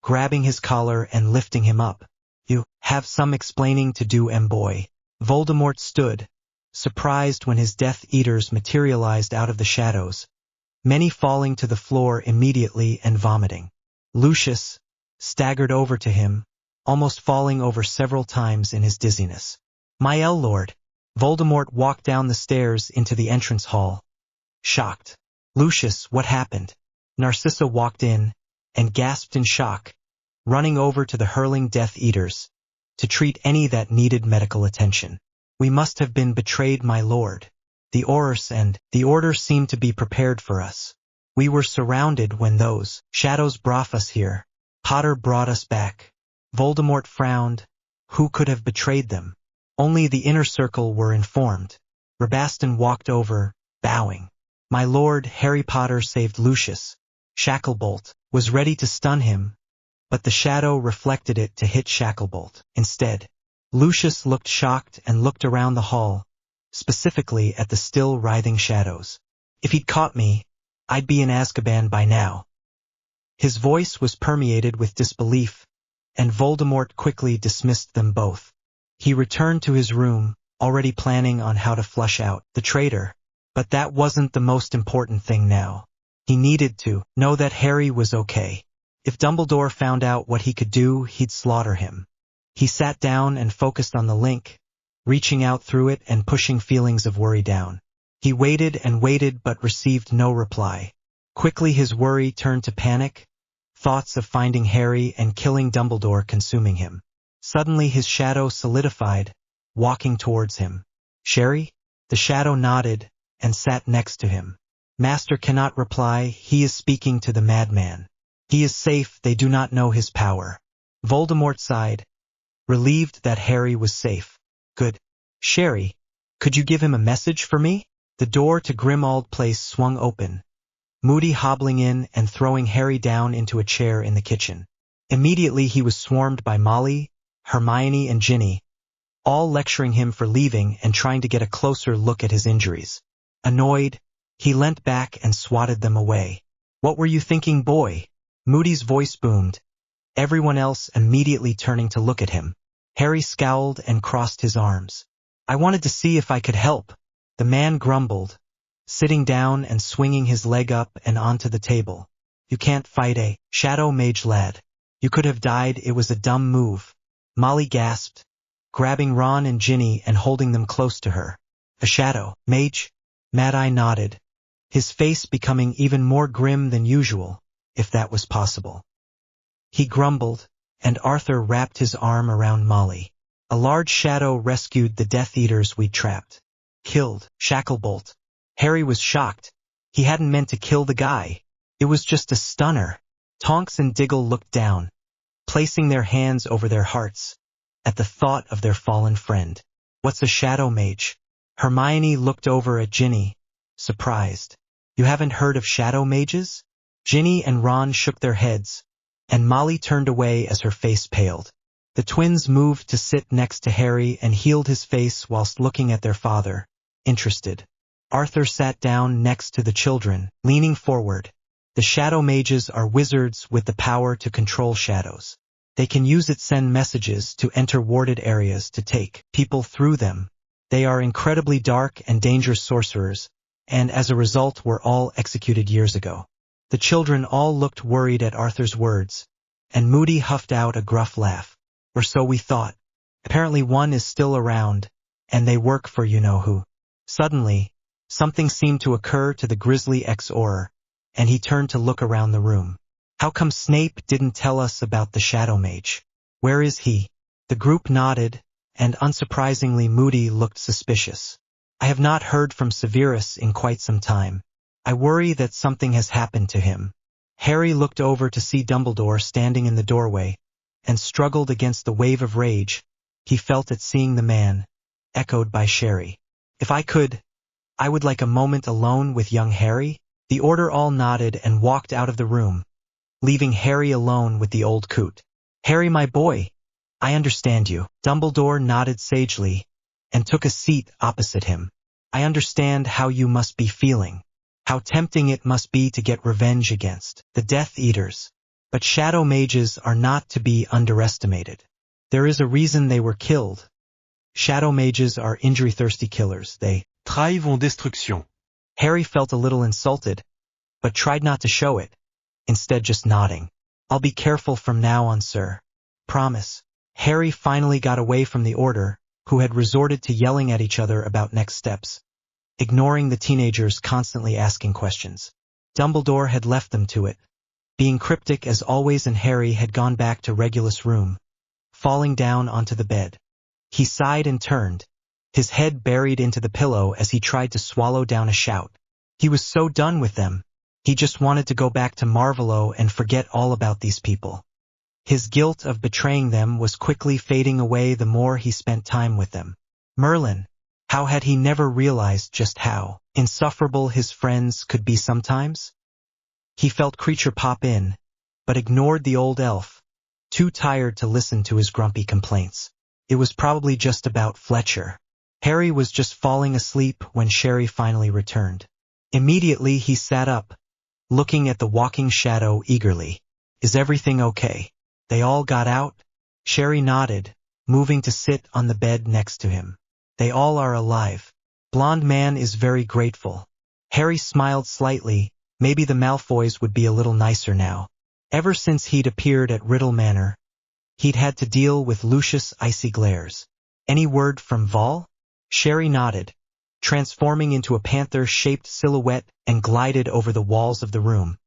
grabbing his collar and lifting him up. You have some explaining to do, boy. Voldemort stood, surprised when his Death Eaters materialized out of the shadows, many falling to the floor immediately and vomiting. Lucius staggered over to him, almost falling over several times in his dizziness. My Lord! Voldemort walked down the stairs into the entrance hall, shocked. Lucius, what happened? Narcissa walked in, and gasped in shock, running over to the hurling Death Eaters, to treat any that needed medical attention. We must have been betrayed, my lord. The Aurus and the Order seemed to be prepared for us. We were surrounded when those shadows brought us here. Potter brought us back. Voldemort frowned. Who could have betrayed them? Only the inner circle were informed. Rabaston walked over, bowing. My lord, Harry Potter saved Lucius. Shacklebolt was ready to stun him, but the shadow reflected it to hit Shacklebolt instead. Lucius looked shocked and looked around the hall, specifically at the still writhing shadows. If he'd caught me, I'd be in Azkaban by now. His voice was permeated with disbelief, and Voldemort quickly dismissed them both. He returned to his room, already planning on how to flush out the traitor, but that wasn't the most important thing now. He needed to know that Harry was okay. If Dumbledore found out what he could do, he'd slaughter him. He sat down and focused on the link, reaching out through it and pushing feelings of worry down. He waited and waited but received no reply. Quickly his worry turned to panic, thoughts of finding Harry and killing Dumbledore consuming him. Suddenly his shadow solidified, walking towards him. Sherry? The shadow nodded, and sat next to him. Master cannot reply, he is speaking to the madman. He is safe, they do not know his power. Voldemort sighed, relieved that Harry was safe. Good. Sherry, could you give him a message for me? The door to Grimmauld Place swung open, Moody hobbling in and throwing Harry down into a chair in the kitchen. Immediately he was swarmed by Molly, Hermione and Ginny, all lecturing him for leaving and trying to get a closer look at his injuries. Annoyed, he leant back and swatted them away. What were you thinking, boy? Moody's voice boomed, everyone else immediately turning to look at him. Harry scowled and crossed his arms. I wanted to see if I could help, the man grumbled, sitting down and swinging his leg up and onto the table. You can't fight a shadow mage, lad. You could have died, it was a dumb move. Molly gasped, grabbing Ron and Ginny and holding them close to her. A shadow mage? Mad Eye nodded, his face becoming even more grim than usual, if that was possible. He grumbled, and Arthur wrapped his arm around Molly. A large shadow rescued the Death Eaters we'd trapped. Killed Shacklebolt. Harry was shocked. He hadn't meant to kill the guy. It was just a stunner. Tonks and Diggle looked down, placing their hands over their hearts at the thought of their fallen friend. What's a shadow mage? Hermione looked over at Ginny, surprised. You haven't heard of shadow mages? Ginny and Ron shook their heads, and Molly turned away as her face paled. The twins moved to sit next to Harry and healed his face whilst looking at their father, interested. Arthur sat down next to the children, leaning forward. The shadow mages are wizards with the power to control shadows. They can use it send messages to enter warded areas to take people through them. They are incredibly dark and dangerous sorcerers, and as a result were all executed years ago. The children all looked worried at Arthur's words, and Moody huffed out a gruff laugh. Or so we thought. Apparently one is still around, and they work for you-know-who. Suddenly, something seemed to occur to the Grizzly ex-Auror, and he turned to look around the room. How come Snape didn't tell us about the Shadow Mage? Where is he? The group nodded, and unsurprisingly Moody looked suspicious. I have not heard from Severus in quite some time. I worry that something has happened to him. Harry looked over to see Dumbledore standing in the doorway, and struggled against the wave of rage he felt at seeing the man, echoed by Sherry. If I could, I would like a moment alone with young Harry. The Order all nodded and walked out of the room, leaving Harry alone with the old coot. Harry, my boy, I understand you. Dumbledore nodded sagely, and took a seat opposite him. I understand how you must be feeling, how tempting it must be to get revenge against the Death Eaters. But shadow mages are not to be underestimated. There is a reason they were killed. Shadow mages are injury-thirsty killers. They thrive en destruction. Harry felt a little insulted, but tried not to show it, instead just nodding. I'll be careful from now on, sir. Promise. Harry finally got away from the Order, who had resorted to yelling at each other about next steps, ignoring the teenagers constantly asking questions. Dumbledore had left them to it, being cryptic as always, and Harry had gone back to Regulus' room, falling down onto the bed. He sighed and turned, his head buried into the pillow as he tried to swallow down a shout. He was so done with them. He just wanted to go back to Marvolo and forget all about these people. His guilt of betraying them was quickly fading away the more he spent time with them. Merlin, how had he never realized just how insufferable his friends could be sometimes? He felt Creature pop in, but ignored the old elf, too tired to listen to his grumpy complaints. It was probably just about Fletcher. Harry was just falling asleep when Sherry finally returned. Immediately he sat up, looking at the walking shadow eagerly. Is everything okay? They all got out? Sherry nodded, moving to sit on the bed next to him. They all are alive. Blonde man is very grateful. Harry smiled slightly. Maybe the Malfoys would be a little nicer now. Ever since he'd appeared at Riddle Manor, he'd had to deal with Lucius' icy glares. Any word from Vol? Sherry nodded, transforming into a panther-shaped silhouette and glided over the walls of the room,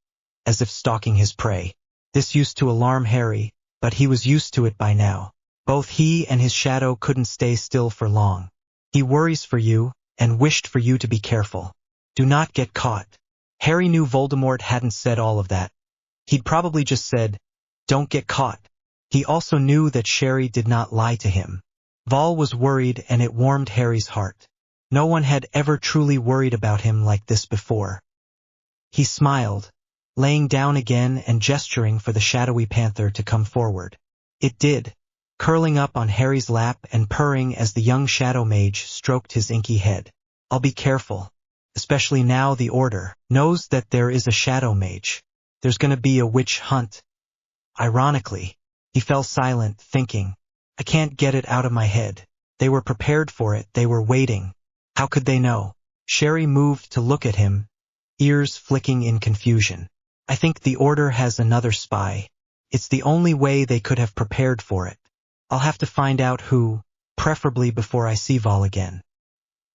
as if stalking his prey. This used to alarm Harry, but he was used to it by now. Both he and his shadow couldn't stay still for long. He worries for you, and wished for you to be careful. Do not get caught. Harry knew Voldemort hadn't said all of that. He'd probably just said, don't get caught. He also knew that Sherry did not lie to him. Vol was worried, and it warmed Harry's heart. No one had ever truly worried about him like this before. He smiled, laying down again and gesturing for the shadowy panther to come forward. It did, curling up on Harry's lap and purring as the young shadow mage stroked his inky head. I'll be careful. Especially now the Order knows that there is a shadow mage. There's gonna be a witch hunt. Ironically, he fell silent, thinking, I can't get it out of my head. They were prepared for it, they were waiting. How could they know? Sherry moved to look at him, ears flicking in confusion. I think the Order has another spy. It's the only way they could have prepared for it. I'll have to find out who, preferably before I see Vol again.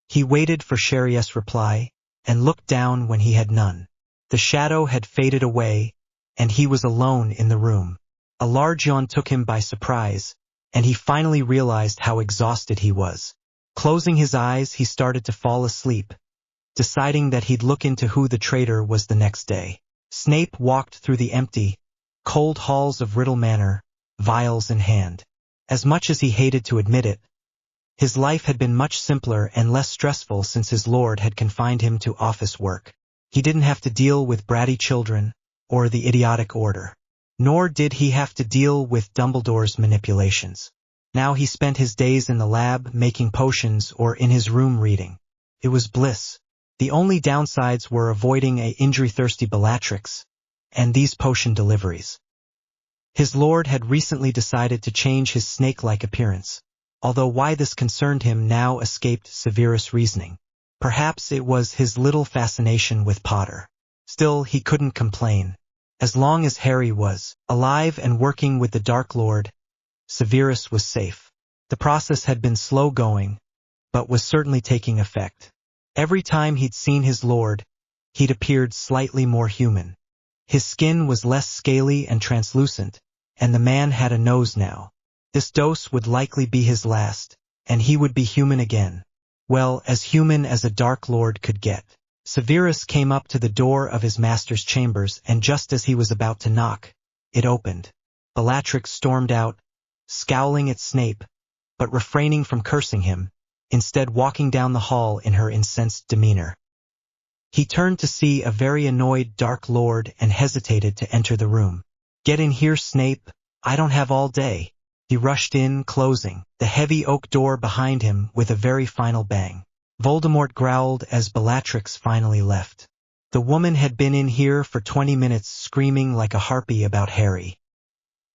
He waited for Sherry's reply, and looked down when he had none. The shadow had faded away, and he was alone in the room. A large yawn took him by surprise, and he finally realized how exhausted he was. Closing his eyes, he started to fall asleep, deciding that he'd look into who the traitor was the next day. Snape walked through the empty, cold halls of Riddle Manor, vials in hand. As much as he hated to admit it, his life had been much simpler and less stressful since his lord had confined him to office work. He didn't have to deal with bratty children or the idiotic order. Nor did he have to deal with Dumbledore's manipulations. Now he spent his days in the lab making potions or in his room reading. It was bliss. The only downsides were avoiding a injury-thirsty Bellatrix and these potion deliveries. His lord had recently decided to change his snake-like appearance, although why this concerned him now escaped Severus' reasoning. Perhaps it was his little fascination with Potter. Still, he couldn't complain. As long as Harry was alive and working with the Dark Lord, Severus was safe. The process had been slow going, but was certainly taking effect. Every time he'd seen his lord, he'd appeared slightly more human. His skin was less scaly and translucent, and the man had a nose now. This dose would likely be his last, and he would be human again. Well, as human as a Dark Lord could get. Severus came up to the door of his master's chambers, and just as he was about to knock, it opened. Bellatrix stormed out, scowling at Snape, but refraining from cursing him, instead walking down the hall in her incensed demeanor. He turned to see a very annoyed Dark Lord and hesitated to enter the room. "Get in here, Snape, I don't have all day." He rushed in, closing the heavy oak door behind him with a very final bang. Voldemort growled as Bellatrix finally left. The woman had been in here for 20 minutes screaming like a harpy about Harry.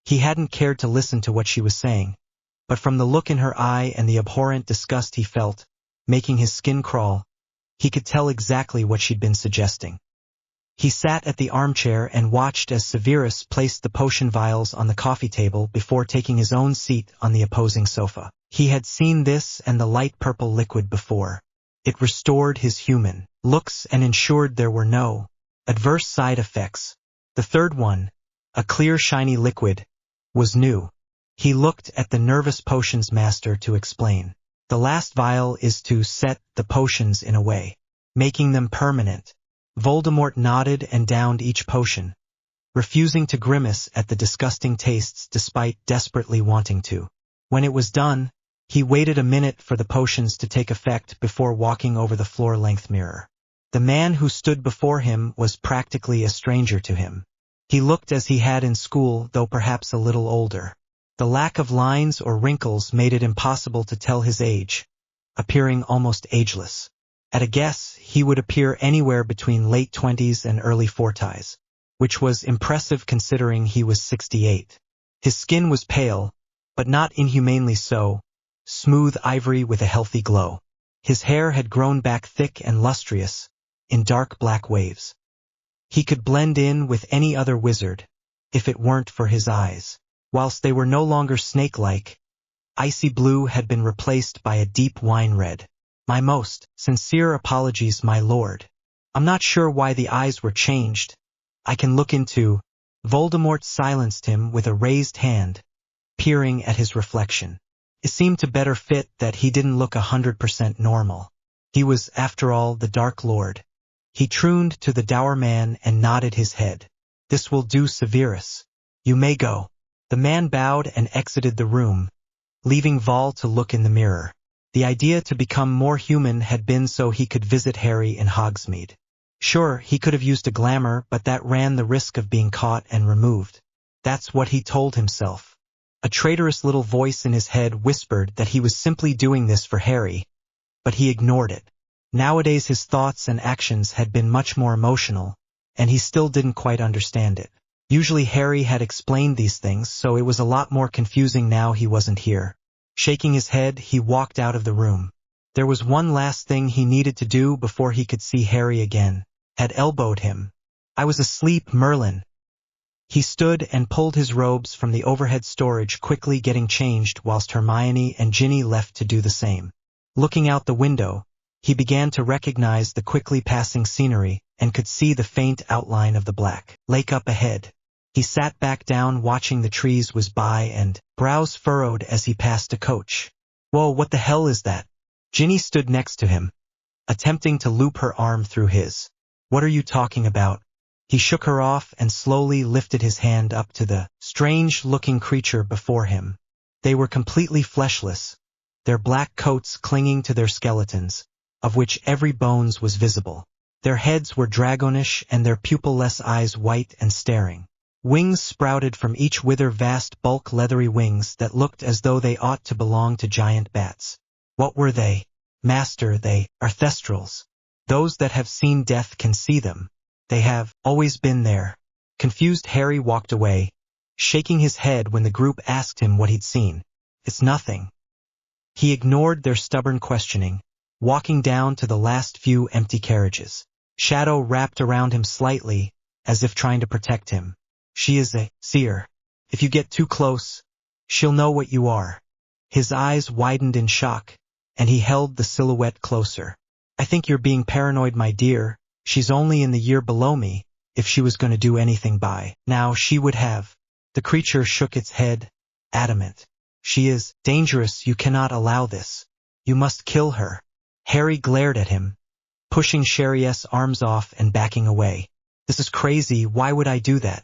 He hadn't cared to listen to what she was saying, but from the look in her eye and the abhorrent disgust he felt, making his skin crawl, he could tell exactly what she'd been suggesting. He sat at the armchair and watched as Severus placed the potion vials on the coffee table before taking his own seat on the opposing sofa. He had seen this and the light purple liquid before. It restored his human looks and ensured there were no adverse side effects. The third one, a clear shiny liquid, was new. He looked at the nervous potions master to explain. The last vial is to set the potions in a way, making them permanent. Voldemort nodded and downed each potion, refusing to grimace at the disgusting tastes despite desperately wanting to. When it was done, he waited a minute for the potions to take effect before walking over the floor-length mirror. The man who stood before him was practically a stranger to him. He looked as he had in school, though perhaps a little older. The lack of lines or wrinkles made it impossible to tell his age, appearing almost ageless. At a guess, he would appear anywhere between late 20s and early 40s, which was impressive considering he was 68. His skin was pale, but not inhumanely so, smooth ivory with a healthy glow. His hair had grown back thick and lustrous, in dark black waves. He could blend in with any other wizard, if it weren't for his eyes. Whilst they were no longer snake-like, icy blue had been replaced by a deep wine red. "My most sincere apologies, my lord. I'm not sure why the eyes were changed. I can look into—" Voldemort silenced him with a raised hand, peering at his reflection. It seemed to better fit that he didn't look 100% normal. He was, after all, the Dark Lord. He trooned to the dour man and nodded his head. "This will do, Severus. You may go." The man bowed and exited the room, leaving Vol to look in the mirror. The idea to become more human had been so he could visit Harry in Hogsmeade. Sure, he could have used a glamour, but that ran the risk of being caught and removed. That's what he told himself. A traitorous little voice in his head whispered that he was simply doing this for Harry, but he ignored it. Nowadays his thoughts and actions had been much more emotional, and he still didn't quite understand it. Usually Harry had explained these things, so it was a lot more confusing now he wasn't here. Shaking his head, he walked out of the room. There was one last thing he needed to do before he could see Harry again. Had elbowed him. "I was asleep, Merlin." He stood and pulled his robes from the overhead storage, quickly getting changed whilst Hermione and Ginny left to do the same. Looking out the window, he began to recognize the quickly passing scenery and could see the faint outline of the black lake up ahead. He sat back down watching the trees whiz by and brows furrowed as he passed a coach. "Whoa, what the hell is that?" Ginny stood next to him, attempting to loop her arm through his. "What are you talking about?" He shook her off and slowly lifted his hand up to the strange-looking creature before him. They were completely fleshless, their black coats clinging to their skeletons, of which every bones was visible. Their heads were dragonish and their pupil-less eyes white and staring. Wings sprouted from each with their vast bulk leathery wings that looked as though they ought to belong to giant bats. What were they? "Master, they are thestrals. Those that have seen death can see them. They have always been there." Confused, Harry walked away, shaking his head when the group asked him what he'd seen. "It's nothing." He ignored their stubborn questioning, walking down to the last few empty carriages. Shadow wrapped around him slightly, as if trying to protect him. "She is a seer. If you get too close, she'll know what you are." His eyes widened in shock, and he held the silhouette closer. "I think you're being paranoid, my dear. She's only in the year below me. If she was going to do anything by now, she would have." The creature shook its head, adamant. "She is dangerous. You cannot allow this. You must kill her." Harry glared at him, pushing Sherry's arms off and backing away. "This is crazy. Why would I do that?"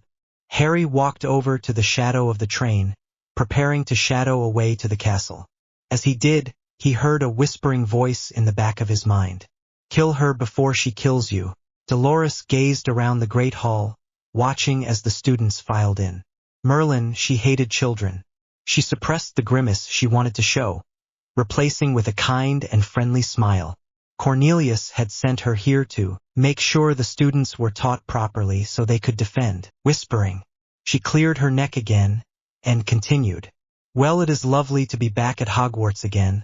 Harry walked over to the shadow of the train, preparing to shadow away to the castle. As he did, he heard a whispering voice in the back of his mind. "Kill her before she kills you." Dolores gazed around the great hall, watching as the students filed in. Merlin, she hated children. She suppressed the grimace she wanted to show, replacing with a kind and friendly smile. Cornelius had sent her here to make sure the students were taught properly so they could defend. Whispering, she cleared her neck again and continued. "Well, it is lovely to be back at Hogwarts again,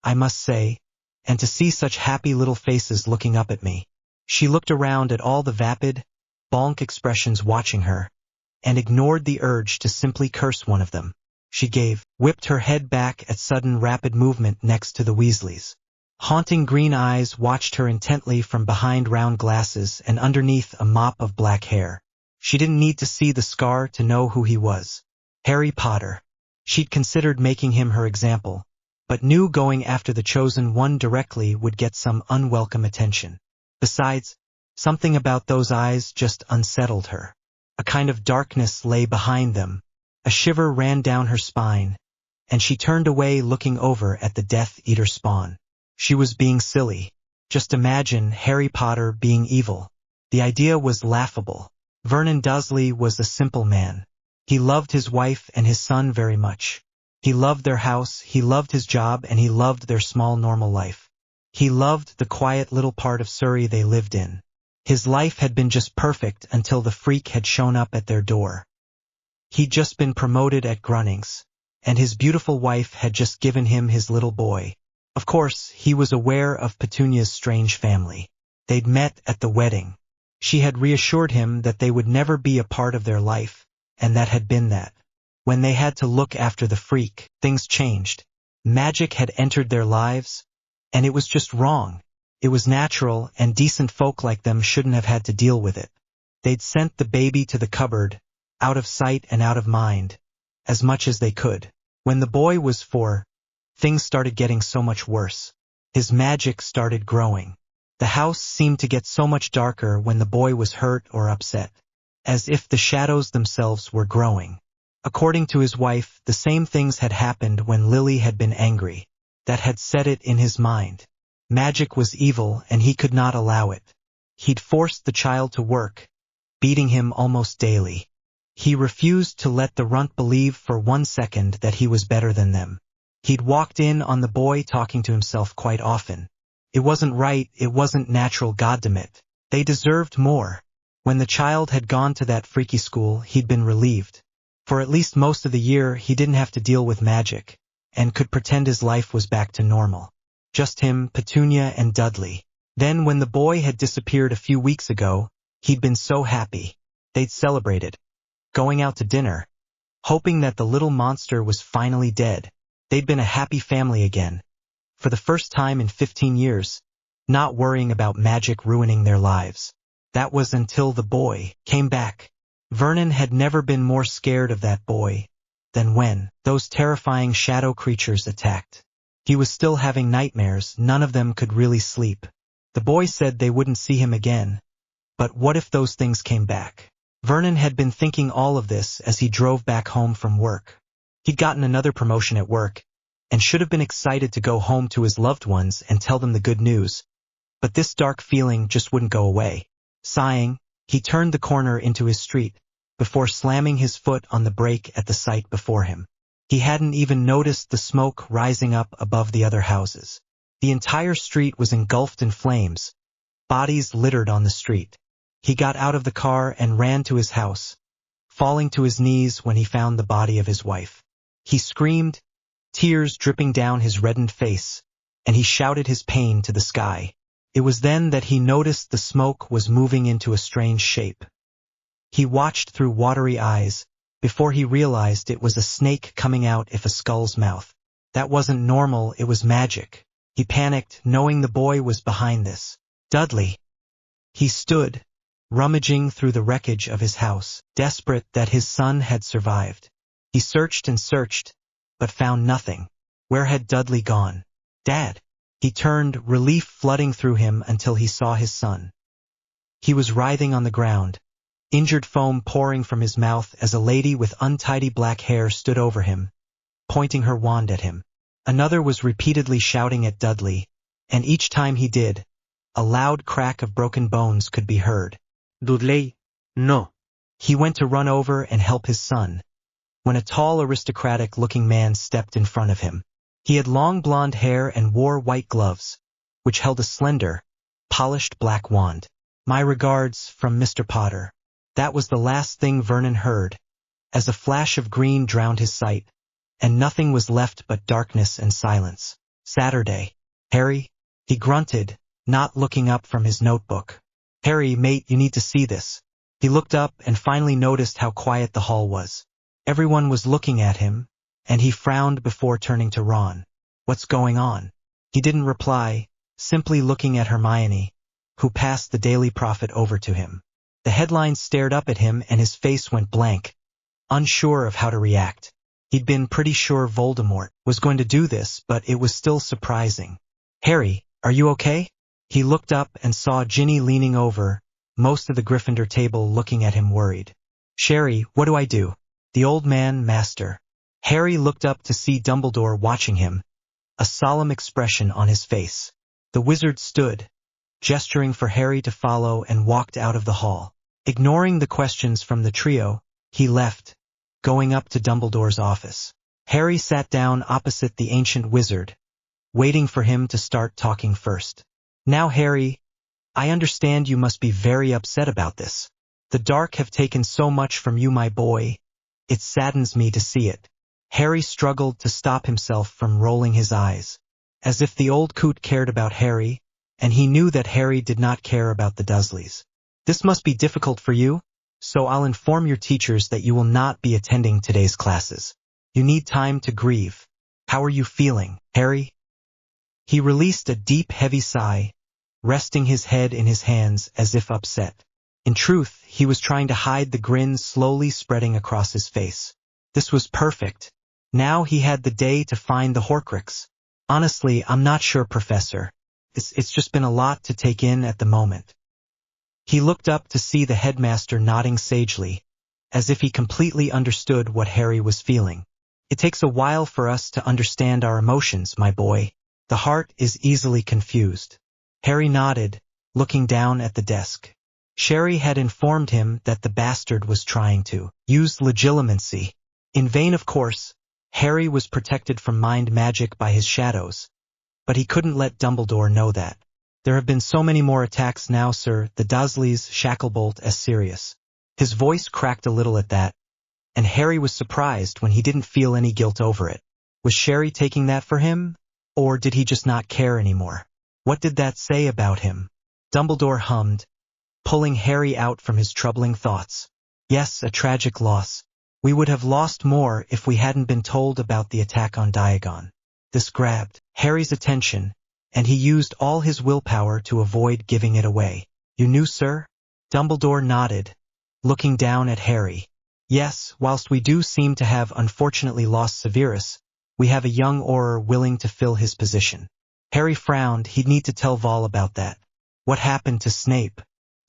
I must say, and to see such happy little faces looking up at me." She looked around at all the vapid, blank expressions watching her, and ignored the urge to simply curse one of them. She whipped her head back at sudden rapid movement next to the Weasleys. Haunting green eyes watched her intently from behind round glasses and underneath a mop of black hair. She didn't need to see the scar to know who he was. Harry Potter. She'd considered making him her example, but knew going after the chosen one directly would get some unwelcome attention. Besides, something about those eyes just unsettled her. A kind of darkness lay behind them. A shiver ran down her spine, and she turned away looking over at the Death Eater spawn. She was being silly. Just imagine Harry Potter being evil. The idea was laughable. Vernon Dursley was a simple man. He loved his wife and his son very much. He loved their house, he loved his job, and he loved their small normal life. He loved the quiet little part of Surrey they lived in. His life had been just perfect until the freak had shown up at their door. He'd just been promoted at Grunnings, and his beautiful wife had just given him his little boy. Of course, he was aware of Petunia's strange family. They'd met at the wedding. She had reassured him that they would never be a part of their life, and that had been that. When they had to look after the freak, things changed. Magic had entered their lives, and it was just wrong. It was natural, and decent folk like them shouldn't have had to deal with it. They'd sent the baby to the cupboard, out of sight and out of mind, as much as they could. When the boy was 4, things started getting so much worse. His magic started growing. The house seemed to get so much darker when the boy was hurt or upset, as if the shadows themselves were growing. According to his wife, the same things had happened when Lily had been angry. That had set it in his mind. Magic was evil and he could not allow it. He'd forced the child to work, beating him almost daily. He refused to let the runt believe for 1 second that he was better than them. He'd walked in on the boy talking to himself quite often. It wasn't right, it wasn't natural, goddamn. They deserved more. When the child had gone to that freaky school, he'd been relieved. For at least most of the year, he didn't have to deal with magic, and could pretend his life was back to normal. Just him, Petunia, and Dudley. Then when the boy had disappeared a few weeks ago, he'd been so happy. They'd celebrated, going out to dinner, hoping that the little monster was finally dead. They'd been a happy family again. For the first time in 15 years, not worrying about magic ruining their lives. That was until the boy came back. Vernon had never been more scared of that boy than when those terrifying shadow creatures attacked. He was still having nightmares, none of them could really sleep. The boy said they wouldn't see him again. But what if those things came back? Vernon had been thinking all of this as he drove back home from work. He'd gotten another promotion at work, and should have been excited to go home to his loved ones and tell them the good news. But this dark feeling just wouldn't go away. Sighing, he turned the corner into his street, before slamming his foot on the brake at the sight before him. He hadn't even noticed the smoke rising up above the other houses. The entire street was engulfed in flames. Bodies littered on the street. He got out of the car and ran to his house, falling to his knees when he found the body of his wife. He screamed, tears dripping down his reddened face, and he shouted his pain to the sky. It was then that he noticed the smoke was moving into a strange shape. He watched through watery eyes, before he realized it was a snake coming out of a skull's mouth. That wasn't normal, it was magic. He panicked, knowing the boy was behind this. Dudley. He stood, rummaging through the wreckage of his house, desperate that his son had survived. He searched and searched, but found nothing. Where had Dudley gone? Dad. He turned, relief flooding through him until he saw his son. He was writhing on the ground, injured foam pouring from his mouth as a lady with untidy black hair stood over him, pointing her wand at him. Another was repeatedly shouting at Dudley, and each time he did, a loud crack of broken bones could be heard. Dudley, no. He went to run over and help his son, when a tall aristocratic-looking man stepped in front of him. He had long blonde hair and wore white gloves, which held a slender, polished black wand. My regards from Mr. Potter. That was the last thing Vernon heard, as a flash of green drowned his sight, and nothing was left but darkness and silence. Saturday. Harry, he grunted, not looking up from his notebook. Harry, mate, you need to see this. He looked up and finally noticed how quiet the hall was. Everyone was looking at him, and he frowned before turning to Ron. What's going on? He didn't reply, simply looking at Hermione, who passed the Daily Prophet over to him. The headlines stared up at him and his face went blank, unsure of how to react. He'd been pretty sure Voldemort was going to do this, but it was still surprising. Harry, are you okay? He looked up and saw Ginny leaning over, most of the Gryffindor table looking at him worried. Sherry, what do I do? The old man, master. Harry looked up to see Dumbledore watching him, a solemn expression on his face. The wizard stood, gesturing for Harry to follow and walked out of the hall. Ignoring the questions from the trio, he left, going up to Dumbledore's office. Harry sat down opposite the ancient wizard, waiting for him to start talking first. Now Harry, I understand you must be very upset about this. The dark have taken so much from you, my boy. It saddens me to see it. Harry struggled to stop himself from rolling his eyes, as if the old coot cared about Harry, and he knew that Harry did not care about the Dursleys. This must be difficult for you, so I'll inform your teachers that you will not be attending today's classes. You need time to grieve. How are you feeling, Harry? He released a deep, heavy sigh, resting his head in his hands as if upset. In truth, he was trying to hide the grin slowly spreading across his face. This was perfect. Now he had the day to find the Horcrux. Honestly, I'm not sure, Professor. It's just been a lot to take in at the moment. He looked up to see the headmaster nodding sagely, as if he completely understood what Harry was feeling. It takes a while for us to understand our emotions, my boy. The heart is easily confused. Harry nodded, looking down at the desk. Sherry had informed him that the bastard was trying to use legilimency. In vain, of course. Harry was protected from mind magic by his shadows, but he couldn't let Dumbledore know that. There have been so many more attacks now, sir, the Dursleys Shacklebolt as serious. His voice cracked a little at that, and Harry was surprised when he didn't feel any guilt over it. Was Sherry taking that for him, or did he just not care anymore? What did that say about him? Dumbledore hummed, pulling Harry out from his troubling thoughts. Yes, a tragic loss. We would have lost more if we hadn't been told about the attack on Diagon. This grabbed Harry's attention, and he used all his willpower to avoid giving it away. You knew, sir? Dumbledore nodded, looking down at Harry. Yes, whilst we do seem to have unfortunately lost Severus, we have a young Auror willing to fill his position. Harry frowned. He'd need to tell Vol about that. What happened to Snape?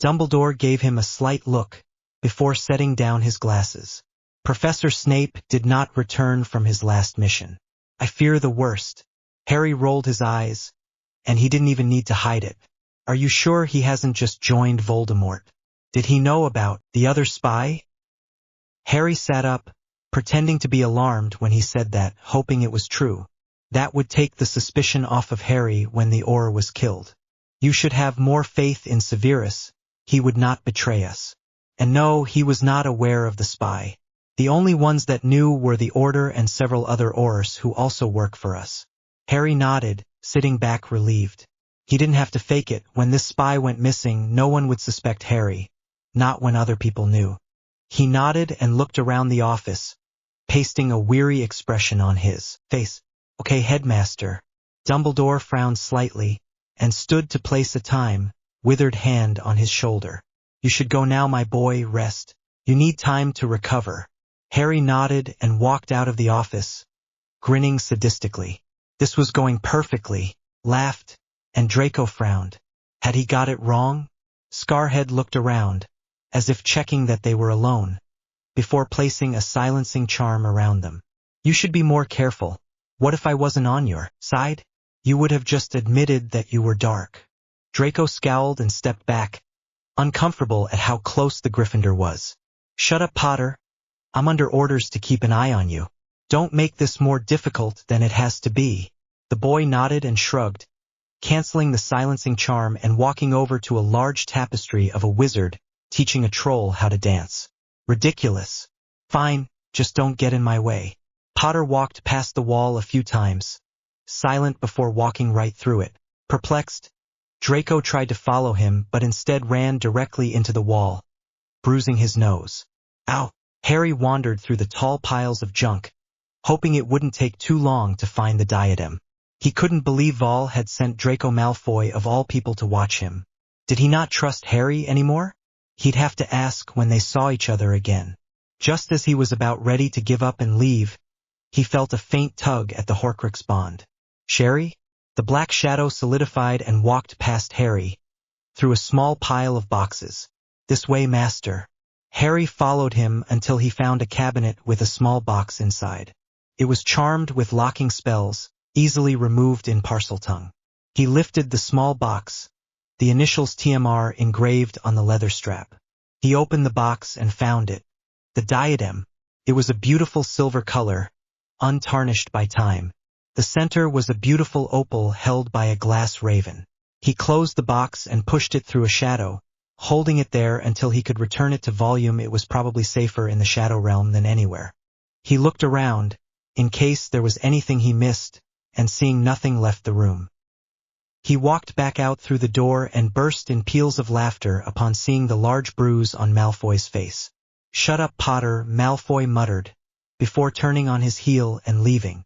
Dumbledore gave him a slight look before setting down his glasses. Professor Snape did not return from his last mission. I fear the worst. Harry rolled his eyes, and he didn't even need to hide it. Are you sure he hasn't just joined Voldemort? Did he know about the other spy? Harry sat up, pretending to be alarmed when he said that, hoping it was true. That would take the suspicion off of Harry when the Auror was killed. You should have more faith in Severus. He would not betray us. And no, he was not aware of the spy. The only ones that knew were the Order and several other Aurors who also work for us. Harry nodded, sitting back relieved. He didn't have to fake it. When this spy went missing, no one would suspect Harry. Not when other people knew. He nodded and looked around the office, pasting a weary expression on his face. Okay, Headmaster. Dumbledore frowned slightly and stood to place a withered hand on his shoulder. You should go now, my boy, rest. You need time to recover. Harry nodded and walked out of the office, grinning sadistically. This was going perfectly, laughed, and Draco frowned. Had he got it wrong? Scarhead looked around, as if checking that they were alone, before placing a silencing charm around them. You should be more careful. What if I wasn't on your side? You would have just admitted that you were dark. Draco scowled and stepped back, uncomfortable at how close the Gryffindor was. Shut up, Potter. I'm under orders to keep an eye on you. Don't make this more difficult than it has to be. The boy nodded and shrugged, canceling the silencing charm and walking over to a large tapestry of a wizard teaching a troll how to dance. Ridiculous. Fine, just don't get in my way. Potter walked past the wall a few times, silent before walking right through it. Perplexed, Draco tried to follow him but instead ran directly into the wall, bruising his nose. Ow! Harry wandered through the tall piles of junk, hoping it wouldn't take too long to find the diadem. He couldn't believe Vol had sent Draco Malfoy of all people to watch him. Did he not trust Harry anymore? He'd have to ask when they saw each other again. Just as he was about ready to give up and leave, he felt a faint tug at the Horcrux bond. Sherry? The black shadow solidified and walked past Harry, through a small pile of boxes. This way, master. Harry followed him until he found a cabinet with a small box inside. It was charmed with locking spells, easily removed in Parseltongue. He lifted the small box, the initials TMR engraved on the leather strap. He opened the box and found it. The diadem. It was a beautiful silver color, untarnished by time. The center was a beautiful opal held by a glass raven. He closed the box and pushed it through a shadow, holding it there until he could return it to volume. It was probably safer in the shadow realm than anywhere. He looked around, in case there was anything he missed, and seeing nothing left the room. He walked back out through the door and burst in peals of laughter upon seeing the large bruise on Malfoy's face. Shut up, Potter, Malfoy muttered, before turning on his heel and leaving.